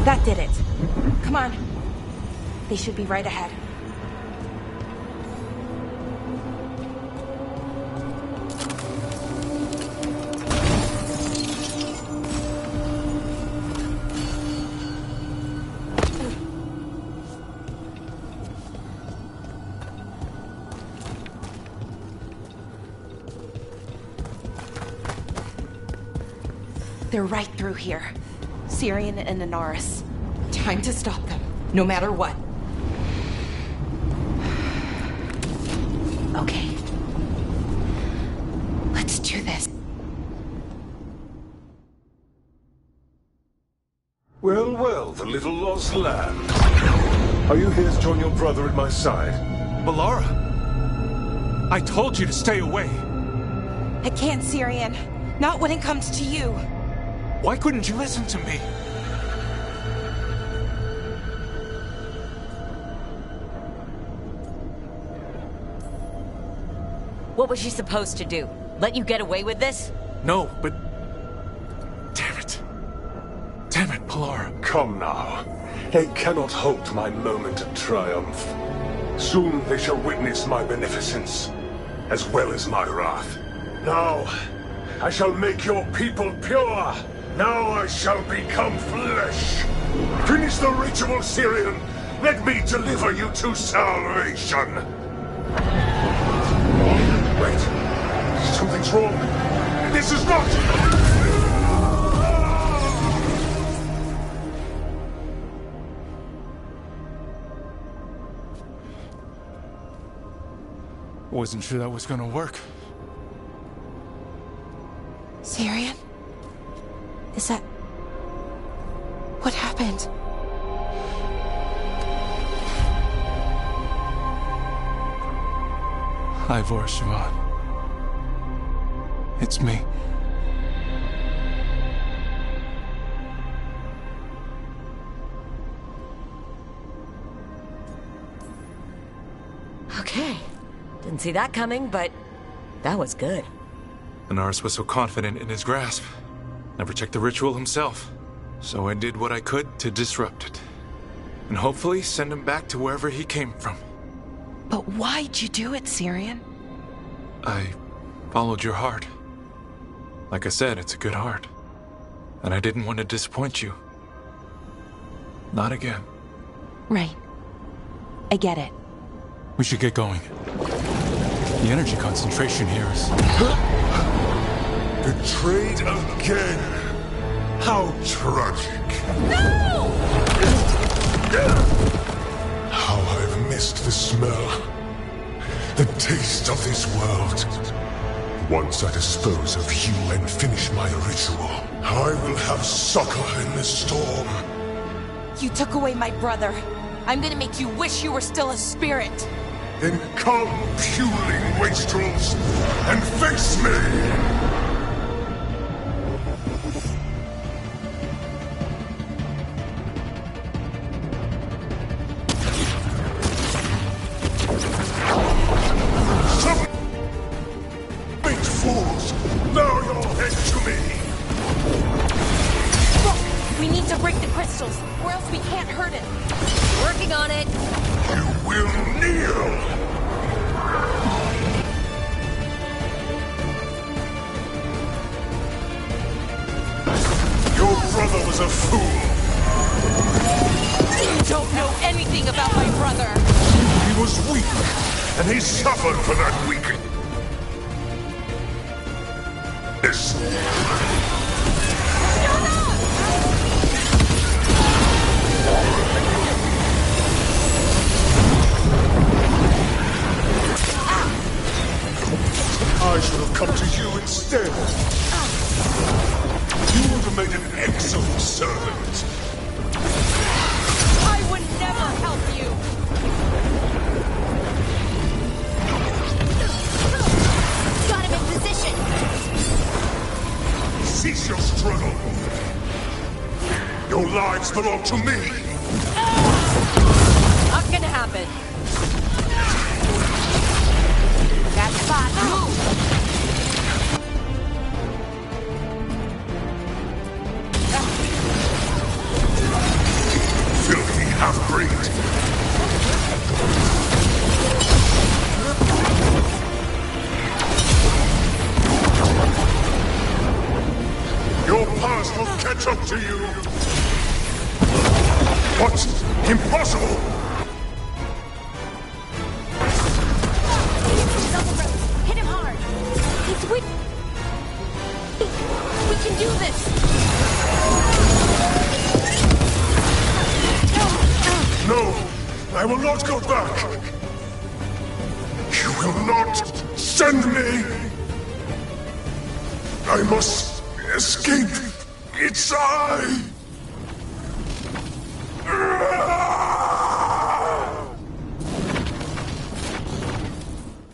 That did it. Come on. They should be right ahead. They're right through here. Syrian and Inaris. Time to stop them, no matter what. Okay. Let's do this. Well, well, the little lost lamb. Are you here to join your brother at my side? Melara! I told you to stay away. I can't, Syrian. Not when it comes to you. Why couldn't you listen to me? What was she supposed to do? Let you get away with this? No, but... Damn it. Damn it, Melara. Come now. They cannot halt my moment of triumph. Soon they shall witness my beneficence, as well as my wrath. Now, I shall make your people pure. Now I shall become flesh. Finish the ritual, Syrian. Let me deliver you to salvation. Wait. Something's wrong. This is not... Wasn't sure that was gonna work. Syrian? Is that... what happened? Hi, Vorshimon. It's me. Okay. Didn't see that coming, but that was good. Inaris was so confident in his grasp. Never checked the ritual himself. So I did what I could to disrupt it. And hopefully send him back to wherever he came from. But why'd you do it, Syrian? I followed your heart. Like I said, it's a good heart. And I didn't want to disappoint you. Not again. Right. I get it. We should get going. The energy concentration here is... Betrayed again! How tragic! No! How I've missed the smell, the taste of this world. Once I dispose of you and finish my ritual, I will have succor in the storm. You took away my brother. I'm gonna make you wish you were still a spirit. Then come, puling wastrels, and face me! credentials, or else we can't hurt him. Working on it. You will kneel! Your brother was a fool. You don't know anything about my brother. He was weak, and he suffered for that weakness. I should have come to you instead. You would have made an excellent servant. I would never help you. Got him in position. Cease your struggle. Your lives belong to me. Not gonna happen. That spot. Move. Filthy half-breed. Your past will catch up to you. What? Impossible! Hit him hard. He's weak. We can do this. No, I will not go back. You will not send me. I must escape. It's I.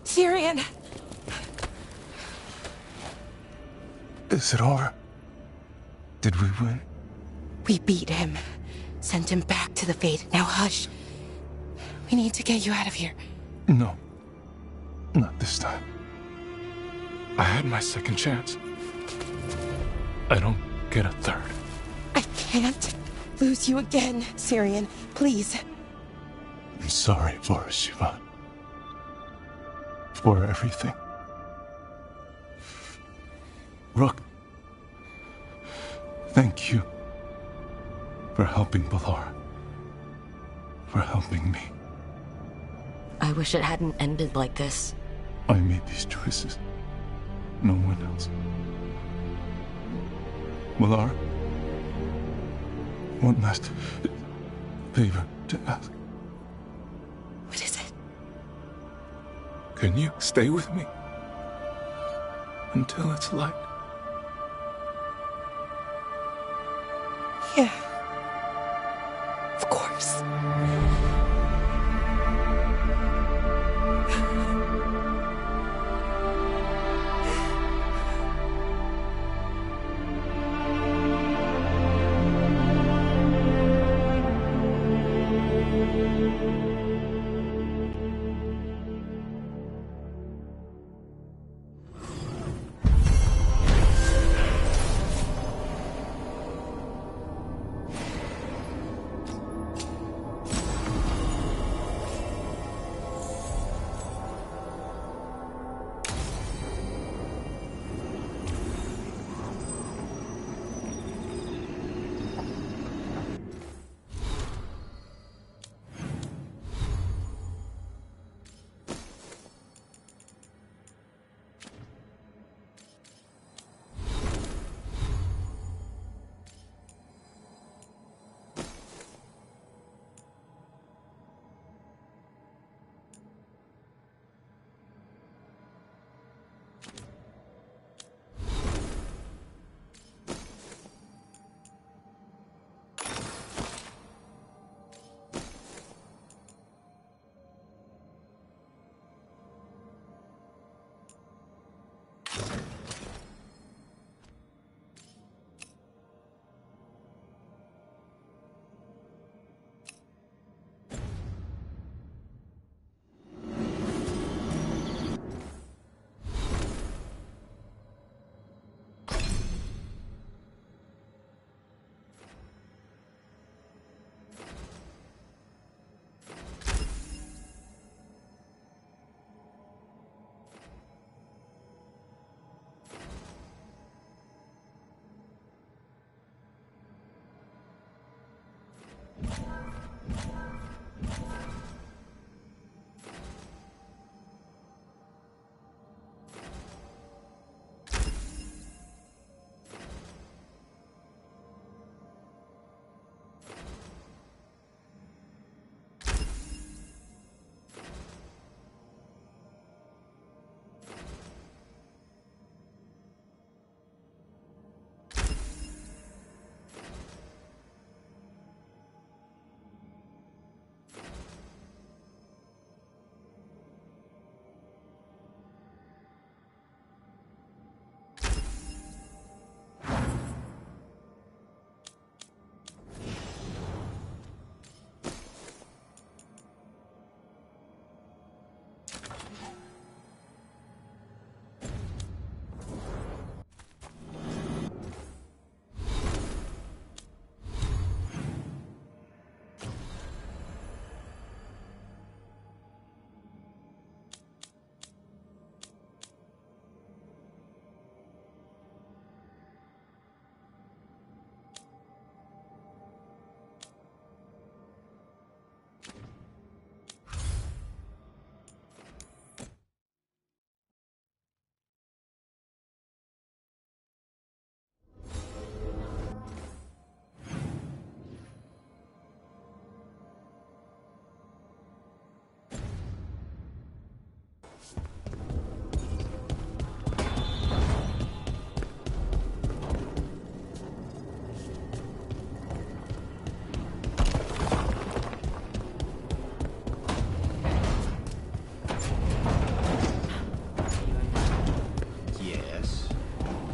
Syrian. Is it over? Did we win? We beat him. Sent him back to the Fate. Now hush. We need to get you out of here. No. Not this time. I had my second chance. I don't get a third. I can't lose you again, Syrian. Please. I'm sorry, Boris Sivan. For everything. Rook. Thank you. For helping Balar. For helping me. I wish it hadn't ended like this. I made these choices. No one else. Balar. One last favor to ask. What is it? Can you stay with me? Until it's light? Yeah. Of course.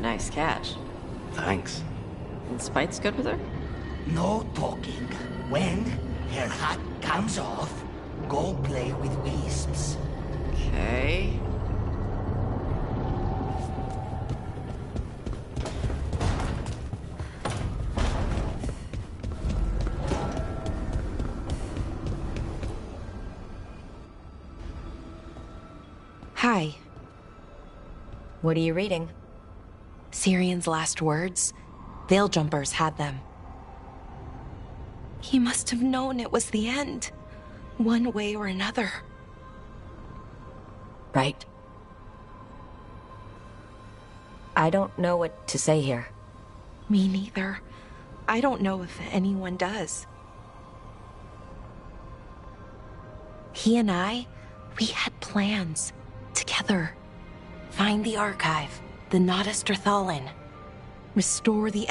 Nice catch. Thanks. And Spite's good with her? No talking. When her hat comes off, go play with wisps. Okay. Hi. What are you reading? Syrion's last words. Veil Jumpers had them. He must have known it was the end, one way or another. Right. I don't know what to say here. Me neither. I don't know if anyone does. He and I, we had plans. Together. Find the archive, the Nodus Drathalin. Restore the